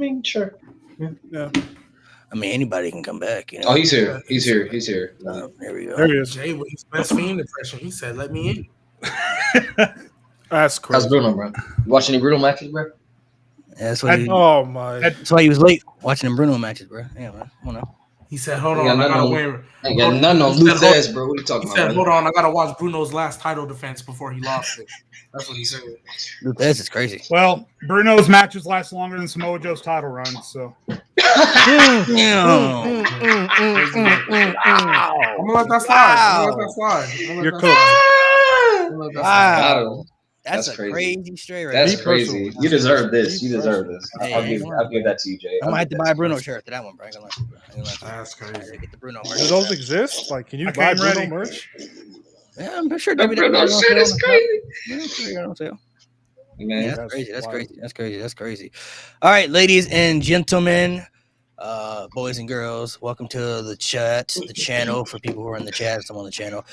mean, sure. Yeah. I mean, anybody can come back. You know. Oh, he's here. He's here. There we go. There he is. Jay with his best fiend impression. He said, "Let me in." That's crazy. How's Bruno, bro? You watch any Bruno matches, bro? Yeah, that's why. Oh my! That's why he was late watching them Bruno matches, bro. Yeah, man. I don't know. He said, "Hold on, I gotta win." I got none on Luthez, bro. What are you talking He about? said, "Hold on, I gotta watch Bruno's last title defense before he lost it." That's what he said. Luthez is crazy. Well, Bruno's matches last longer than Samoa Joe's title run, so. I'm gonna let that slide. You're cool. Wow. That's a crazy. Crazy straight right That's there. crazy. You deserve this. You deserve this. Hey, I'll give that to you, Jay. I might have to buy a Bruno shirt to that one, bro. I ain't gonna lie. That's crazy. Get the Bruno Do merch. those exist? Like, can you buy Bruno merch? Yeah, I'm sure That Bruno shit is crazy. Yeah, I'm sure you're on sale. Man, Yeah, that's crazy. All right, ladies and gentlemen, boys and girls, welcome to the channel for people who are in the chat. I'm on the channel.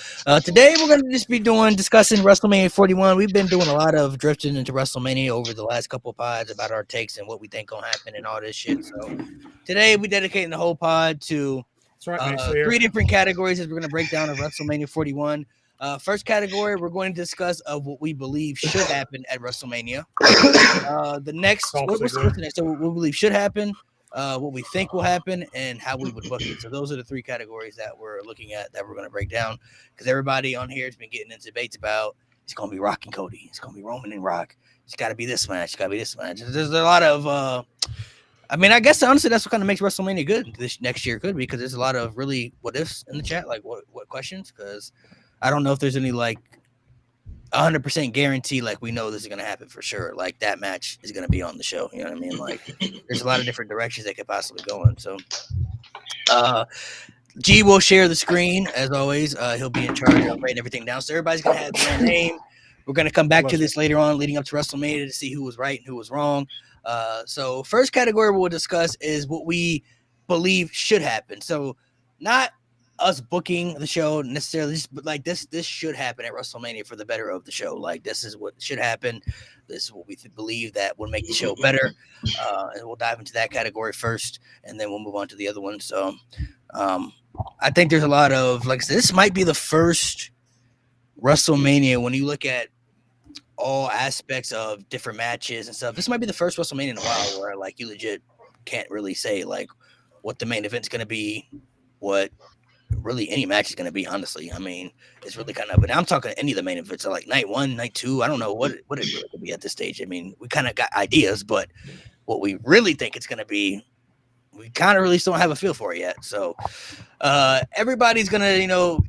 Today we're going to just be discussing WrestleMania 41. We've been doing a lot of drifting into WrestleMania over the last couple of pods about our takes and what we think gonna happen and all this shit. So today we're dedicating the whole pod to 3 different categories as we're going to break down of WrestleMania 41. First category, we're going to discuss of what we believe should happen at WrestleMania. The next, what's the next? So what we believe should happen, what we think will happen, and how we would book it. So those are the 3 categories that we're looking at that we're going to break down, because everybody on here has been getting into debates about it's going to be Rock and Cody, it's going to be Roman and Rock, it's got to be this match, it's got to be this match. There's a lot of I mean, I guess honestly that's what kind of makes WrestleMania good this next year, could be, because there's a lot of really what ifs in the chat, like what questions, because I don't know if there's any like 100% guarantee like we know this is going to happen for sure, like that match is going to be on the show, you know what I mean? Like there's a lot of different directions they could possibly go in. So G will share the screen as always. He'll be in charge of writing everything down, so everybody's going to have their name. We're going to come back to this later on leading up to WrestleMania to see who was right and who was wrong. So first category we'll discuss is what we believe should happen. So not us booking the show necessarily, but like this should happen at WrestleMania for the better of the show. Like this is what should happen. This is what we believe that will make the show better. And we'll dive into that category first, and then we'll move on to the other one. So I think there's a lot of, like I said, this might be the first WrestleMania when you look at all aspects of different matches and stuff. This might be the first WrestleMania in a while where like you legit can't really say like what the main event's going to be, what really any match is going to be, honestly. I mean, it's really kind of, but I'm talking any of the main events, so like night 1, night 2, I don't know what it really could be at this stage. I mean, we kind of got ideas, but what we really think it's going to be, we kind of really still don't have a feel for it yet. So everybody's going to,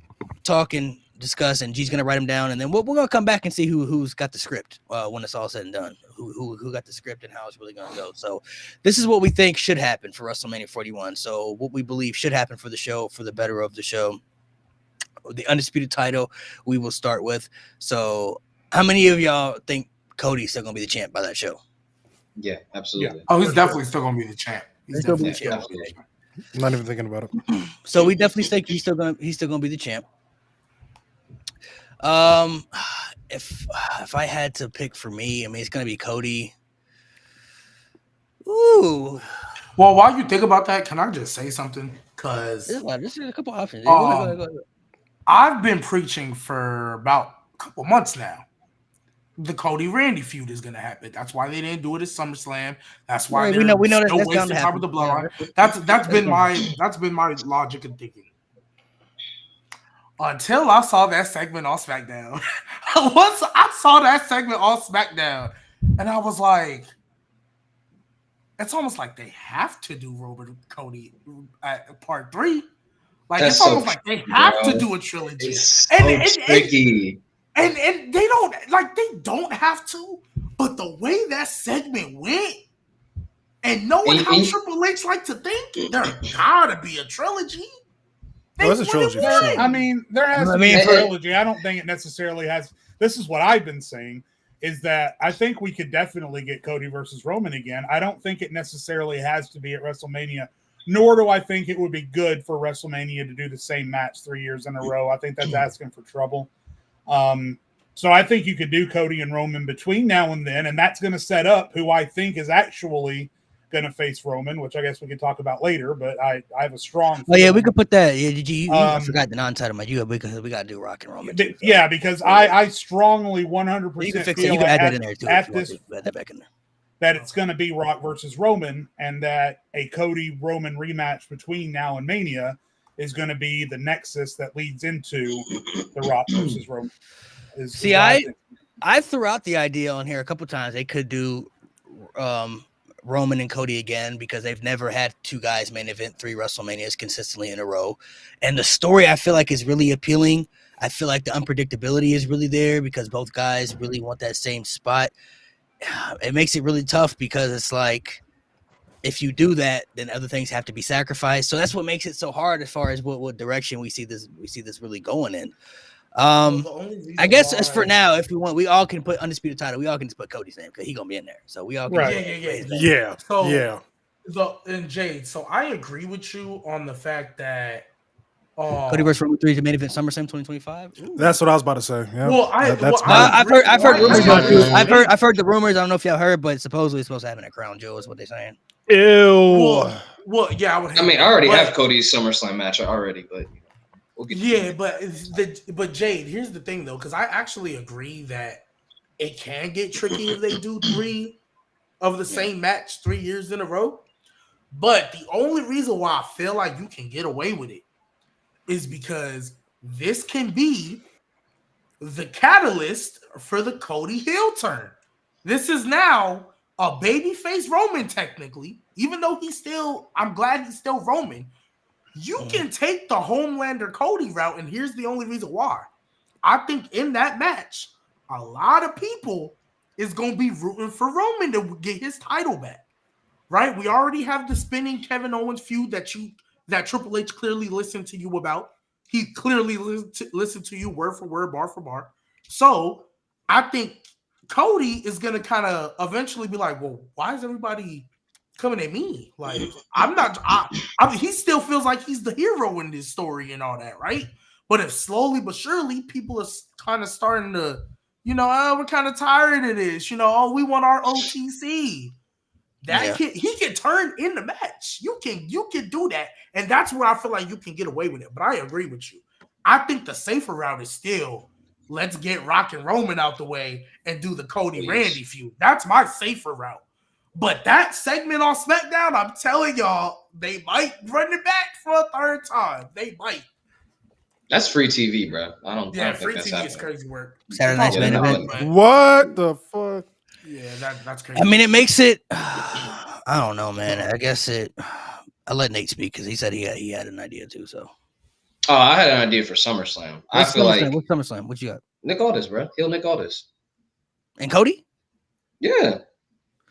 talk and discuss, and G's going to write them down, and then we're going to come back and see who's got the script when it's all said and done, who got the script and how it's really going to go. So this is what we think should happen for WrestleMania 41. So what we believe should happen for the show, for the better of the show. The undisputed title we will start with. So how many of y'all think Cody's still going to be the champ by that show? Yeah, absolutely. Yeah. Oh, he's definitely still going to be the champ. He's still be the definitely champ. I'm not even thinking about it. So we definitely think he's still going to be the champ. If I had to pick for me, I mean, it's going to be Cody. Ooh. Well, while you think about that, can I just say something? Because there's a couple options. Go ahead. I've been preaching for about a couple months now. The Cody Randy feud is going to happen. That's why they didn't do it at SummerSlam. That's why we know that's wasting time with the bloodline. That's been my logic and thinking. Until I saw that segment on SmackDown. Once I saw that segment on SmackDown, and I was like, it's almost like they have to do Robert Cody at part 3. Like it's almost like they have to do a trilogy. It's so tricky. And they don't have to, but the way that segment went, and knowing how Triple H like to think, there gotta be a trilogy. There's a trilogy. I mean, there has to be a trilogy. I don't think it necessarily has. This is what I've been saying, is that I think we could definitely get Cody versus Roman again. I don't think it necessarily has to be at WrestleMania, nor do I think it would be good for WrestleMania to do the same match 3 years in a row. I think that's asking for trouble. So I think you could do Cody and Roman between now and then, and that's going to set up who I think is actually going to face Roman, which I guess we can talk about later. But I have a strong. Oh yeah, we could put that. Yeah, I forgot the non-title match. We got to do Rock and Roman. Too, so. Yeah, because I strongly 100% feel you can add that in there too. At this, add that back in there. That it's going to be Rock versus Roman, and that a Cody Roman rematch between now and Mania is going to be the nexus that leads into the Rock versus Roman. See, I threw out the idea on here a couple times. They could do Roman and Cody again because they've never had two guys main event 3 WrestleManias consistently in a row. And the story I feel like is really appealing. I feel like the unpredictability is really there because both guys really want that same spot. It makes it really tough because it's like if you do that, then other things have to be sacrificed. So that's what makes it so hard as far as what direction we see this really going in. I guess as for now, if we want, we all can put undisputed title. We all can just put Cody's name because he's gonna be in there. So we all can And Jade, so I agree with you on the fact that Cody versus Roman 3 to main event SummerSlam 2025. That's what I was about to say. Yeah. Well, I've heard rumors. I've heard the rumors. I don't know if y'all heard, but supposedly it's supposed to happen at Crown Jewel. Is what they're saying. Ew. Well, yeah. I already have Cody's SummerSlam match already, but. But Jade, here's the thing though, because I actually agree that it can get tricky if they do 3 of the same match 3 years in a row. But the only reason why I feel like you can get away with it is because this can be the catalyst for the Cody heel turn. This is now a babyface Roman, technically, even though I'm glad he's still Roman. You can take the Homelander Cody route, and here's the only reason why. I think in that match, a lot of people is going to be rooting for Roman to get his title back, right? We already have the spinning Kevin Owens feud that Triple H clearly listened to you about. He clearly listened to you word for word, bar for bar. So I think Cody is going to kind of eventually be like, well, why is everybody coming at me? Like, he still feels like he's the hero in this story and all that, right? But if slowly but surely people are kind of starting to, we're kind of tired of this, we want our OTC. He can turn in the match. You can do that. And that's where I feel like you can get away with it. But I agree with you. I think the safer route is still let's get Rock and Roman out the way and do the Cody Randy feud. That's my safer route. But that segment on SmackDown, I'm telling y'all, they might run it back for a third time. They might. That's free TV, bro. I don't free think TV is crazy work. Saturday night's main event. What the fuck? Yeah, that's crazy. I mean, it makes it. I don't know, man. I guess I let Nate speak because he said he had an idea too. So. Oh, I had an idea for SummerSlam. What's SummerSlam? What you got? Nick Aldis, bro. He'll Nick Aldis. And Cody? Yeah.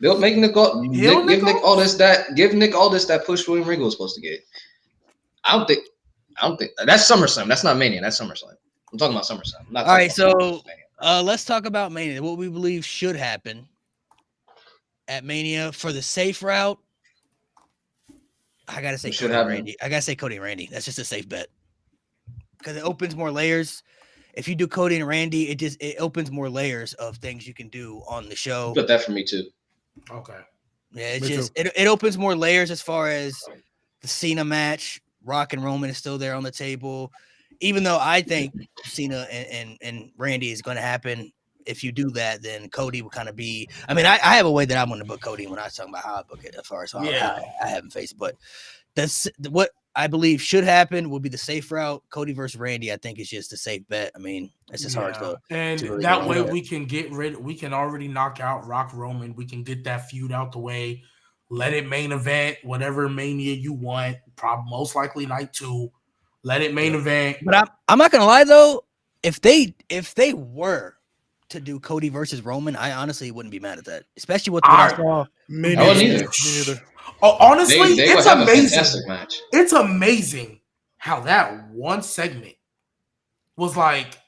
They'll make Nick Aldis that push William Regal was supposed to get. I don't think that's SummerSlam. That's not Mania. That's SummerSlam. I'm talking about SummerSlam. All right, so let's talk about Mania. What we believe should happen at Mania for the safe route. I gotta say Cody and Randy. I gotta say Cody and Randy. That's just a safe bet because it opens more layers. If you do Cody and Randy, it opens more layers of things you can do on the show. Put that for me too. Okay. Yeah, it opens more layers as far as the Cena match. Rock and Roman is still there on the table. Even though I think Cena and Randy is going to happen, if you do that, then Cody will kind of be. I mean, I have a way that I'm going to book Cody when I was talking about how I book it as far as I haven't faced, but that's what I believe should happen will be the safe route. Cody versus Randy, I think, is just a safe bet. I mean, it's just hard to. And really that way we can already knock out Rock Roman. We can get that feud out the way. Let it main event, whatever Mania you want. Probably most likely night 2. Let it main event. But I'm not gonna lie though, if they were to do Cody versus Roman, I honestly wouldn't be mad at that, especially with what I saw. Me neither. Oh, honestly, it's amazing. Match. It's amazing how that one segment was like,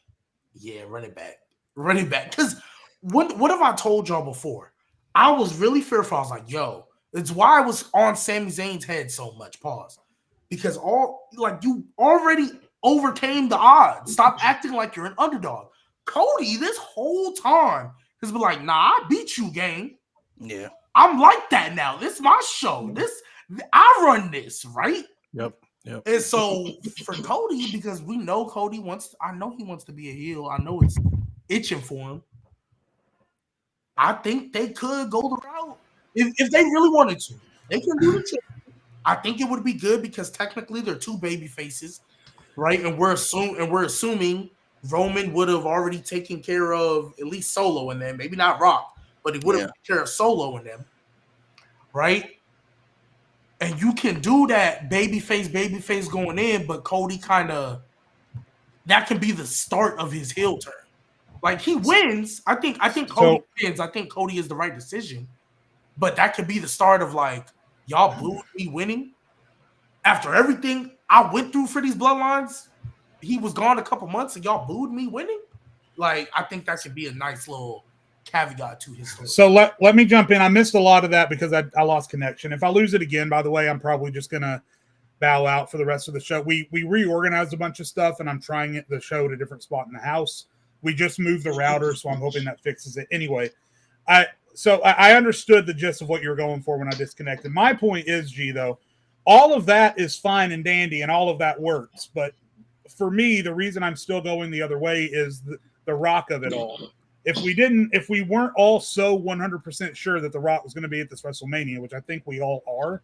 yeah, run it back. Because what have I told y'all before? I was really fearful. I was like, yo, it's why I was on Sami Zayn's head so much. Pause. Because you already overcame the odds. Stop acting like you're an underdog. Cody, this whole time, has been like, nah, I beat you, gang. Yeah. I'm like that now. This is my show. I run this, right? Yep. And so for Cody, because we know Cody I know he wants to be a heel. I know it's itching for him. I think they could go the route if they really wanted to. They can do the trick. I think it would be good because technically they're two baby faces, right? And we're assuming Roman would have already taken care of at least Solo in them, maybe not Rock, but he would have taken care of Solo in them, right? And you can do that babyface going in, but Cody that can be the start of his heel turn. Like he wins. I think Cody wins. I think Cody is the right decision. But that could be the start of like, y'all booed me winning. After everything I went through for these bloodlines, he was gone a couple months and y'all booed me winning. Like, I think that could be a nice little caveat to his story. So let me jump in. I missed a lot of that because I lost connection. If I lose it again, by the way, I'm probably just going to bow out for the rest of the show. We reorganized a bunch of stuff, and I'm trying the show at a different spot in the house. We just moved the router, so I'm hoping that fixes it. Anyway, I understood the gist of what you were going for when I disconnected. My point is, G, though, all of that is fine and dandy, and all of that works. But for me, the reason I'm still going the other way is the Rock of it all. If we weren't all so 100% sure that the Rock was going to be at this WrestleMania, which I think we all are,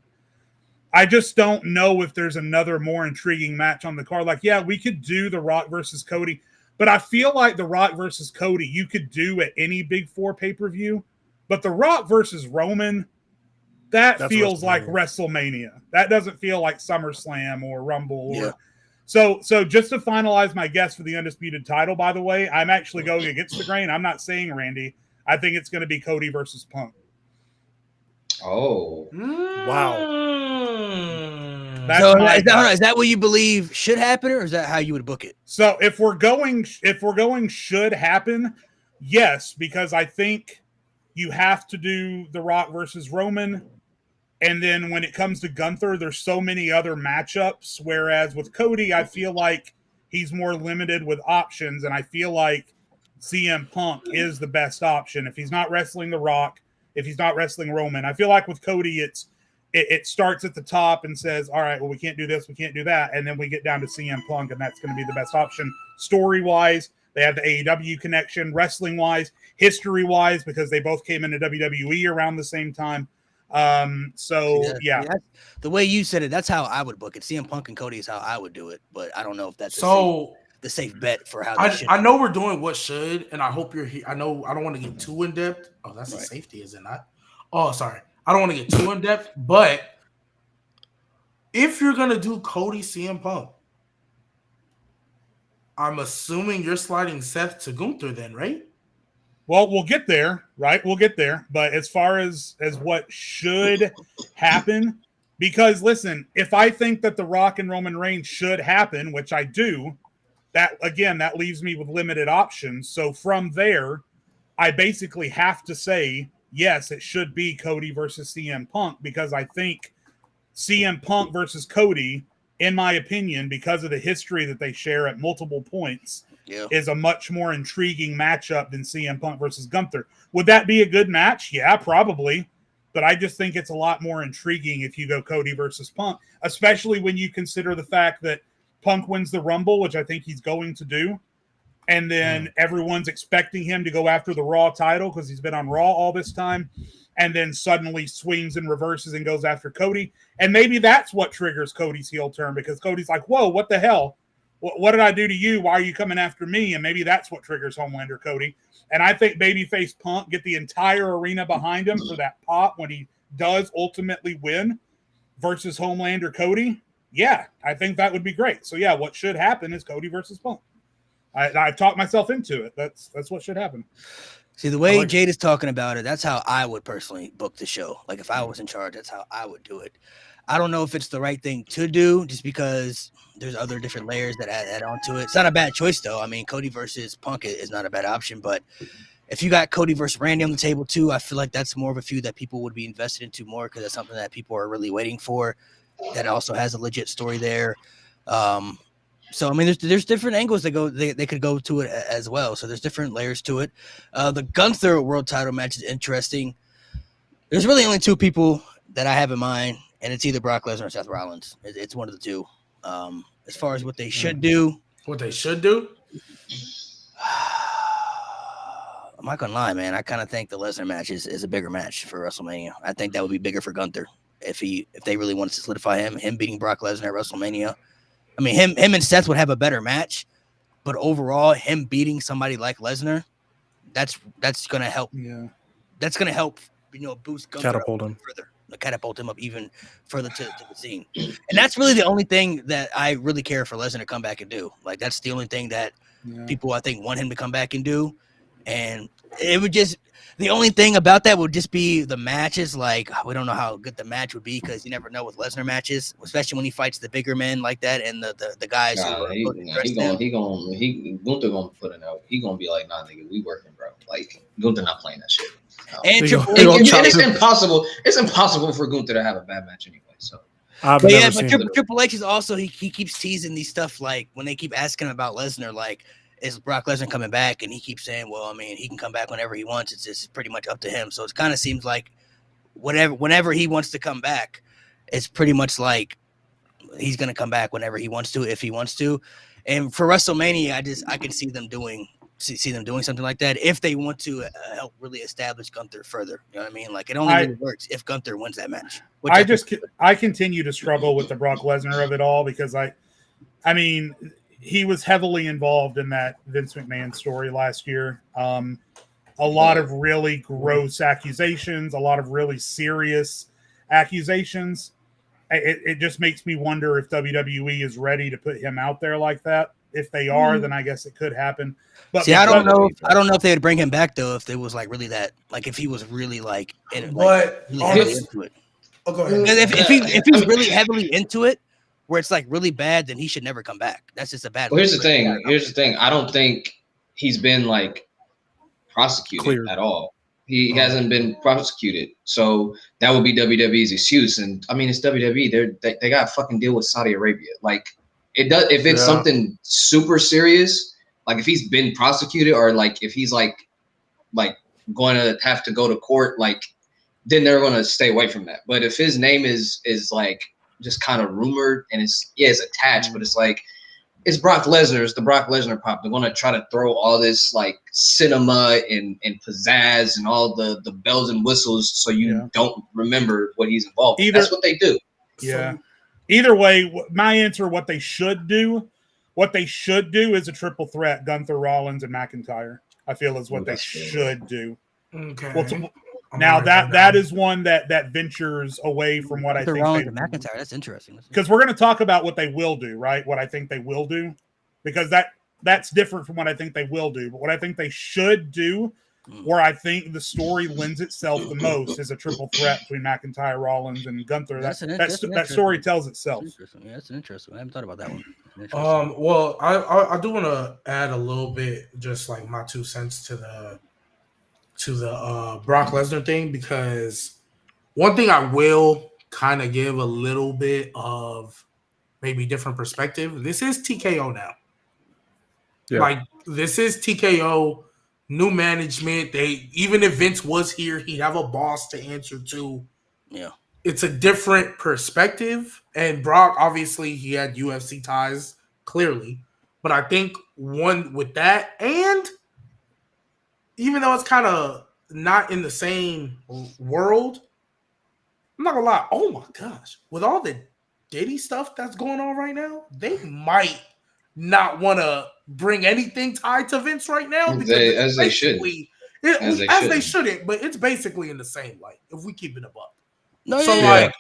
I just don't know if there's another more intriguing match on the card. Like, yeah, we could do the Rock versus Cody, but I feel like the Rock versus Cody you could do at any Big Four pay-per-view, but the Rock versus Roman, that feels like WrestleMania. That doesn't feel like SummerSlam or Rumble. Yeah. So just to finalize my guess for the undisputed title, by the way, I'm actually going against the grain. I'm not saying Randy. I think it's going to be Cody versus Punk. Oh. Wow. Is that what you believe should happen, or is that how you would book it? So if we're going should happen, yes, because I think you have to do The Rock versus Roman. And then when it comes to Gunther, there's so many other matchups. Whereas with Cody, I feel like he's more limited with options. And I feel like CM Punk is the best option. If he's not wrestling The Rock, if he's not wrestling Roman, I feel like with Cody, it starts at the top and says, all right, well, we can't do this, we can't do that. And then we get down to CM Punk, and that's going to be the best option. Story-wise, they have the AEW connection. Wrestling-wise, history-wise, because they both came into WWE around the same time. Yeah. The way you said it, that's how I would book it. CM Punk and Cody is how I would do it, but I don't know if that's the safe bet for how I know we're doing what should, and I hope you're here. I know I don't want to get too in depth. Oh, that's a safety, is it not? Oh, sorry. I don't want to get too in depth, but if you're gonna do Cody CM Punk, I'm assuming you're sliding Seth to Gunther then, right? Well, we'll get there, right? We'll get there. But as far as what should happen, because listen, if I think that the Rock and Roman Reigns should happen, which I do, that leaves me with limited options. So from there, I basically have to say, yes, it should be Cody versus CM Punk, because I think CM Punk versus Cody, in my opinion, because of the history that they share at multiple points, is a much more intriguing matchup than CM Punk versus Gunther. Would that be a good match? Yeah, probably. But I just think it's a lot more intriguing if you go Cody versus Punk, especially when you consider the fact that Punk wins the Rumble, which I think he's going to do. And then everyone's expecting him to go after the Raw title because he's been on Raw all this time. And then suddenly swings and reverses and goes after Cody. And maybe that's what triggers Cody's heel turn, because Cody's like, whoa, what the hell? What did I do to you? Why are you coming after me? And maybe that's what triggers Homelander Cody. And I think babyface Punk get the entire arena behind him for that pop when he does ultimately win versus Homelander Cody. Yeah, I think that would be great. So yeah, what should happen is Cody versus Punk. I've talked myself into it. That's what should happen. See, the way Jade is talking about it, that's how I would personally book the show. Like, if I was in charge, that's how I would do it. I don't know if it's the right thing to do, just because there's other different layers that add on to it. It's not a bad choice, though. I mean, Cody versus Punk is not a bad option, but if you got Cody versus Randy on the table, too, I feel like that's more of a feud that people would be invested into more, because that's something that people are really waiting for. That also has a legit story there. So I mean, there's different angles they could go to it as well. So there's different layers to it. The Gunther World Title match is interesting. There's really only two people that I have in mind, and it's either Brock Lesnar or Seth Rollins. It's one of the two. As far as what they should do, I'm not gonna lie, man. I kind of think the Lesnar match is a bigger match for WrestleMania. I think that would be bigger for Gunther if they really wanted to solidify him beating Brock Lesnar at WrestleMania. I mean, him and Seth would have a better match, but overall, him beating somebody like Lesnar, that's gonna help. Yeah, that's gonna help. Boost Gunther Catapult him further, catapult him up even further to the scene. And that's really the only thing that I really care for Lesnar to come back and do. Like that's the only thing that people I think want him to come back and do. And it would just the only thing about that would just be the matches. Like we don't know how good the match would be because you never know with Lesnar matches, especially when he fights the bigger men like that and the guys. Gunther gonna put it out. He gonna be like, nah, nigga, we working, bro. Like Gunther not playing that shit. No. And it's impossible. It's impossible for Gunther to have a bad match anyway. So. But Triple H is also he keeps teasing these stuff like when they keep asking him about Lesnar, like. Is Brock Lesnar coming back? And he keeps saying, well, I mean, he can come back whenever he wants. It's just pretty much up to him. So it kind of seems like whenever he wants to come back, it's pretty much like he's going to come back whenever he wants to, if he wants to. And for WrestleMania, I can see them doing something like that if they want to help really establish Gunther further. You know what I mean? Like it only really works if Gunther wins that match. I continue to struggle with the Brock Lesnar of it all because I mean, he was heavily involved in that Vince McMahon story last year. A lot of really gross accusations, a lot of really serious accusations. It just makes me wonder if WWE is ready to put him out there like that. If they are, then I guess it could happen. But see, I don't know if they would bring him back though. If it was like really that, like if he was really like, really into it. Oh, go ahead. If he's really heavily into it, where it's like really bad, then he should never come back. That's just a bad. Well, here's the thing. I don't think he's been like prosecuted at all. He hasn't been prosecuted, so that would be WWE's excuse. And I mean, it's WWE. They got to fucking deal with Saudi Arabia. Like it does. If it's something super serious, like if he's been prosecuted or like if he's like going to have to go to court, like then they're going to stay away from that. But if his name is like just kind of rumored and it's attached, but it's like it's Brock Lesnar. It's the Brock Lesnar pop. They're gonna try to throw all this like cinema and pizzazz and all the bells and whistles so you don't remember what he's involved in. That's what they do. Yeah. So, either way, my answer, what they should do is a triple threat: Gunther, Rollins, and McIntyre. I feel is what they should do. Okay. Well, now that is one that ventures away from what I think they McIntyre. That's interesting. Because we're going to talk about what they will do, right? What I think they will do, because that's different from what I think they will do. But what I think they should do, where I think the story lends itself the most, is a triple threat between McIntyre, Rollins, and Gunther. That story tells itself. Yeah, that's interesting. I haven't thought about that one. Well, I do want to add a little bit, just like my 2 cents to the Brock Lesnar thing, because one thing I will kind of give a little bit of maybe different perspective. This is TKO now. Yeah. Like this is TKO, new management. Even if Vince was here, he'd have a boss to answer to. Yeah. It's a different perspective. And Brock, obviously, he had UFC ties, clearly. But I think one with that, and even though it's kind of not in the same world, I'm not gonna lie. Oh my gosh, with all the Diddy stuff that's going on right now, they might not want to bring anything tied to Vince right now because as they should. They shouldn't. But it's basically in the same light if we keep it a buck. No, so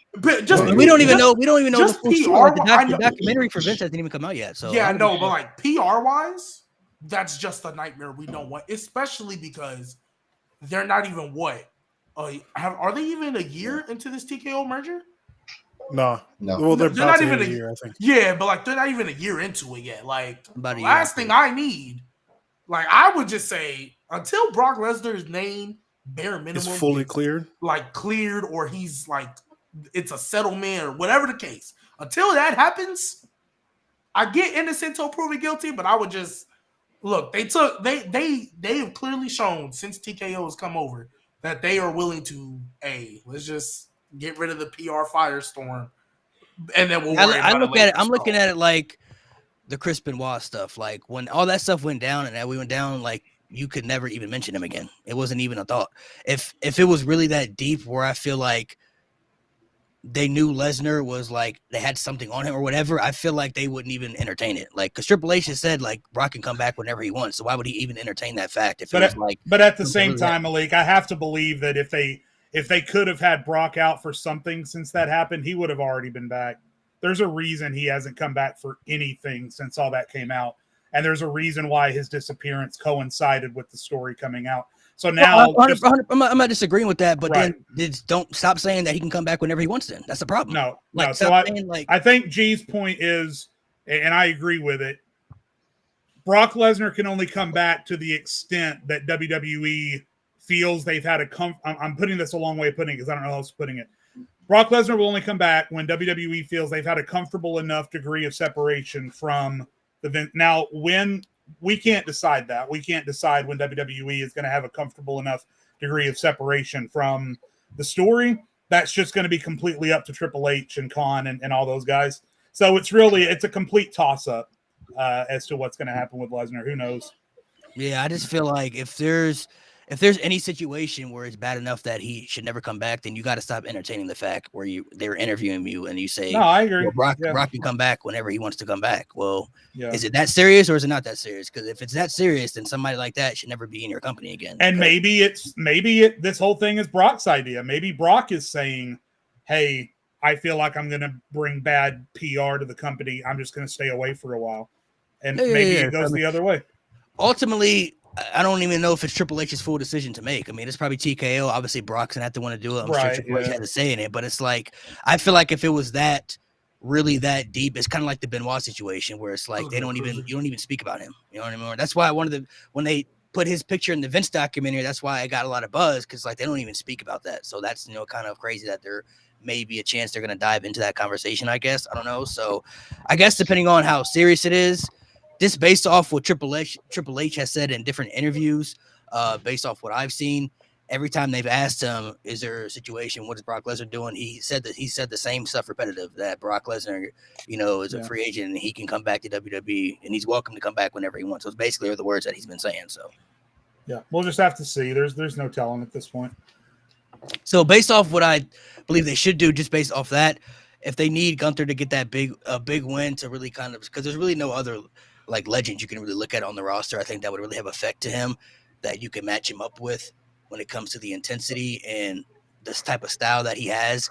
we don't even know the full story. The documentary for Vince hasn't even come out yet. So yeah, I know, but like PR wise, that's just a nightmare we don't want, especially because they're not even are they even a year into this TKO merger? No. Well, they're not even a year, I think. Yeah, but like they're not even a year into it yet. Like the last thing I need, like I would just say, until Brock Lesnar's name bare minimum is fully cleared, or he's like it's a settlement or whatever the case. Until that happens, I get innocent until proven guilty, but I would just look. They have clearly shown since TKO has come over that they are willing to, let's just get rid of the PR firestorm, and then we'll worry about it later. I'm looking at it like the Chris Benoit stuff. Like when all that stuff went down and that we went down, like you could never even mention him again. It wasn't even a thought. If it was really that deep where I feel like they knew Lesnar was like they had something on him or whatever, I feel like they wouldn't even entertain it. Like because Triple H has said like Brock can come back whenever he wants, so why would he even entertain that fact? If it was like, but at the same time, Malik, I have to believe that if they could have had Brock out for something since that happened, he would have already been back. There's a reason he hasn't come back for anything since all that came out, and there's a reason why his disappearance coincided with the story coming out. So now, I'm not disagreeing with that, but then don't stop saying that he can come back whenever he wants. Then that's the problem. No. So I think G's point is, and I agree with it. Brock Lesnar can only come back to the extent that WWE feels they've had I'm putting this a long way of putting it because I don't know how else putting it. Brock Lesnar will only come back when WWE feels they've had a comfortable enough degree of separation from the event. Now, when we can't decide that. We can't decide when WWE is going to have a comfortable enough degree of separation from the story. That's just going to be completely up to Triple H and Khan and all those guys. So it's a complete toss-up as to what's going to happen with Lesnar. Who knows? Yeah, I just feel like if there's any situation where it's bad enough that he should never come back, then you got to stop entertaining the fact where they're interviewing you and you say, "No, I agree. Well, Brock can come back whenever he wants to come back." Well, is it that serious or is it not that serious? Because if it's that serious, then somebody like that should never be in your company again. And maybe this whole thing is Brock's idea. Maybe Brock is saying, "Hey, I feel like I'm going to bring bad PR to the company. I'm just going to stay away for a while," and maybe it goes the other way. Ultimately, I don't even know if it's Triple H's full decision to make. I mean, it's probably TKO. Obviously, Brock's gonna have to want to do it. I'm sure Triple H had to say in it, but it's like I feel like if it was really that deep, it's kind of like the Benoit situation where it's like you don't even speak about him. You know what I mean? That's why when they put his picture in the Vince documentary, that's why I got a lot of buzz because like they don't even speak about that. So that's kind of crazy that there may be a chance they're gonna dive into that conversation. I guess I don't know. So I guess depending on how serious it is. Just based off what Triple H has said in different interviews, based off what I've seen, every time they've asked him, is there a situation, what is Brock Lesnar doing? He said the same stuff repetitive, that Brock Lesnar, is a free agent and he can come back to WWE and he's welcome to come back whenever he wants. So it's basically the words that he's been saying. So yeah, we'll just have to see. There's no telling at this point. So based off what I believe they should do, just based off that, if they need Gunther to get that big win to really kind of, because there's really no other like legends you can really look at on the roster, I think that would really have effect to him that you can match him up with when it comes to the intensity and this type of style that he has.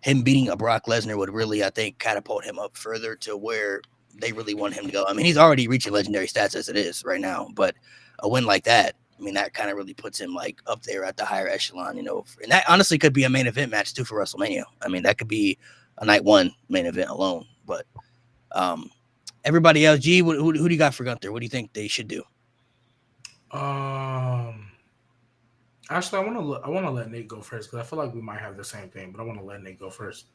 Him beating a Brock Lesnar would really, I think, catapult him up further to where they really want him to go. I mean, he's already reaching legendary stats as it is right now, but a win like that, I mean, that kind of really puts him like up there at the higher echelon, and that honestly could be a main event match too for WrestleMania. I mean, that could be a night one main event alone, but everybody else, G, who do you got for Gunther? What do you think they should do? Actually, I want to let Nate go first because I feel like we might have the same thing, but I want to let Nate go first.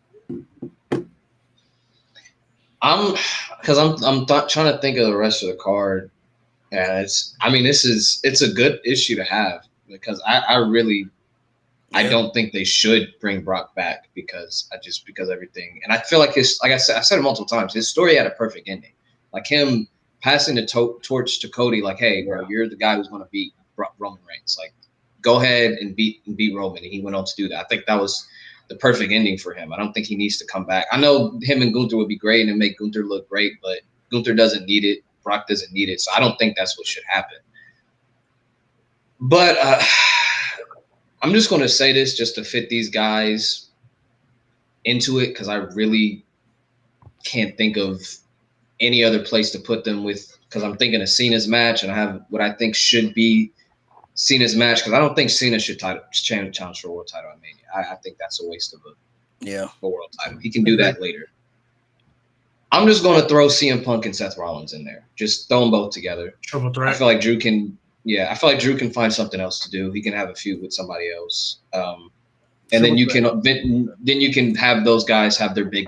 I'm trying to think of the rest of the card, and it's a good issue to have because I don't think they should bring Brock back because everything, and I feel like I said it multiple times, his story had a perfect ending. Like him passing the torch to Cody, like, hey, bro, you're the guy who's going to beat Roman Reigns. Like, go ahead and beat Roman. And he went on to do that. I think that was the perfect ending for him. I don't think he needs to come back. I know him and Gunther would be great and make Gunther look great, but Gunther doesn't need it. Brock doesn't need it. So I don't think that's what should happen. But I'm just going to say this just to fit these guys into it because I really can't think of any other place to put them with, because I'm thinking of Cena's match and I have what I think should be Cena's match because I don't think Cena should challenge for a world title at Mania. I think that's a waste of a world title. He can do that later. I'm just going to throw CM Punk and Seth Rollins in there. Just throw them both together. Triple threat. I feel like Drew can find something else to do. He can have a feud with somebody else. And then you can have those guys have their big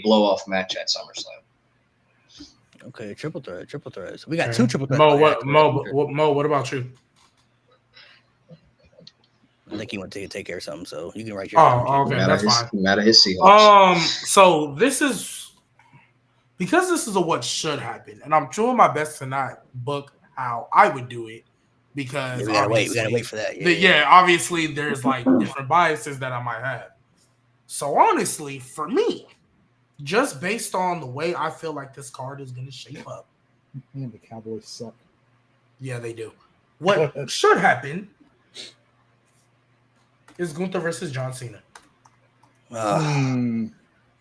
blow off match at SummerSlam. Okay, triple threat. So we got two triple threats. Mo, what about you? I think he went to take care of something, so you can write your. Okay, that's fine. Matter his Seahawks. So this is because this is a what should happen, and I'm doing my best to not book how I would do it because we gotta wait. We gotta wait for that. Yeah, obviously there's like different biases that I might have. So honestly, for me, just based on the way I feel like this card is going to shape up, man, the Cowboys suck. Yeah, they do. What should happen is Gunther versus John Cena.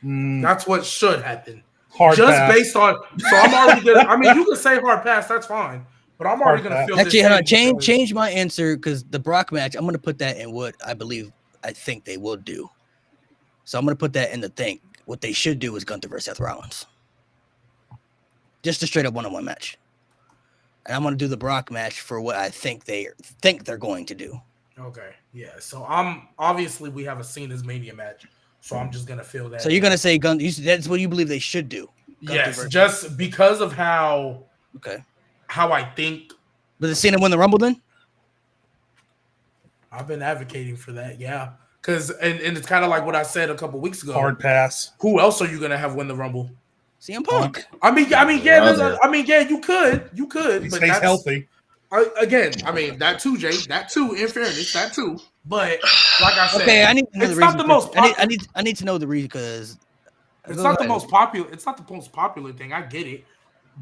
That's what should happen. Hard just pass. Based on. So I'm already gonna. I mean, you can say hard pass. That's fine. But I'm already gonna feel. Actually, change my answer because the Brock match. I'm gonna put that in what I think they will do. So I'm gonna put that in the thing. What they should do is Gunther versus Seth Rollins. Just a straight up one-on-one match. And I'm gonna do the Brock match for what I think they're going to do. Okay, yeah. So obviously we have a Cena's Mania match, so I'm just gonna feel that. So you're gonna say Gunther? That's what you believe they should do? Yes, just because of how I think. But does Cena win the Rumble then? I've been advocating for that, yeah. Because and it's kind of like what I said a couple weeks ago. Hard pass. Who else are you gonna have win the Rumble? CM Punk. I mean, yeah. You could, he but stays healthy. Again, I mean that too, Jay. That too. In fairness, that too. But like I said, okay, I need to know it's the not reason. the most. I need to know the reason because it's not the most popular. It's not the most popular thing. I get it,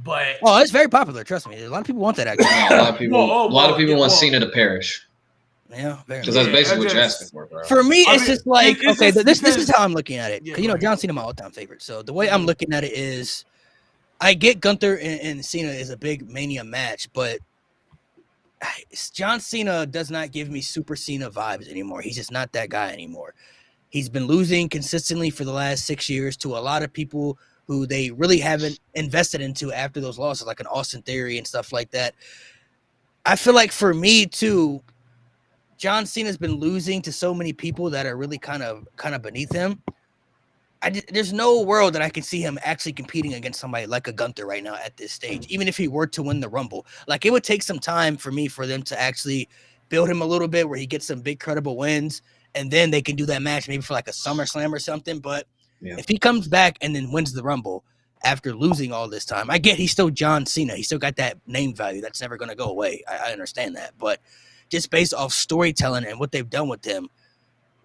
but it's very popular. Trust me, a lot of people want that. Actually, a lot of people want Cena to perish. Yeah, because that's basically what you're asking for, bro. For me, it's just like this is how I'm looking at it. Yeah, John Cena my all-time favorite. So the way I'm looking at it is, I get Gunther and Cena is a big Mania match, but John Cena does not give me Super Cena vibes anymore. He's just not that guy anymore. He's been losing consistently for the last 6 years to a lot of people who they really haven't invested into after those losses, like an Austin Theory and stuff like that. I feel like for me too, John Cena's been losing to so many people that are really kind of beneath him. There's no world that I can see him actually competing against somebody like a Gunther right now at this stage, even if he were to win the Rumble. Like, it would take some time for them to actually build him a little bit where he gets some big credible wins, and then they can do that match maybe for like a SummerSlam or something. But if he comes back and then wins the Rumble after losing all this time, I get he's still John Cena. He still got that name value. That's never going to go away. I understand that. But just based off storytelling and what they've done with him,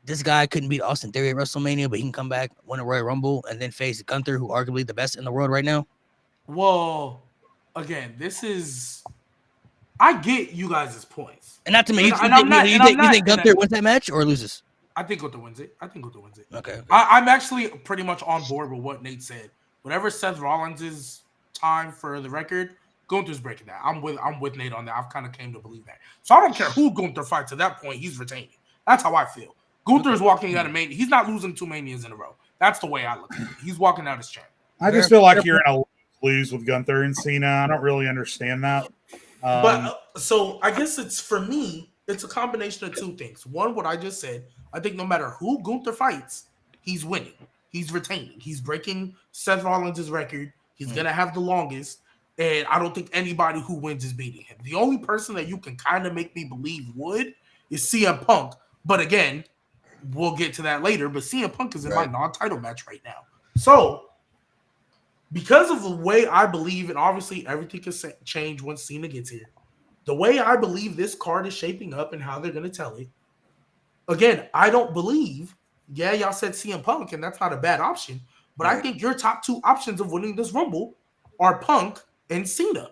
this guy couldn't beat Austin Theory at WrestleMania, but he can come back, win a Royal Rumble, and then face Gunther, who arguably the best in the world right now. Well, again, I get you guys' points. And not to me, you think Gunther wins that match or loses? I think Gunther wins it. Okay. I'm actually pretty much on board with what Nate said. Whatever Seth Rollins' time for the record, Gunther's breaking that. I'm with Nate on that. I've kind of came to believe that. So I don't care who Gunther fights at that point, he's retaining. That's how I feel. Gunther's walking out of Mania. He's not losing 2 Manias in a row. That's the way I look at it. He's walking out his champ. I just feel like you're in a lose with Gunther and Cena. I don't really understand that. So I guess it's, for me, it's a combination of 2 things. One, what I just said. I think no matter who Gunther fights, he's winning. He's retaining. He's breaking Seth Rollins' record. He's going to have the longest. And I don't think anybody who wins is beating him. The only person that you can kind of make me believe would is CM Punk. But again, we'll get to that later. But CM Punk is in my non-title match right now. So, because of the way I believe, and obviously everything can change once Cena gets here, the way I believe this card is shaping up and how they're going to tell it, again, I don't believe, y'all said CM Punk, and that's not a bad option, but I think your top 2 options of winning this Rumble are Punk and Cena.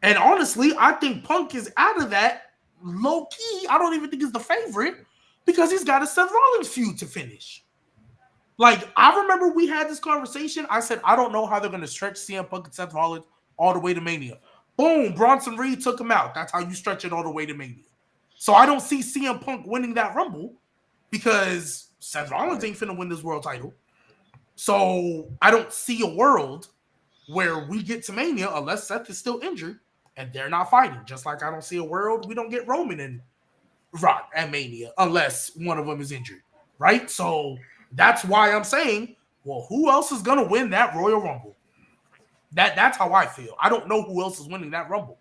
And honestly, I think Punk is out of that low-key. I don't even think he's the favorite because he's got a Seth Rollins feud to finish. Like, I remember we had this conversation. I said, I don't know how they're going to stretch CM Punk and Seth Rollins all the way to Mania. Boom, Bronson Reed took him out. That's how you stretch it all the way to Mania. So I don't see CM Punk winning that Rumble because Seth Rollins ain't finna win this world title. So I don't see a world where we get to Mania unless Seth is still injured and they're not fighting. Just like I don't see a world we don't get Roman and Rock at Mania unless one of them is injured, right? So that's why I'm saying, well, who else is gonna win that Royal Rumble? That's how I feel. I don't know who else is winning that Rumble.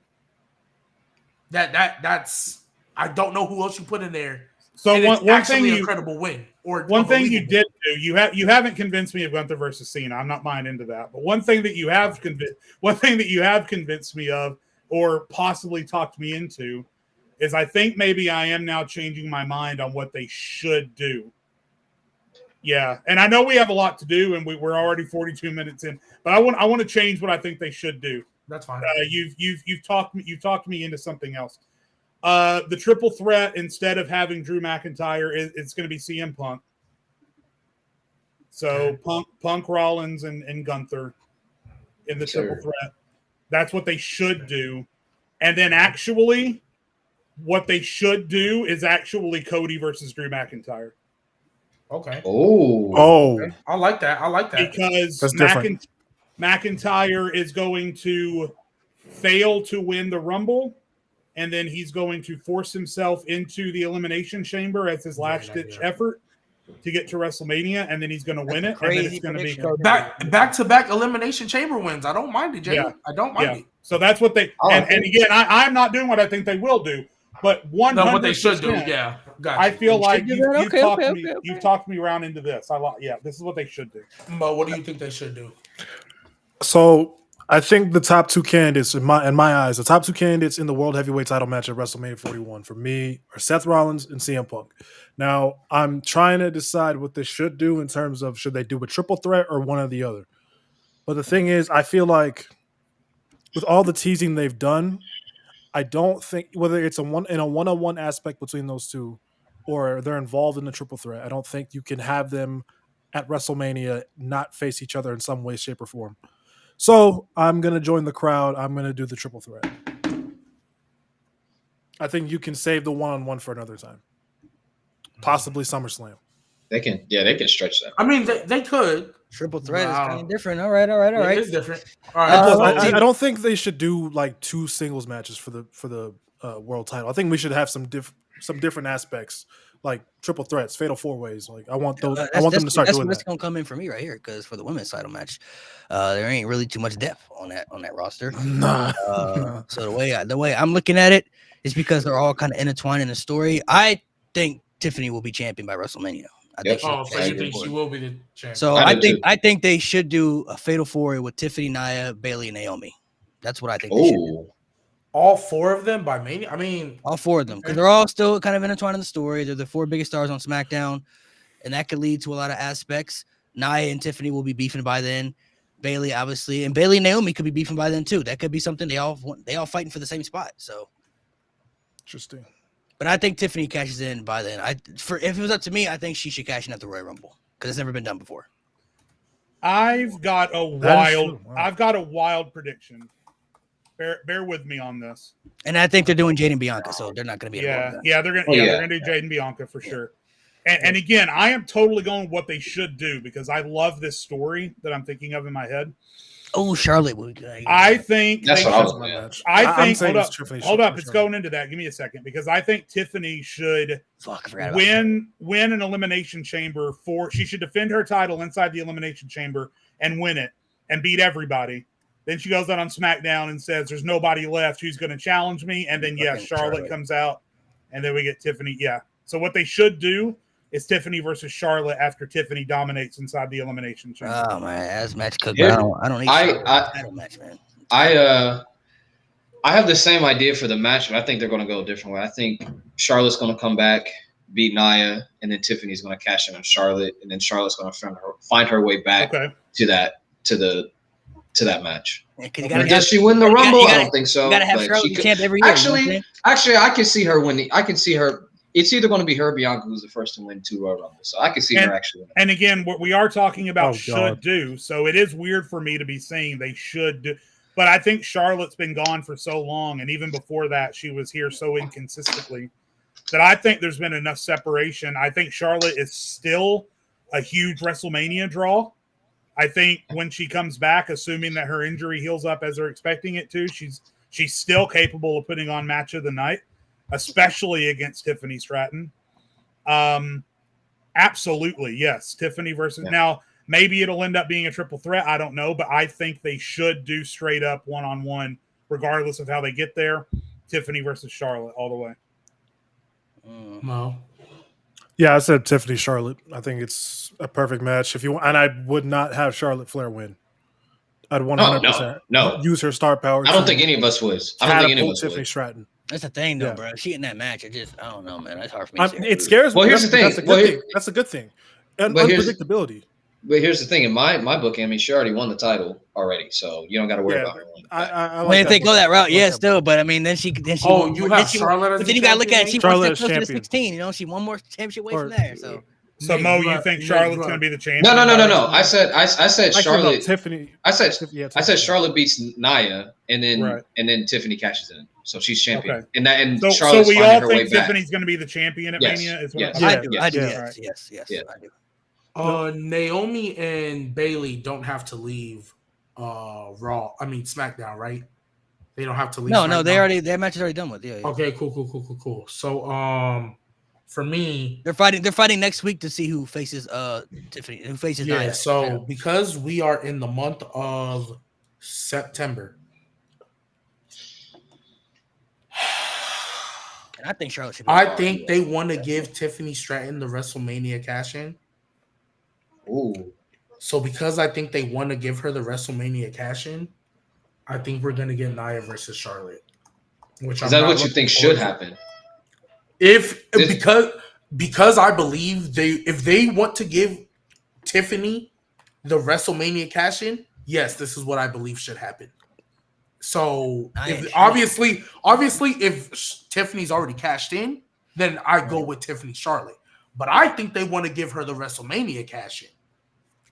That's I don't know who else you put in there So one thing you incredible win. Or one thing you did do, you haven't convinced me of Gunther versus Cena. I'm not buying into that. But one thing that you have convinced me of, or possibly talked me into, is I think maybe I am now changing my mind on what they should do. Yeah, and I know we have a lot to do, and we're already 42 minutes in. But I want to change what I think they should do. That's fine. You've talked me into something else. The triple threat, instead of having Drew McIntyre, it's going to be CM Punk. So Punk, Rollins, and Gunther in the triple threat. That's what they should do. And then actually, what they should do is actually Cody versus Drew McIntyre. Okay. Oh. Okay. I like that. Because McIntyre is going to fail to win the Rumble, and then he's going to force himself into the Elimination Chamber as his last-ditch effort to get to WrestleMania, and then he's going to win it. And then it's going to be back-to-back Elimination Chamber wins. I don't mind it, Jay. Yeah. I don't mind it. So that's what they and again, I'm not doing what I think they will do, but 100%. No, what they should do, yeah. Gotcha. I feel like you've talked me around into this. This is what they should do. Mo, what do you think they should do? So I think the top two candidates in my eyes, the top two candidates in the World Heavyweight title match at WrestleMania 41 for me are Seth Rollins and CM Punk. Now, I'm trying to decide what they should do in terms of should they do a triple threat or one or the other. But the thing is, I feel like with all the teasing they've done, I don't think whether it's in a one-on-one aspect between those two or they're involved in the triple threat, I don't think you can have them at WrestleMania not face each other in some way, shape, or form. So I'm going to join the crowd. I'm going to do the triple threat. I think you can save the one-on-one for another time. Possibly SummerSlam. They can stretch that. I mean, they could. Triple threat is kind of different. All right. It is different. All right. I don't think they should do like two singles matches for the world title. I think we should have some different aspects, like triple threats, fatal four ways. Like I want them to start doing that. That's gonna come in for me right here because for the women's title match, there ain't really too much depth on that roster. Nah. So the way I'm looking at it is because they're all kind of intertwined in the story. I think Tiffany will be champion by WrestleMania. So you think she will be the champion? So I think they should do a fatal four with Tiffany, Nia, Bayley, and Naomi. That's what I think they should do. All four of them by Mania? I mean, all four of them because they're all still kind of intertwined in the story. They're the four biggest stars on SmackDown, and that could lead to a lot of aspects. Nia and Tiffany will be beefing by then. Bayley, obviously, and Bayley and Naomi could be beefing by then too. That could be something they all fighting for the same spot. So interesting. But I think Tiffany cashes in by then. If it was up to me, I think she should cash in at the Royal Rumble because it's never been done before. I've got a wild prediction. Bear with me on this. And I think they're doing Jade and Bianca, so they're not going to be. They're going to do Jade and Bianca for sure. And again, I am totally going with what they should do because I love this story that I'm thinking of in my head. Oh, Charlotte would. I think that's what I was going to. I think. Hold up, it's going into that. Give me a second because I think Tiffany should win an elimination chamber she should defend her title inside the elimination chamber and win it and beat everybody. Then she goes out on SmackDown and says, "There's nobody left who's going to challenge me." And then Charlotte comes out, and then we get Tiffany. Yeah. So what they should do is Tiffany versus Charlotte after Tiffany dominates inside the elimination chamber. Oh man, as match cook. Yeah. I don't need title match, man. I have the same idea for the match, but I think they're going to go a different way. I think Charlotte's going to come back, beat Nia, and then Tiffany's going to cash in on Charlotte, and then Charlotte's going to find her way back to that match. Yeah, does she win the Rumble? I don't think so. You got to have Charlotte champ every year. Actually, I can see her winning. I can see her. It's either going to be her, Bianca, who's the first to win 2 Royal Rumbles. So I can see her actually winning. And again, what we are talking about should do. So it is weird for me to be saying they should do. But I think Charlotte's been gone for so long, and even before that, she was here so inconsistently that I think there's been enough separation. I think Charlotte is still a huge WrestleMania draw. I think when she comes back, assuming that her injury heals up as they're expecting it to, she's still capable of putting on match of the night, especially against Tiffany Stratton. Absolutely, yes. Tiffany versus now, maybe it'll end up being a triple threat. I don't know, but I think they should do straight up one-on-one, regardless of how they get there. Tiffany versus Charlotte all the way. No. Yeah, I said Tiffany Charlotte. I think it's a perfect match. If you want, and I would not have Charlotte Flair win. I'd 100% No. use her star power. I don't think any of us would. I don't think any of us Tiffany would. Stratton. That's the thing, though, bro. She in that match, I don't know, man. That's hard for me. It scares me. Well, here's the thing. That's a good thing. And but unpredictability. But here's the thing. In my book, I mean, she already won the title already, so you don't got to worry about her. I like if they go that route, yeah, still. But I mean, then she. Oh, you have Charlotte as But then you got to look at it. She won the 16. You know, she won more championship away from there. So Mo, you think Charlotte's going to be the champion? No. I said Charlotte. Tiffany. I said Charlotte beats Nia, and then Tiffany cashes in, so she's champion. Okay. And so we all think Tiffany's going to be the champion at Mania. Is what I do. Yes, I do. Naomi and Bailey don't have to leave Raw. I mean SmackDown, right? They don't have to leave. No, their match is already done with. Yeah. Okay, cool. So for me, they're fighting next week to see who faces Tiffany, who faces Nia. So because we are in the month of September, and I think Charlotte should. I think they want to give Tiffany Stratton the WrestleMania cash in. Ooh. So because I think they want to give her the WrestleMania cash in, I think we're gonna get Nia versus Charlotte. Is that what you think should happen? Because I believe if they want to give Tiffany the WrestleMania cash in, yes, this is what I believe should happen. So obviously, if Tiffany's already cashed in, then I go with Tiffany Charlotte. But I think they want to give her the WrestleMania cash in.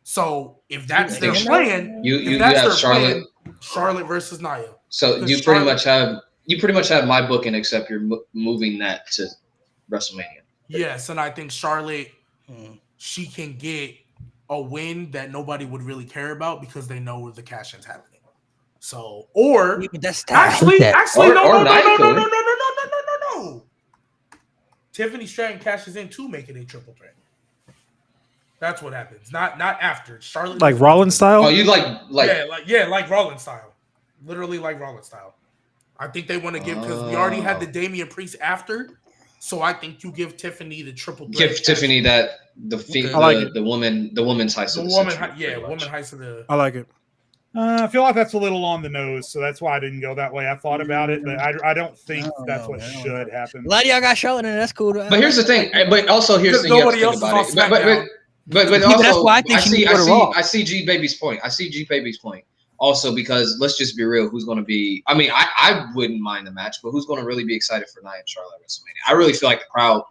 So if that's their plan, you have Charlotte, Charlotte versus Nia. So you pretty much have my booking, except you're moving that to WrestleMania. Yes, and I think Charlotte, she can get a win that nobody would really care about because they know where the cash in's happening. So, or actually, no. Tiffany Stratton cashes in to make it a triple threat. That's what happens. Not after Charlotte. Like Rollins style. Oh, you like Rollins style. Literally like Rollins style. I think they want to give because we already had the Damian Priest after, so I think you give Tiffany the triple threat. Give Tiffany the woman's heist. Woman heist of the. I like it. I feel like that's a little on the nose, so that's why I didn't go that way. I thought about it, but I don't think that's what should happen. A lot of y'all got Charlotte, and that's cool. But here's the thing. But also here's the thing. Nobody else is on SmackDown. But also, that's why I see G Baby's point. I see G Baby's point. Also, because let's just be real, who's going to be? I mean, I wouldn't mind the match, but who's going to really be excited for Nia and Charlotte at WrestleMania? I really feel like the crowd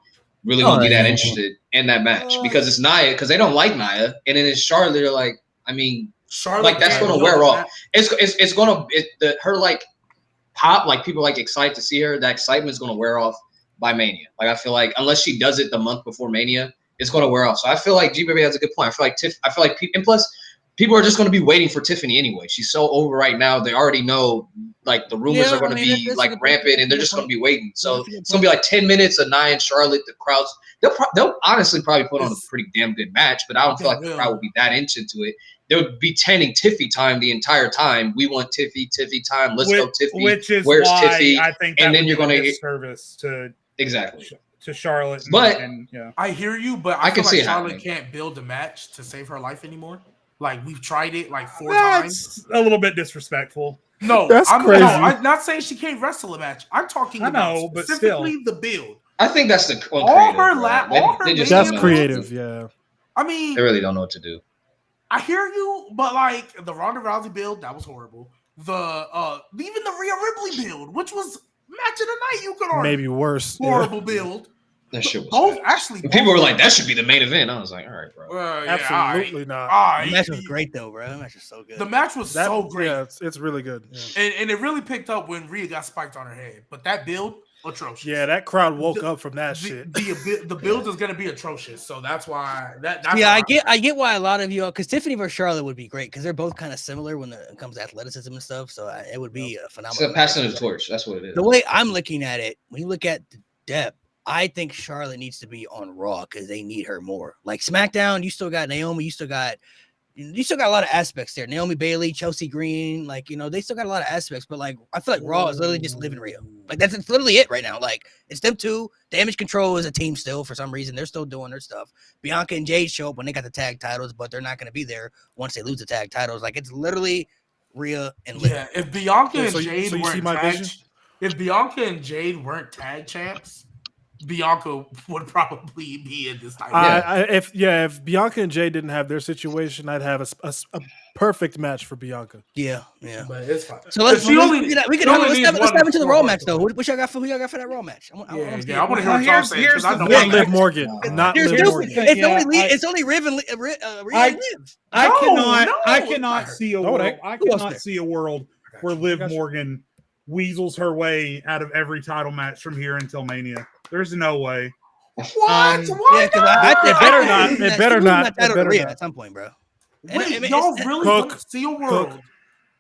really won't be that interested in that match because it's Nia, because they don't like Nia, and then it's Charlotte. They're like, I mean, Charlotte, like that's going to wear off. It's going to her like pop, like people like excited to see her. That excitement is going to wear off by Mania. Like I feel like unless she does it the month before Mania, it's going to wear off. So I feel like G Baby has a good point. I feel like and plus. People are just going to be waiting for Tiffany anyway. She's so over right now. They already know, like, the rumors are going to be, like, rampant, and they're just going to be waiting. So it's going to be, like, 10 minutes of Nia and Charlotte. The crowds, they'll honestly probably put on a pretty damn good match, but I don't feel like the crowd would be that into it. They would be chanting Tiffy time the entire time. We want Tiffy time. Let's go Tiffy. Which is Where's why Tiffy? I think and then you're going to get service to Charlotte. But I hear you, but I feel like Charlotte can't build a match to save her life anymore. Like we've tried it like 4 times. A little bit disrespectful. No, that's crazy. No, I'm not saying she can't wrestle a match. I'm talking about specifically the build. I think that's the that's creative. Yeah. I mean, they really don't know what to do. I hear you, but like the Ronda Rousey build, that was horrible. Even the Rhea Ripley build, which was match of the night, you could argue maybe worse. Horrible build. That shit was both actually. People were like, "That should be the main event." I was like, "All right, bro." Absolutely not. The match was great though, bro. The match was so good. The match was so great. Yeah, it's really good. Yeah. And it really picked up when Rhea got spiked on her head. But that build, atrocious. Yeah, that crowd woke up from that shit. The build is gonna be atrocious. So that's why I get why a lot of you, because Tiffany versus Charlotte would be great because they're both kind of similar when it comes to athleticism and stuff. So it would be a phenomenal. It's a passing the torch. That's what it is. The way I'm looking at it, when you look at the depth, I think Charlotte needs to be on Raw because they need her more. Like SmackDown, you still got Naomi, you still got You still got a lot of aspects there. Naomi Bailey, Chelsea Green, like, they still got a lot of aspects, but like, I feel like Raw is literally just Liv and Rhea. Like, it's literally it right now. Like, it's them two. Damage Control is a team still for some reason. They're still doing their stuff. Bianca and Jade show up when they got the tag titles, but they're not going to be there once they lose the tag titles. Like, it's literally Rhea and Liv. Yeah, if Bianca and Jade weren't tag champs, Bianca would probably be in this title. If Bianca and Jay didn't have their situation, I'd have a perfect match for Bianca. Yeah. But it's fine. So let's dive into the Raw match though. Who y'all got for that Raw match? I want to hear what y'all saying. Not Liv Morgan. Not Liv Morgan. It's only Riv and Liv. I cannot see a world. I cannot see a world where Liv Morgan weasels her way out of every title match from here until Mania. There's no way. What? It better not. At some point, bro. Wait, y'all really don't see a world?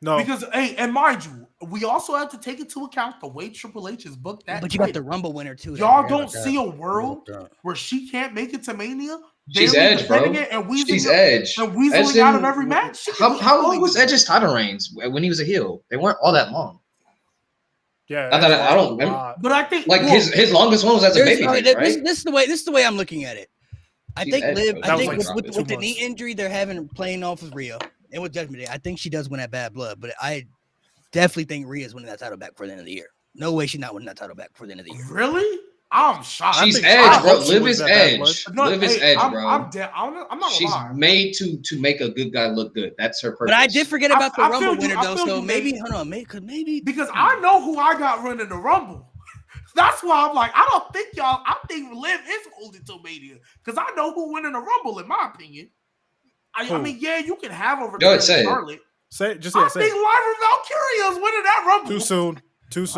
No. Because, and mind you, we also have to take into account the way Triple H is booked that. But you got the Rumble winner too. Y'all don't see a world where she can't make it to Mania? She's Edge, bro. She's Edge. And weaseling out of every match? How long was Edge's title reigns when he was a heel? They weren't all that long. Yeah, I don't remember. But I think his longest one was as a babyface, right? This is the way I'm looking at it. I think Liv. I think with the knee injury they're having playing off of Rhea and with Judgment Day, I think she does win at Bad Blood. But I definitely think Rhea's winning that title back for the end of the year. No way she's not winning that title back for the end of the year. Really? I'm shocked. She's Edge, bro. Liv is Edge. Liv is Edge, bro. I'm not. She's made to make a good guy look good. That's her purpose. But I did forget about the Rumble winner though. So maybe because I know who I got running the Rumble. That's why I'm like, I think Liv is holding till Mania because I know who winning the Rumble in my opinion. I mean, yeah, you can have over Charlotte. I think Lyra Valkyria is winning that Rumble. Too soon. That's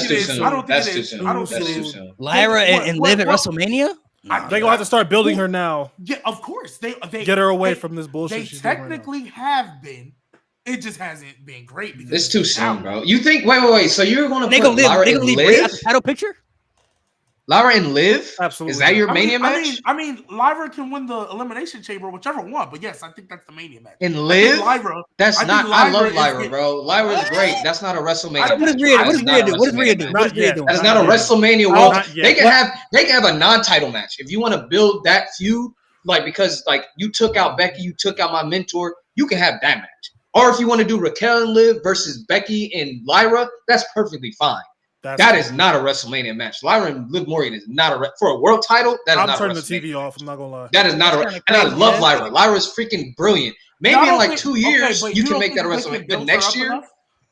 too soon. That's too soon. Lyra and Liv at WrestleMania? They're going to have to start building her now. Yeah, of course. They get her away from this bullshit. They technically have been. It just hasn't been great. It's too soon, bro. You think, wait. So you're going to put Lyra and Liv? Title picture? Lyra and Liv? Absolutely. Is that your Mania match? I mean, Lyra can win the Elimination Chamber, whichever one. But yes, I think that's the Mania match. And Liv? Lyra. I love Lyra, bro. Lyra's great. That's not a WrestleMania. What does Rhea do? What does Rhea do? That's not a WrestleMania. Well, they can have a non-title match if you want to build that feud. Because you took out Becky, you took out my mentor. You can have that match. Or if you want to do Raquel and Liv versus Becky and Lyra, that's perfectly fine. That is not a WrestleMania match. Lyra and Liv Morgan is not for a world title. That is not. I'm turning the TV off. I'm not gonna lie. That is not and I love Lyra. Lyra's freaking brilliant. Maybe in 2 years you can make that a WrestleMania. But next year,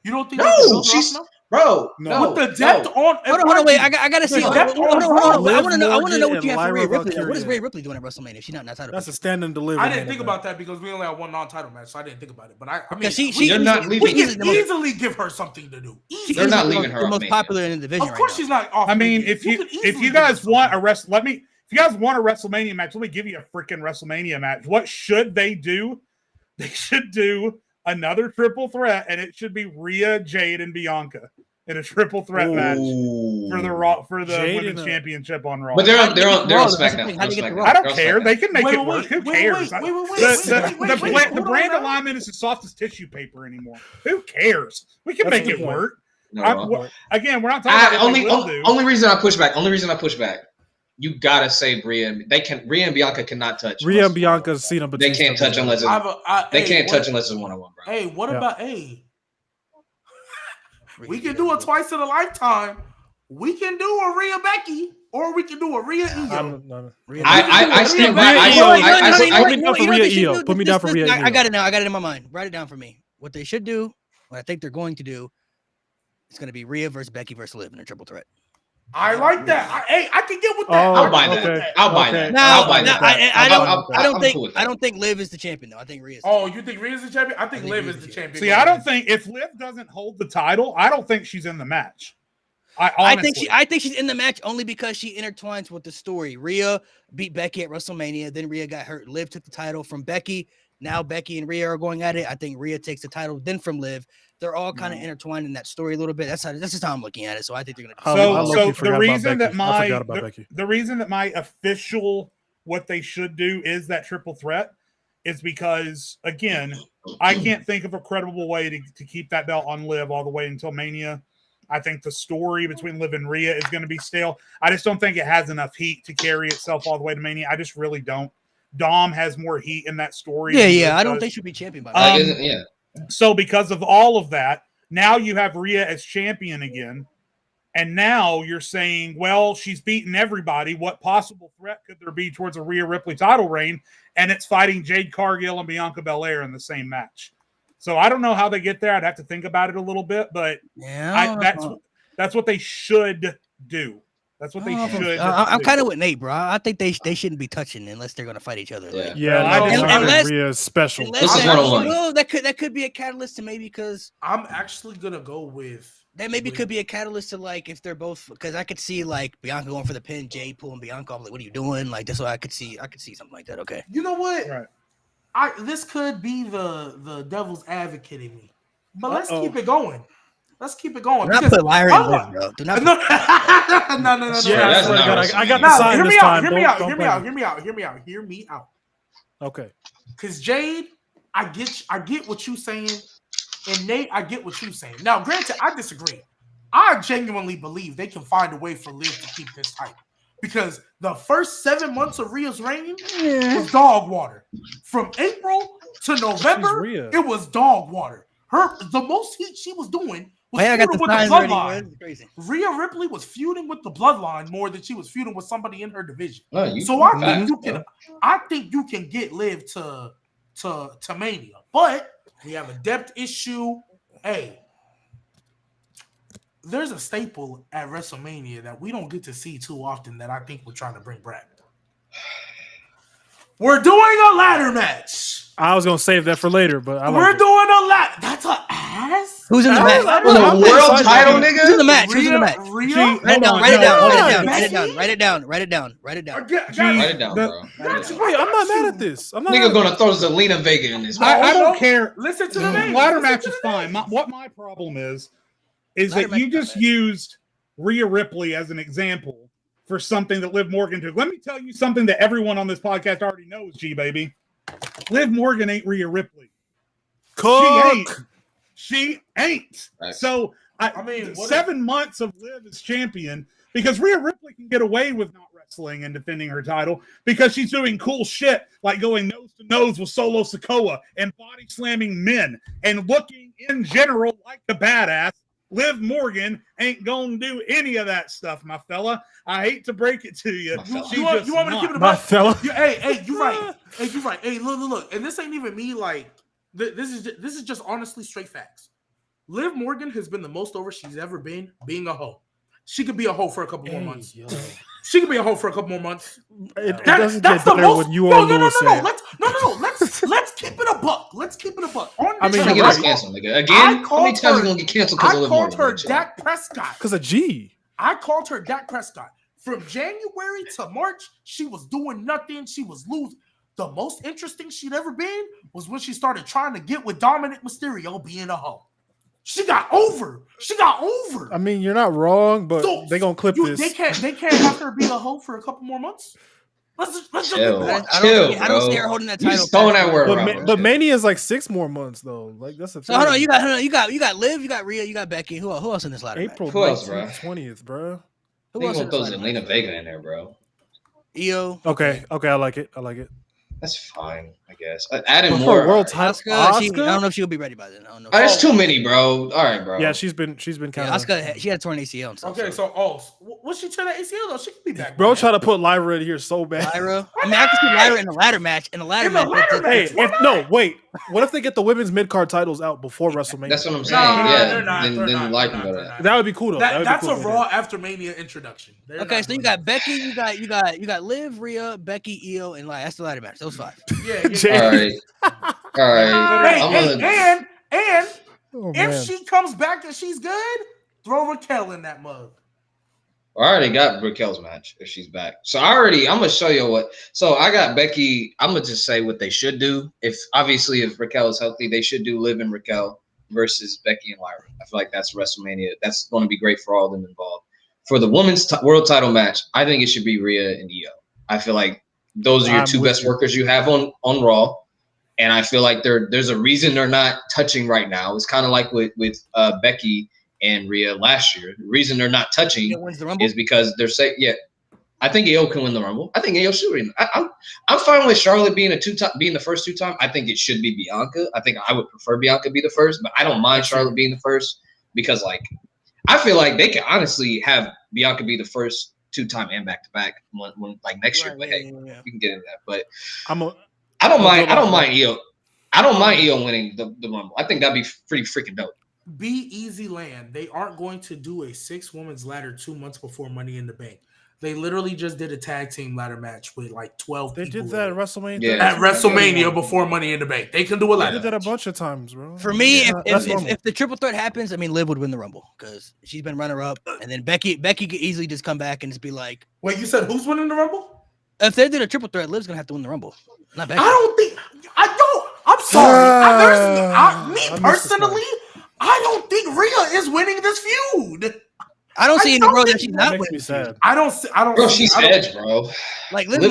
you don't think? No, she's. Bro, no. With the depth on, hold on, wait. I gotta see. Hold on. I want to know what you have for Rhea Ripley. What is Rhea Ripley doing at WrestleMania? She's not in that title. That's a standing delivery. I didn't think about that because we only have one non-title match, so I didn't think about it. But I mean, you're not leaving. We can easily give her something to do. They're not leaving her. The most popular in the division. Of course, she's not. I mean, if you guys want a WrestleMania match, let me give you a freaking WrestleMania match. What should they do? They should do another triple threat, and it should be Rhea, Jade, and Bianca in a triple threat match for the women's championship on Raw. But they're on SmackDown. I don't care. They can make it work. Who cares? The brand alignment is as soft as tissue paper anymore. Who cares? We can make it work. Again, we're not talking about only reason I push back. You gotta say Rhea and Bianca cannot touch. Rhea and Bianca's seen them, but they can't touch unless it's one-on-one, bro. Hey, what about we can do it twice in a lifetime. We can do a Rhea Becky, or we can do a Rhea Io. I stand by. Put me down for Rhea Io. Put me down for Rhea Io. I got it now. I got it in my mind. Write it down for me. What they should do, what I think they're going to do, it's going to be Rhea versus Becky versus Liv in a triple threat. I like that. I can get with that. I'll buy that. I'll buy that. I don't think Liv is the champion though. I think Rhea. Oh, you think Rhea is the champion? I think Liv is the champion. See, I don't think if Liv doesn't hold the title, I don't think she's in the match. I think she's in the match only because she intertwines with the story. Rhea beat Becky at WrestleMania, then Rhea got hurt. Liv took the title from Becky. Now Becky and Rhea are going at it. I think Rhea takes the title, then from Liv. They're all kind of intertwined in that story a little bit. That's just how I'm looking at it. So I think they're going to. So the reason that my official what they should do is that triple threat is because, again, I can't think of a credible way to keep that belt on Liv all the way until Mania. I think the story between Liv and Rhea is going to be stale. I just don't think it has enough heat to carry itself all the way to Mania. I just really don't. Dom has more heat in that story. Yeah. I don't think she'll be champion by now. So because of all of that, now you have Rhea as champion again. And now you're saying, well, she's beaten everybody. What possible threat could there be towards a Rhea Ripley title reign? And it's fighting Jade Cargill and Bianca Belair in the same match. So I don't know how they get there. I'd have to think about it a little bit, but that's what they should do. That's what they should. I'm kind of with Nate, bro. I think they shouldn't be touching unless they're going to fight each other. Unless Rhea's special. That could be a catalyst to maybe because I'm actually gonna go with. That maybe could be a catalyst to like if they're both because I could see like Bianca going for the pin, Jay pulling Bianca off. Like, what are you doing? Like that's what I could see something like that. Okay. You know what? Right. This could be the devil's advocate in me, but let's keep it going. Let's keep it going. Do not put Lyra in Liv, bro. Do not. No. Yeah, I got the sign this time. Hear me out. Okay. Because Jade, I get what you're saying. And Nate, I get what you're saying. Now, granted, I disagree. I genuinely believe they can find a way for Liv to keep this title. Because the first 7 months of Rhea's reign was dog water. From April to November, it was dog water. The most heat she was doing was feuding with the bloodline. Rhea Ripley was feuding with the bloodline more than she was feuding with somebody in her division. So I think you can get Liv to Mania. But we have a depth issue. Hey, there's a staple at WrestleMania that we don't get to see too often that I think we're trying to bring back. We're doing a ladder match. I was going to save that for later, but we're doing a ladder. That's an ass. Who's in the match? The world title, nigga? Who's in the match? Who's in the match? Write it down, bro. Wait, I'm not mad at this. Nigga gonna throw Zelina Vega in this. I don't care. Listen to the name. Ladder match is fine. What my problem is that you just used Rhea Ripley as an example for something that Liv Morgan did. Let me tell you something that everyone on this podcast already knows, G baby. Liv Morgan ain't Rhea Ripley. She ain't. Right. So I mean, 7 months of Liv as champion because Rhea Ripley can get away with not wrestling and defending her title because she's doing cool shit like going nose to nose with Solo Sikoa and body slamming men and looking in general like the badass. Liv Morgan ain't gonna do any of that stuff, my fella. I hate to break it to you. You want me to keep it my fella? Hey, you're right. Hey, look. And this ain't even me. Like this is just honestly straight facts. Liv Morgan has been the most over she's ever been being a hoe. She could be a hoe for a couple more months. She could be a hoe for a couple more months. It doesn't get better when you or Lewis say. Let's keep it a buck. Let's keep it a buck. I mean, get us canceled, nigga. Again, how many times are you gonna get canceled because of Liv Morgan? I called her Dak Prescott. Because of G. I called her Dak Prescott. From January to March, she was doing nothing. She was losing. The most interesting she'd ever been was when she started trying to get with Dominic Mysterio being a hoe. She got over. I mean, you're not wrong, but they're gonna clip this. They can't have her be a hoe for a couple more months. Let's chill, I don't see her holding that title. You're throwing that word around. But Mania is like 6 more months though. Like that's a so hold on. You got Liv, you got Rhea, you got Becky. Who else in this ladder? April who else, bro? 20th, bro. Who else? Throw Zelina Vega in there, bro. Io. Okay, I like it. That's fine, I guess. Adding more world title. I don't know if she'll be ready by then. I don't know. There's too many, bro. All right, bro. Yeah, she's been kind of. Asuka, she had torn ACL and stuff. Okay, so what's she turn that ACL though? She could be back. Bro, try to put Lyra in here so bad. Lyra. I mean, I can see Lyra in the ladder match. Wait. What if they get the women's mid card titles out before WrestleMania? That's what I'm saying. Then like that would be cool though. That's a Raw after Mania introduction. Okay, so you got Becky, you got Liv, Rhea, Becky, Io, and that's the ladder match. Those 5. Yeah. All right. And if she comes back and she's good, throw Raquel in that mug. I already got Raquel's match if she's back. So I'm gonna show you what. So I got Becky. I'm gonna just say what they should do. If Raquel is healthy, they should do Liv and Raquel versus Becky and Lyra. I feel like that's WrestleMania. That's going to be great for all of them involved. For the women's world title match, I think it should be Rhea and Io. I feel like those are your two best workers you have on Raw. And I feel like there's a reason they're not touching right now. It's kind of like with Becky and Rhea last year. The reason they're not touching is because they're saying, I think Io can win the Rumble. I think Io should win. I'm fine with Charlotte being the first 2-time. I think it should be Bianca. I think I would prefer Bianca be the first, but I don't mind Charlotte being the first because I feel like they can honestly have Bianca be the first 2-time and back-to-back when next year. But hey, we can get into that. But I don't mind Io. I don't mind Io winning the Rumble. I think that'd be pretty freaking dope. Be easy land. They aren't going to do a 6-women's ladder 2 months before Money in the Bank. They literally just did a tag team ladder match with 12 people. They did that at WrestleMania. Yeah. At WrestleMania before Money in the Bank. They can do a ladder. They did that a bunch of times, bro. For me, if the triple threat happens, I mean, Liv would win the Rumble because she's been runner-up. And then Becky could easily just come back and just be like... Wait, you said who's winning the Rumble? If they did a triple threat, Liv's going to have to win the Rumble. Not Becky. I don't think... I'm sorry. Me personally, I don't think Rhea is winning this feud. I don't see any world that she's not winning. I don't. Bro, she's Edge, bro. Like Liv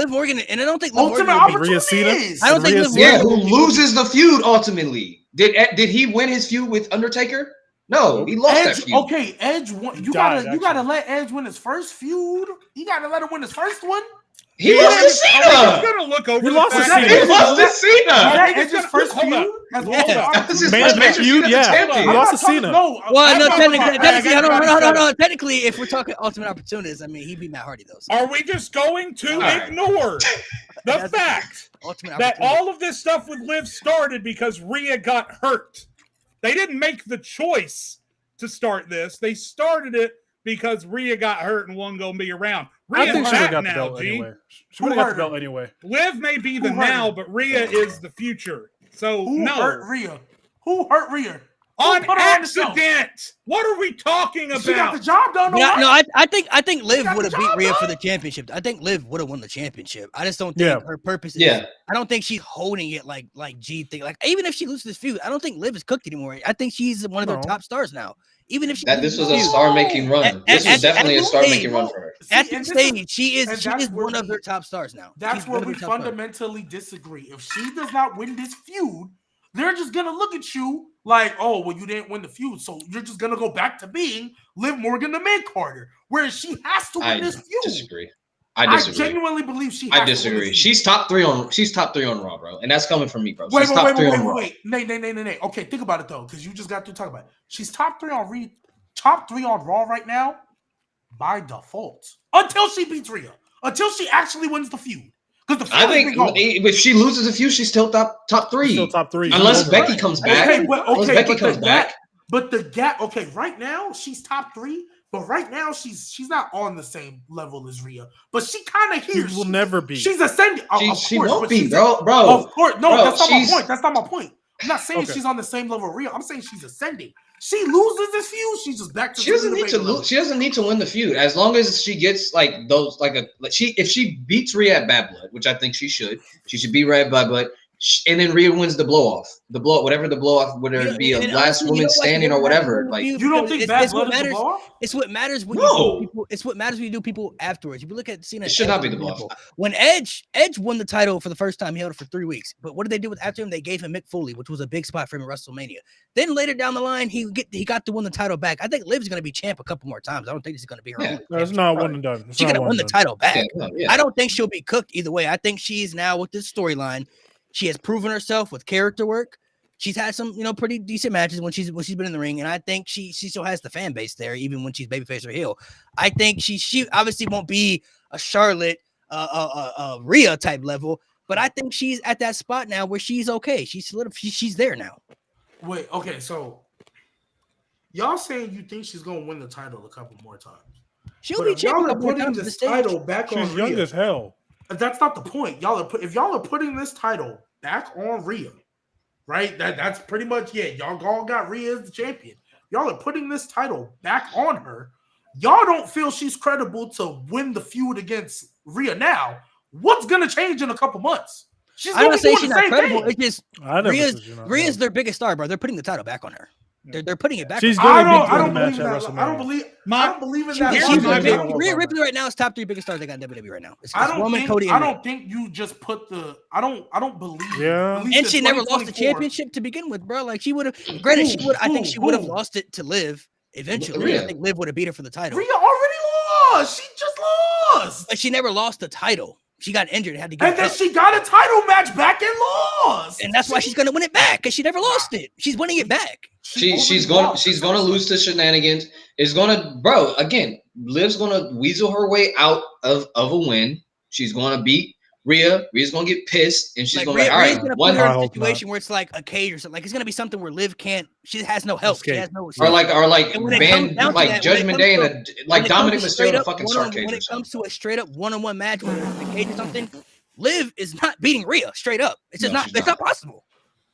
Morgan, and I don't think Liv Ultimate Morgan Opportunity is. I don't think Liv Morgan who loses the feud ultimately. Did he win his feud with Undertaker? No, he lost that feud. Okay, Edge won. You gotta let Edge win his first feud. You gotta let him win his first one. He lost to Cena. He's gonna look over. He lost to Cena. He lost to Cena. Edge's first feud. This is his major feud. Yeah, he lost to Cena. No, technically, if we're talking Ultimate Opportunities, I mean, he beat Matt Hardy though. Are we just going to ignore the fact that all of this stuff with Liv started because Rhea got hurt? They didn't make the choice to start this. They started it because Rhea got hurt and wasn't going to be around. I think she would have got now, the belt anyway. She would have got the belt anyway. Liv may be the now, but Rhea is the future. So Who hurt Rhea? Who hurt Rhea? On accident. What are we talking about? She got the job done. I think Liv would have beat Rhea for the championship. I think Liv would have won the championship. I just don't think her purpose is. Yeah. I don't think she's holding it like G thing. Like even if she loses this feud, I don't think Liv is cooked anymore. I think she's one of their top stars now. Even if this was a star-making run. This was definitely a star-making run for her. At this stage, she is one of their top stars now. That's where we fundamentally disagree. If she does not win this feud, they're just gonna look at you like, oh, well, you didn't win the feud, so you're just gonna go back to being Liv Morgan, the mid-carder, whereas she has to win this feud. I disagree. I genuinely believe she. I disagree. She's top three on Raw, bro, and that's coming from me, bro. Wait. Nay. Okay, think about it though, because you just got to talk about it. She's top three on Raw right now by default until she beats Rhea, until she actually wins the feud. Because I think if she loses a feud, she's still top three. Still top three, unless Becky comes back. But the gap. Okay, right now she's top three. But right now, she's not on the same level as Rhea. But she kind of here. She will never be. She's ascending. She won't be, bro. Of course. No, that's not my point. That's not my point. I'm not saying she's on the same level as Rhea. I'm saying she's ascending. She loses this feud, she's just back to. She doesn't need to lose. She doesn't need to win the feud as long as she gets if she beats Rhea at Bad Blood, which I think she should. She should beat Rhea at Bad Blood. And then Rhea wins the blow off, whatever the blow off, whether it be a last woman standing or whatever. Like you don't think Bad Blood is the blow off? It's what matters when you do people. It's what matters when you do people afterwards. If you look at Cena, it should not be the blow off. When Edge won the title for the first time, he held it for 3 weeks. But what did they do with after him? They gave him Mick Foley, which was a big spot for him at WrestleMania. Then later down the line, he got to win the title back. I think Liv's going to be champ a couple more times. I don't think this is going to be her. Yeah. No, it's not one and done. She's going to win the title back. Yeah. I don't think she'll be cooked either way. I think she's now with this storyline. She has proven herself with character work. She's had some, pretty decent matches when she's been in the ring, and I think she still has the fan base there, even when she's babyface or heel. I think she obviously won't be a Charlotte, Rhea type level, but I think she's at that spot now where she's okay. She's there now. Wait, okay, so y'all saying you think she's gonna win the title a couple more times? She'll be champion a couple more times. This title back on Rhea. She's young as hell. That's not the point. If y'all are putting this title back on Rhea, right? That's pretty much it. Y'all all got Rhea as the champion. Y'all are putting this title back on her. Y'all don't feel she's credible to win the feud against Rhea now. What's gonna change in a couple months? I'm not saying she's not credible. It's just Rhea's their biggest star, bro. They're putting the title back on her. They're putting it back. She's I going to don't be believe the in match that. at I don't WrestleMania. believe in that. She's my big- Rhea Ripley right now is top 3 biggest stars they got in WWE right now. It's I don't Roman, think. Cody, I and Rhea. don't think you just put the. I don't believe. Yeah. at least And in she never lost the 2024. championship to begin with, bro. Like she would have. Granted, she would. I think she would have Who? lost it to Liv eventually. Rhea. I think Liv would have beat her for the title, Rhea already lost. She just lost. but she never lost the title. She got injured and had to get And it then back. she got a title match back and lost. And that's why she's gonna win it back because she never lost it. She's winning it back. She's gonna lose to shenanigans. Is gonna, bro. Again, Liv's gonna weasel her way out of a win. She's gonna beat Rhea. Rhea's gonna get pissed, and she's gonna Rhea's all right, gonna one put her I in a hope situation where it's like a cage or something. Like it's gonna be something where Liv can't. She has no help. She Escape. has no. or like And when it comes band down to like that, Judgment Day and like Dominic Mysterio in a fucking When Starcade or it comes something. to a straight up one-on-one match with a cage or something, Liv is not beating Rhea straight up. It's just No, not. she's It's not. not possible.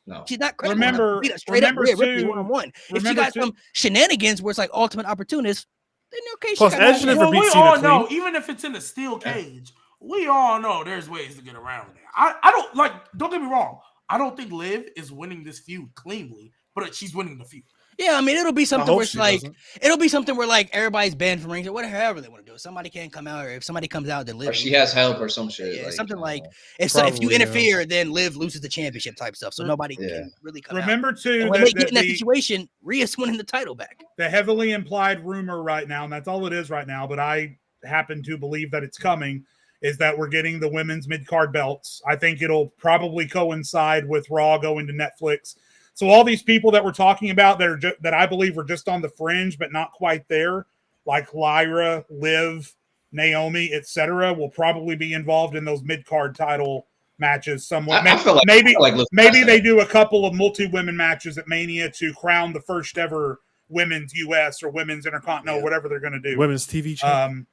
No, She's not credible. Remember- enough to beat a straight up remember Rhea Ripley too- one-on-one. If she remember got too- some shenanigans where it's like ultimate opportunist, then okay. Plus, she got Edge no- never Well, beat we Cena all clean. know, even if it's in a steel cage, we all know there's ways to get around that. I don't like. Don't get me wrong. I don't think Liv is winning this feud cleanly, but she's winning the feud. Yeah, I mean, it'll be something hope where it's she like, doesn't. it'll be something where like everybody's banned from rings or whatever, however they want to do it. Somebody can't come out, or if somebody comes out, then Liv. or she has help or some shit. Yeah, like, something I don't like know. if you Probably, interfere, then Liv loses the championship type stuff. So nobody Yeah. can really come out. Remember too And when that, they get in that the situation, Rhea's winning the title back. the heavily implied rumor right now, and that's all it is right now, but I happen to believe that it's coming, is that we're getting the women's mid-card belts. I think it'll probably coincide with Raw going to Netflix. So all these people that we're talking about that are that I believe are just on the fringe but not quite there, like Lyra, Liv, Naomi, etc., will probably be involved in those mid-card title matches somewhat. I feel like maybe Liv- they do a couple of multi-women matches at Mania to crown the first ever women's US or women's Intercontinental, whatever they're going to do. Women's TV channel.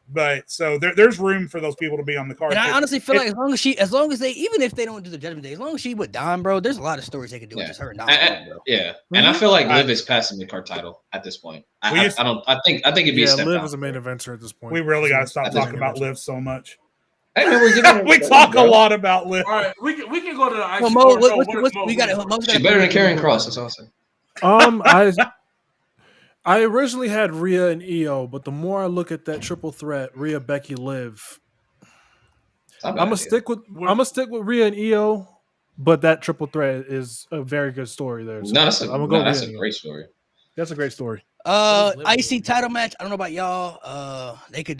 But so there's room for those people to be on the card. And I too. honestly feel like as long as they, even if they don't do the Judgment Day, as long as she with Dom, bro, there's a lot of stories they could do with just her and Dom. Bro. Yeah, and I feel like Liv is passing the card title at this point. I think it'd be a step Liv down. is a main eventer at this point. We really got to stop That's talking a about main Liv so much. Hey, man, we're giving her We credit, talk a bro. lot about Liv. All right, we can go to the ice. Well, Mo, we got it. She's better than Karrion Kross. That's awesome. I originally had Rhea and Io, but the more I look at that triple threat, Rhea, Becky, Liv, I'm gonna stick with Rhea and Io, but that triple threat is a very good story there. So That's I'm gonna go that's Rhea a and Io. great story. That's a great story. IC title match. I don't know about y'all. They could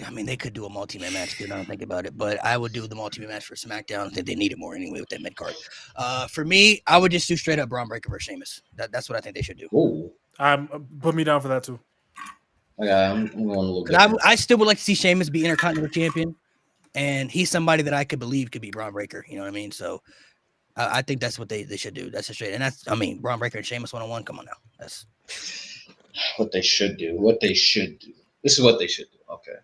do a multi-man match too. Now I think about it, but I would do the multi-man match for SmackDown. I think they need it more anyway with that mid card. For me, I would just do straight up Braun Breaker versus Sheamus. That's what I think they should do. Ooh, Put me down for that too. yeah, I'm going a little bit. I still would like to see Sheamus be Intercontinental Champion, and he's somebody that I could believe could be Braun Breaker. You know what I mean? So I think that's what they should do. That's a straight, and that's Braun Breaker and Sheamus 1-on-1. Come on now, that's what they should do. This is what they should do. Okay.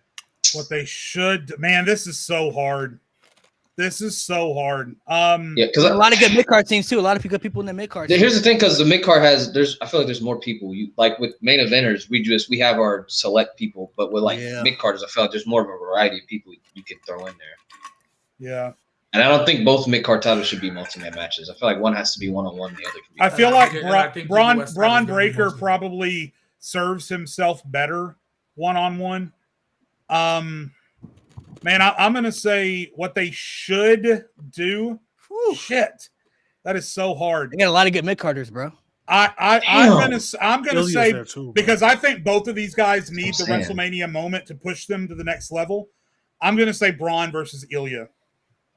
What they should, man, this is so hard. Yeah, because a lot of good mid card scenes too. A lot of good people in the mid card. Here's the thing, because the mid card I feel like there's more people. You like with main eventers, we have our select people, but with mid carders, I feel like there's more of a variety of people you can throw in there. Yeah. And I don't think both mid card titles should be multi-man matches. I feel like one has to be 1-on-1, the other can be. I feel like think Braun the US title's gonna be Breaker multi-man. probably serves himself better 1-on-1. Man, I'm gonna say what they should do. Whew, shit, that is so hard. They got a lot of good mid carders, bro. I'm gonna Ilya's say there too, bro. because I think both of these guys need the saying. WrestleMania moment to push them to the next level. I'm gonna say Braun versus Ilya.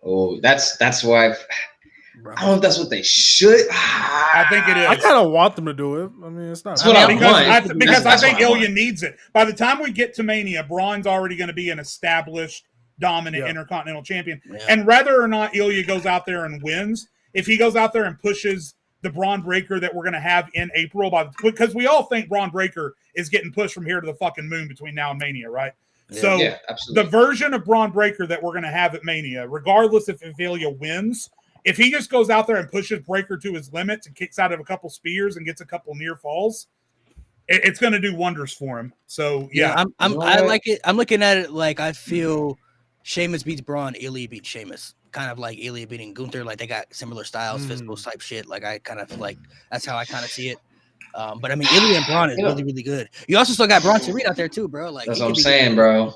Oh, that's why. I don't know if that's what they should. I think it is. I kind of want them to do it. I mean, it's not. That's what I want. Because I That's think what I Ilya want. needs it. By the time we get to Mania, Braun's already going to be an established, dominant Intercontinental champion. Yeah. And whether or not Ilya goes out there and wins, if he goes out there and pushes the Braun Breaker that we're going to have in April, because we all think Braun Breaker is getting pushed from here to the fucking moon between now and Mania, right? Yeah. So Yeah, absolutely. the version of Braun Breaker that we're going to have at Mania, regardless if Ilya wins, if he just goes out there and pushes Breaker to his limits and kicks out of a couple spears and gets a couple near falls, it's going to do wonders for him. So yeah, I like it. I'm looking at it like I feel Sheamus beats Braun, Ilya beats Sheamus. Kind of like Ilya beating Gunther. Like they got similar styles, physical type shit. Like I kind of like that's how I kind of see it. But I mean, Ilya and Braun is really, really good. You also still got Bronson Reed out there too, bro. Like that's what I'm saying, bro.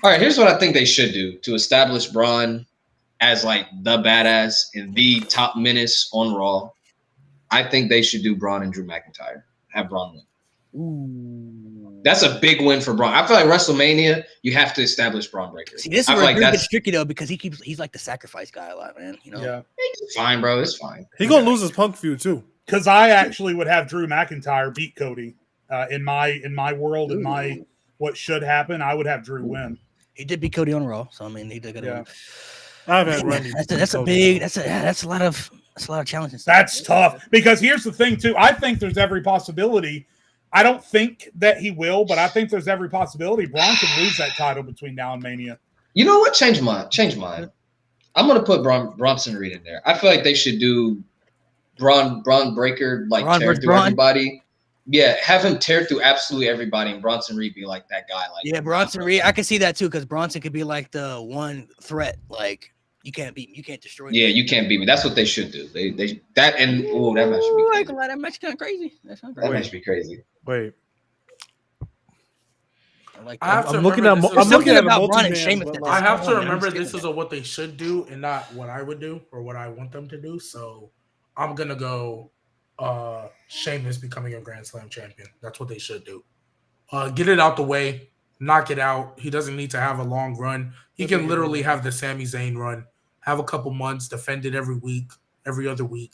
All right, here's what I think they should do to establish Braun as like the badass and the top menace on Raw. I think they should do Braun and Drew McIntyre. Have Braun win. Ooh. That's a big win for Braun. I feel like WrestleMania, you have to establish Braun Breaker. See, this is where Drew gets tricky though, because he's like the sacrifice guy a lot, man. You know, yeah, it's fine, bro. It's fine. He gonna lose his Punk feud too. Because I actually would have Drew McIntyre beat Cody in my world, in my what should happen. I would have Drew win. He did beat Cody on Raw, so I mean, he did. Yeah. I've had Randy. That's a lot of challenges. That's tough because here's the thing too. I think there's every possibility. I don't think that he will, but I think there's every possibility Braun could lose that title between now and Mania. You know what? Change mine. I'm gonna put Bronson Reed in there. I feel like they should do Braun Breaker, like tear through everybody. Yeah, have him tear through absolutely everybody, and Bronson Reed be like that guy. Like, yeah, Bronson Reed. I can see that too, because Bronson could be like the one threat. Like, you can't beat me, you can't destroy me. Yeah, you can't beat me. That's what they should do. That match should be crazy. That match kind of crazy. That match should be crazy. Wait. I'm looking at Braun and Sheamus. I have to remember this is what they should do and not what I would do or what I want them to do. So I'm gonna go Sheamus becoming a Grand Slam champion. That's what they should do. Get it out the way, knock it out. He doesn't need to have a long run. He can literally have the Sami Zayn run, have a couple months, defend it every week, every other week,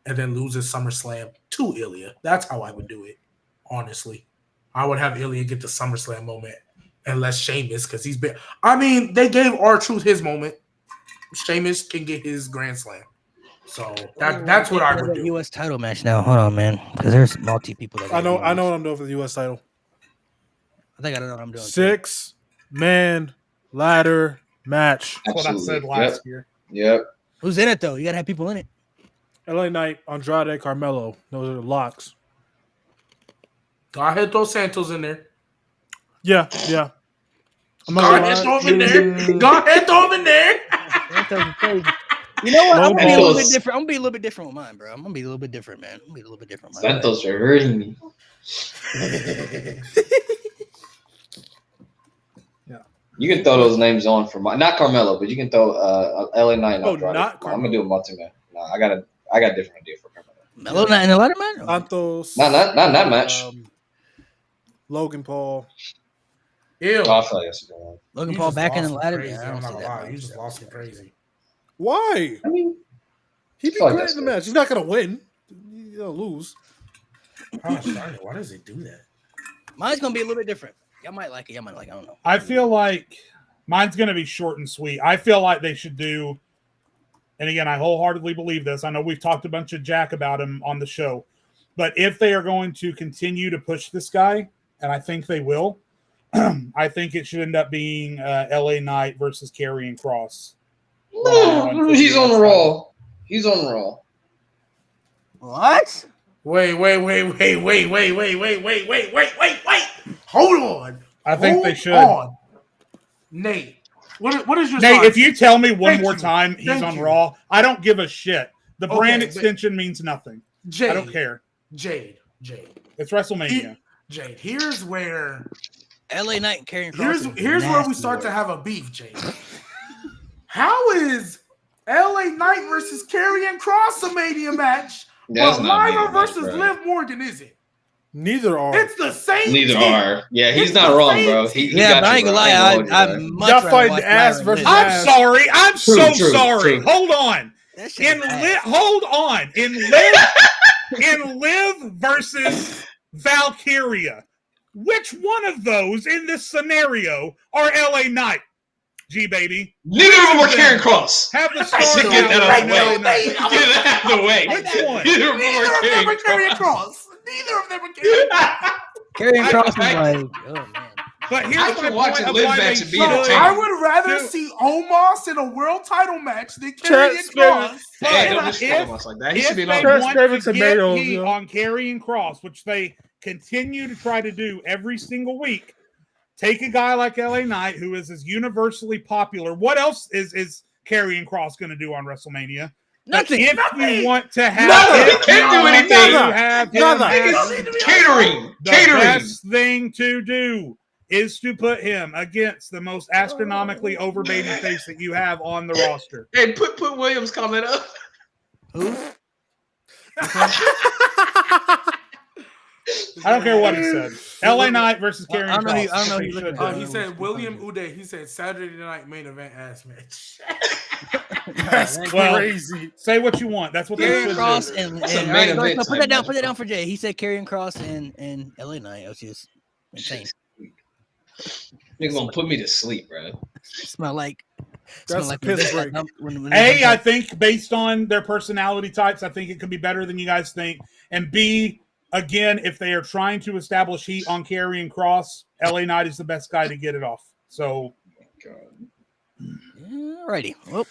and then lose his SummerSlam to Ilya. That's how I would do it, honestly. I would have Ilya get the SummerSlam moment and less Sheamus because he's been. I mean, they gave R-Truth his moment. Sheamus can get his Grand Slam. So that's what I would do. U.S. title match now. Hold on, man, because there's multi people. I know what I'm doing for the U.S. title. I think I know what I'm doing. 6-man ladder match. That's what I said last year. Yep. Who's in it though? You gotta have people in it. LA Knight, Andrade, Carmelo. Those are the locks. Go ahead, throw Santos in there. Yeah. Go ahead, throw him in there. Santos is crazy. You know what? I'm gonna be a little bit different. I'm gonna be a little bit different with mine, bro. I'm gonna be a little bit different, man. I'm gonna be a little bit different. Santos are hurting me. Yeah. You can throw those names on for not Carmelo, but you can throw LA Knight. Oh, not Carmelo. I'm gonna do a multi-man. No, I got a different idea for Carmelo. Melo not in the ladder match? Santos. Not that match. Logan Paul. Ew. Oh, I feel like that's going on. Logan Paul back in the ladder. Crazy. Yeah, I'm not gonna lie. You just lost him crazy. Why? I mean, he beat great in the match. He's not gonna win. He'll lose. Why does it do that? Mine's gonna be a little bit different. Y'all might like it. I don't know. I feel like mine's gonna be short and sweet. I feel like they should do, and again, I wholeheartedly believe this. I know we've talked a bunch of jack about him on the show, but if they are going to continue to push this guy, and I think they will, I think it should end up being LA Knight versus Karrion Kross. No, he's on the Raw. He's on the Raw. What? Wait. Hold on. I think they should. On. Nate, what is your Nate, sign? if you tell me one more time he's on Raw, I don't give a shit. The brand Okay, extension means nothing. Jade, I don't care. Jade. It's WrestleMania. Jade, here's where LA Knight and Karrion Kross. here's where we start to have a beef, Jade. How is LA Knight versus Karrion Kross a Mania match? That's but not Lyra Mania versus match, bro. Liv Morgan is it? Neither are. It's the same. Neither team. are. Yeah, he's It's not the wrong, same bro. team. He Yeah, got but I you, ain't gonna bro. lie. I I'm much Y'all rather fighting watch ass Lyra versus Liv. I'm ass. sorry. I'm so sorry. True. Hold on. That shit is ass. Hold on. In Liv versus Valkyria, which one of those in this scenario are LA Knight? G baby. Neither of them are Karrion Kross. Have the I start should get that out of the way. LA Knight. Get that out of the way. Which one? Neither of them Neither are of them are Karrion Karrion Kross. Kross. Neither of them are Karrion. Karrion Kross is like, oh man. But I here's can my watch point a of Liv why match they and be should. entertained. I would rather Dude. see Omos in a world title match than Karrion Kross. Hey, But don't disrespect Omos like that. He if should be they on. want David to get Tomatoes, heat you know. on Karrion Kross, which they continue to try to do every single week, take a guy like LA Knight, who is as universally popular. What else is Karrion Kross going to do on WrestleMania? Nothing. If you want to have, Nothing. He can't do anything. Catering. The best thing to do is to put him against the most astronomically over babyface that you have on the roster. Hey, put Williams' comment up. Who? I don't care what he said. LA Knight versus Karrion Kross. I don't know. He said William Uday. He said Saturday night main event ass match. That's crazy. Say what you want. That's what they Karrion should Kross do. and put that down for Jay. He said Karrion Kross and LA Knight. It was just insane. Nigga gonna put me to sleep, bro. Smell like piss break. I think based on their personality types, I think it could be better than you guys think. And B, again, if they are trying to establish heat on Karrion Kross, LA Knight is the best guy to get it off. So, alrighty. Well,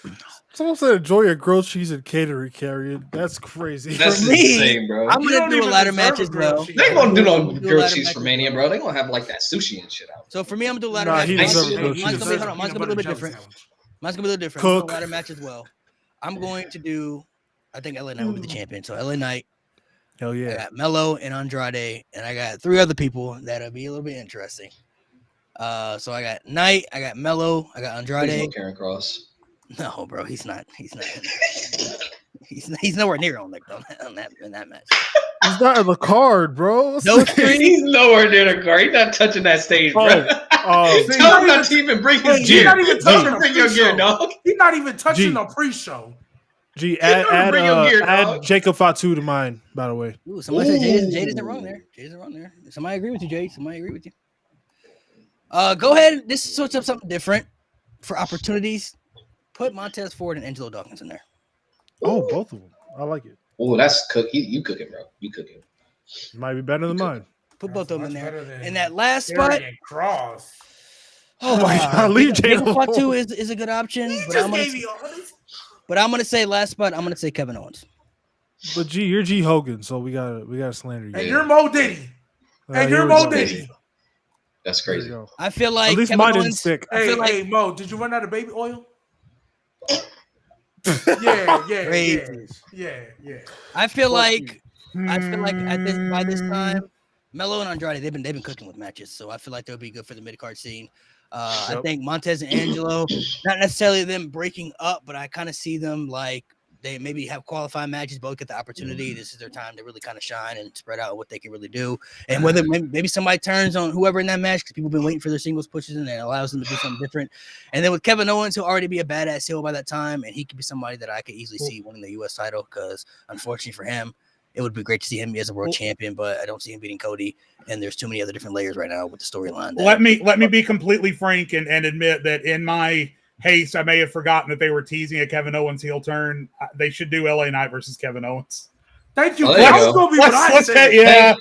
someone said enjoy your grilled cheese and catering, Karrion. That's crazy. That's for me, insane, bro. I'm gonna do a ladder match as well. They ain't gonna do no grilled cheese for Mania, bro. They gonna have like that sushi and shit out. So for me, I'm gonna do a ladder match. Mine's gonna be a little bit different. Mine's gonna be a little different. Cook. Ladder match as well. I'm going to do. I think LA Knight will be the champion. So LA Knight. Hell I yeah. got Melo and Andrade, and I got 3 other people that'll be a little bit interesting. So I got Knight, I got Melo, I got Andrade. Karrion Kross. No, bro, he's not. He's nowhere near in that match. He's not in the card, bro. Those 3. He's nowhere near the card. He's not touching that stage, bro. Tell him not to even bring his gear. He's not even touching bring your gear, dog. He's not even touching the pre-show. Add Jacob Fatu to mine, by the way. Ooh, somebody said Jade isn't wrong there. Jade isn't wrong there. Somebody agree with you, Jade. Somebody agree with you. Go ahead. This is switch up something different for opportunities. Put Montez Ford and Angelo Dawkins in there. Oh, both of them. I like it. Oh, that's cook. You cooking, bro. You cooking. It might be better than mine. Put both of them in there. In that last spot. Cross. Oh my God! Leave Jacob Fatu is a good option. But I'm gonna say last spot. I'm gonna say Kevin Owens. But you're G Hogan, so we gotta slander you. And you're Mo Diddy. And you're Mo Diddy. That's crazy. I feel like at least Kevin mine Owens, didn't stick. Hey, Mo, did you run out of baby oil? Yeah. I feel like by this time, Melo and Andrade they've been cooking with matches, so I feel like they'll be good for the mid card scene. I think Montez and Angelo, not necessarily them breaking up, but I kind of see them like they maybe have qualifying matches, both get the opportunity. This is their time to really kind of shine and spread out what they can really do. And whether maybe somebody turns on whoever in that match, because people have been waiting for their singles pushes and it allows them to do something different. And then with Kevin Owens, he'll already be a badass heel by that time, and he could be somebody that I could easily see winning the U.S. title because, unfortunately for him, it would be great to see him as a world champion, but I don't see him beating Cody. And there's too many other different layers right now with the storyline. Let me be completely frank and admit that in my haste, I may have forgotten that they were teasing a Kevin Owens heel turn. They should do LA Knight versus Kevin Owens. Thank you. That's gonna be what I said.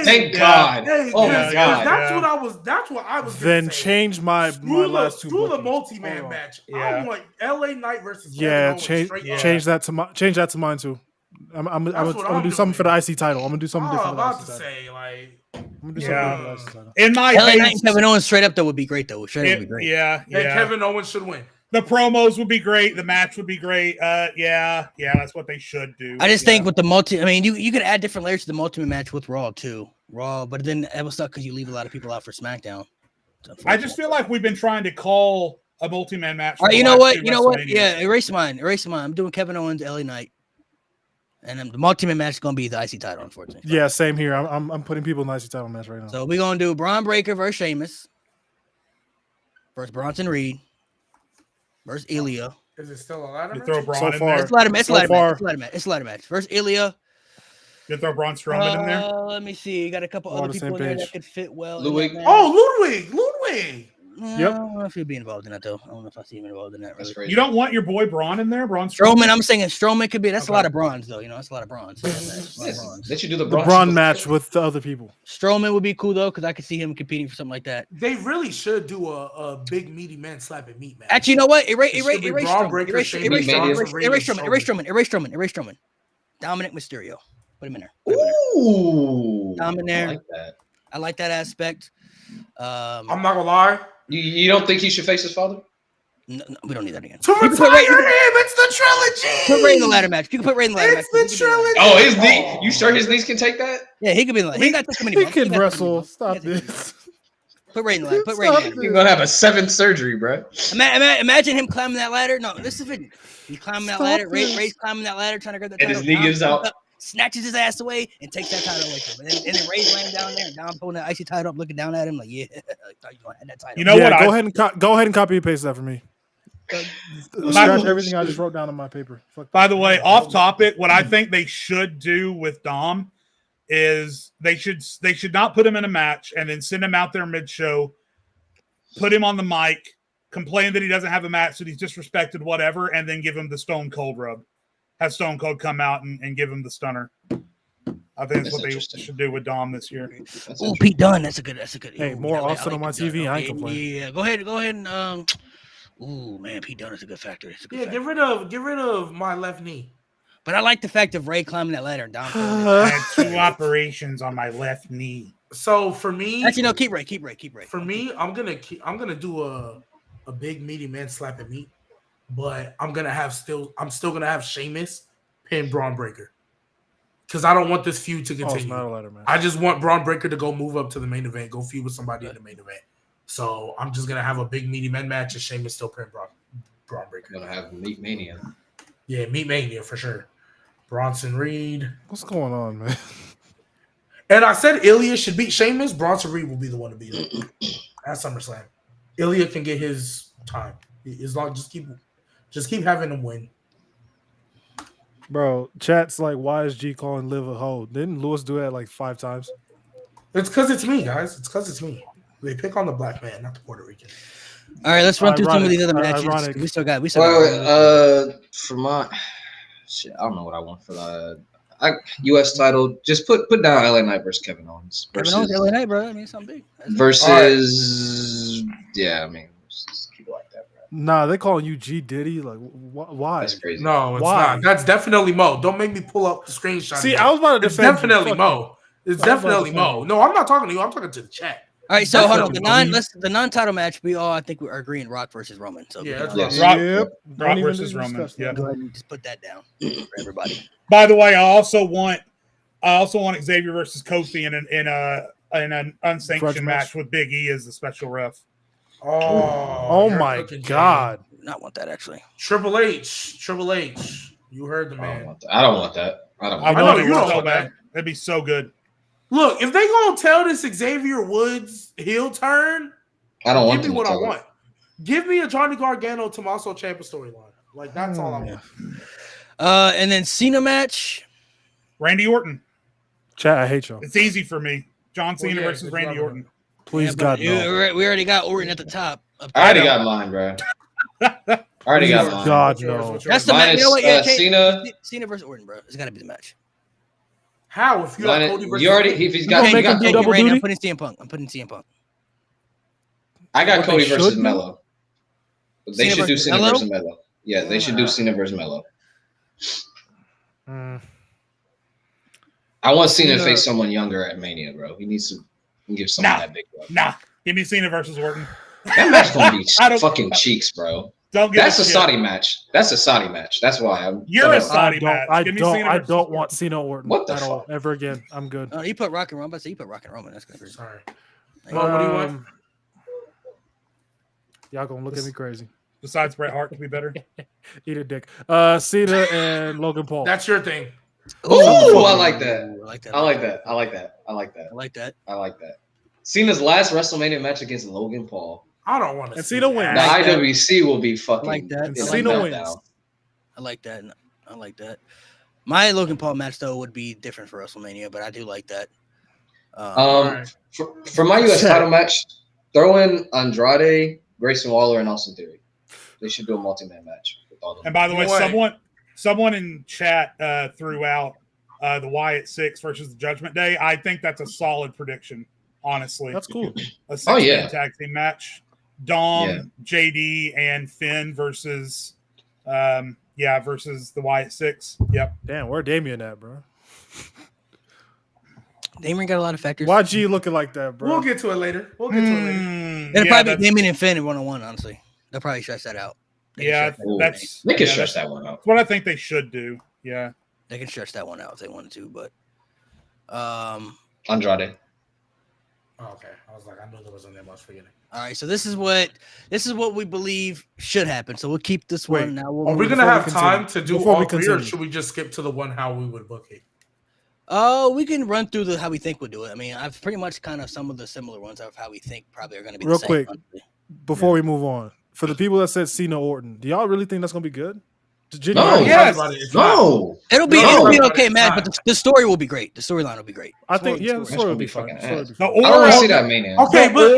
Thank God. Oh my God. That's what I was. Then change my last two. Do the multi-man match. I want LA Knight versus. Change that to mine too. I'm gonna do something for the IC title. I'm gonna do something different. I'm about to say like. In my LA Knight and Kevin Owens straight up though would be great though. Straight up would be great. Yeah. Kevin Owens should win. The promos would be great. The match would be great. Yeah, that's what they should do. I just think with the multi, I mean, you could add different layers to the multi match with Raw too. But then it was stuck because you leave a lot of people out for SmackDown. I just feel like we've been trying to call a multi-man match. All right, you know what? Yeah, erase mine. I'm doing Kevin Owens, LA Knight. And the multi-man match is going to be the IC title, unfortunately. Yeah, same here. I'm putting people in the IC title match right now. So we're going to do Braun Breaker versus Sheamus versus Bronson Reed versus Ilya. Is it still a ladder match? Throw Braun in there. It's a ladder match. It's a ladder match. Versus Ilya. You throw Braun Strowman in there? Let me see. You got a couple other people in there that could fit well. Ludwig. Ludwig. I don't know if he'd be involved in that though. I don't know if I see him involved in that. Really. You don't want your boy Braun in there, Braun Strowman. I'm saying Strowman could be. That's a lot of bronze though. That's a lot of bronze. They should do the Braun match with the other people. Strowman would be cool though because I could see him competing for something like that. They really should do a big meaty man slapping meat match. Actually, you know what? Erase Strowman. Dominic Mysterio. Put him in there. Ooh, Dom in there. I like that. I like that aspect. I'm not gonna lie. You don't think he should face his father? No, we don't need that again. To retire him, it's the trilogy. Put Ray in the ladder match. You can put Ray in the ladder match. It's the trilogy. Oh, his knee. You sure his knees can take that? Yeah, he could be in the ladder. He got too many He bumps. can got too many wrestle. bumps. Stop He got too many this. bumps. Put Ray in the ladder. Put Ray in the ladder. You're gonna have a 7th surgery, bro. Imagine him climbing that ladder. No, this is video. He's climbing that ladder. this. Ray's climbing that ladder, trying to grab the And title. his knee gives out. Snatches his ass away and takes that title away from him. And then Ray's laying down there, and Dom holding that icy title up, looking down at him like, yeah, I thought you gonna have that title. You know Yeah, what? go ahead and copy and paste that for me. Scratch everything I just wrote down on my paper. Fuck By that. the way, off topic, what I think they should do with Dom is they should not put him in a match and then send him out there mid-show, put him on the mic, complain that he doesn't have a match, that he's disrespected, whatever, and then give him the Stone Cold rub. Have Stone Cold come out and give him the stunner. I think that's what they should do with Dom this year. Oh, Pete Dunne, that's a good. Hey, more Austin on my TV. I ain't complaining. Yeah, go ahead and ooh, man, Pete Dunne is a good factor. It's a good factor. Get rid of my left knee. But I like the fact of Ray climbing that ladder and Dom. I had 2 operations on my left knee. So for me, Actually, no, keep Ray. For me, I'm gonna do a big meaty man slapping me, but I'm still gonna have Sheamus pin Braun Breaker. Because I don't want this feud to continue. Not a ladder match. I just want Braun Breaker to go move up to the main event, go feud with somebody in the main event. So I'm just gonna have a big meaty men match and Sheamus still pin Braun Breaker. Gonna have Meat Mania. Yeah, Meat Mania for sure. Bronson Reed. What's going on, man? And I said Ilya should beat Sheamus. Bronson Reed will be the one to beat him at SummerSlam. Ilya can get his time. As long just keep having him win. Bro, chat's like, why is G calling Liv a hoe? Didn't Lewis do that like 5 times? It's because it's me, guys. It's because it's me. They pick on the black man, not the Puerto Rican. All right, let's run through some of these other matches. Ironic. We still got. For my shit, I don't know what I want for the U.S. title. Just put down LA Knight versus Kevin Owens. Kevin Owens, LA Knight, bro. I mean, something big. Versus, yeah, I mean, just keep it like that, bro. Nah, they calling you G Diddy. Like, why? That's crazy. No, it's Why? not. That's definitely Mo. Don't make me pull up the screenshot. See, I was about to It's defend definitely you. Mo. It's definitely Mo. No, I'm not talking to you. I'm talking to the chat. All right, so hold on. Definitely. The non-title match. We all, I think, we are agreeing Rock versus Roman. So Yeah, that's Yes. Rock, Yep. Rock Don't even versus Roman. discuss that. Yeah. go ahead and just put that down for everybody. By the way, I also want Xavier versus Kofi in an unsanctioned Grudge match match. with Big E as the special ref. Oh you're my cooking, God. Do not want that actually. Triple H. You heard the I don't man. want that. I don't want that. I don't I want know want you it don't so want bad. that. That'd be so good. Look, if they gonna tell this Xavier Woods heel turn, that. I don't want give me them to what I tell it. want. Give me a Johnny Gargano Tommaso Ciampa storyline. Like that's all I want. And then Cena match. Randy Orton. Chat, I hate y'all. It's easy for me. John Cena yeah, versus it's Randy rubber. Orton. Please, Yeah, God, but no. we already got Orton at the top. I already got mine, bro. I already got mine. God, What's yours? no. What's yours? That's the match. Mine You know what? is Yeah, Cena. Cena. Cena versus Orton, bro. It's got to be the match. How if you have Cody versus You already. If he's got. gonna You make got him do Cody. double duty? I'm putting CM Punk. I got What they Cody versus should do? Melo. They Cena should do versus Cena Melo? versus Melo. Yeah, they should do Cena versus Melo. Mm. I want Cena to Cena- face someone younger at Mania, bro. He needs to give someone Nah. that big rub. Nah, give me Cena versus Orton. That match gonna be I don't- fucking cheeks, bro. Don't give That's a shit. Saudi match. That's a Saudi match. That's why I'm. You're a whatever. Saudi match. I Give me don't, Cena I versus don't Orton. want Cena Orton What the at all fuck? ever again. I'm good. You put Rock and Roman. You put Rock and Roman. That's gonna be. Sorry. Like, Well, what do you want? Y'all gonna look at me crazy. Besides Bret Hart to be better. Eat a dick. Cena and Logan Paul. That's your thing. Ooh, I like that. I like that. I like that. I like that. I like that. I like that. I like that. Cena's last WrestleMania match against Logan Paul. I don't want to. And Cena wins. The like that. IWC will be fucking. I like that. in And a Cena wins. meltdown. I like that. I like that. My Logan Paul match though would be different for WrestleMania, but I do like that. Alright. For my U.S. title match, throw in Andrade, Grayson Waller, and Austin Theory. They should do a multi-man match with all of them. And by the way, You know what? someone in chat threw out the Wyatt 6 versus the Judgment Day. I think that's a solid prediction, honestly. That's cool. A six-man yeah. tag team match. Dom, Yeah. JD, and Finn versus versus the Wyatt 6. Yep. Damn, where Damien at, bro? Damien got a lot of factors. Why G looking like that, bro? We'll get to it later. It'll Yeah, probably be Damien and Finn in 1-on-1, honestly. They'll probably stretch that out. They can stretch that one out. That's what I think they should do. Yeah, they can stretch that one out if they wanted to, but Andrade. Oh, okay, I was like, I knew there wasn't that much forgetting. All right, so this is what we believe should happen. So we'll keep this one. Now, are we gonna have time to do all three, or should we just skip to the one how we would book it? Oh, we can run through how we think we'll do it. I mean, I've pretty much kind of some of the similar ones of how we think probably are going to be real the same. Quick before we move on. For the people that said Cena Orton, do y'all really think that's going to be good? No, no. It'll be an okay match, but the story will be great. The storyline will be great. I think the story will be fun. I don't want to see that Mania. Okay, but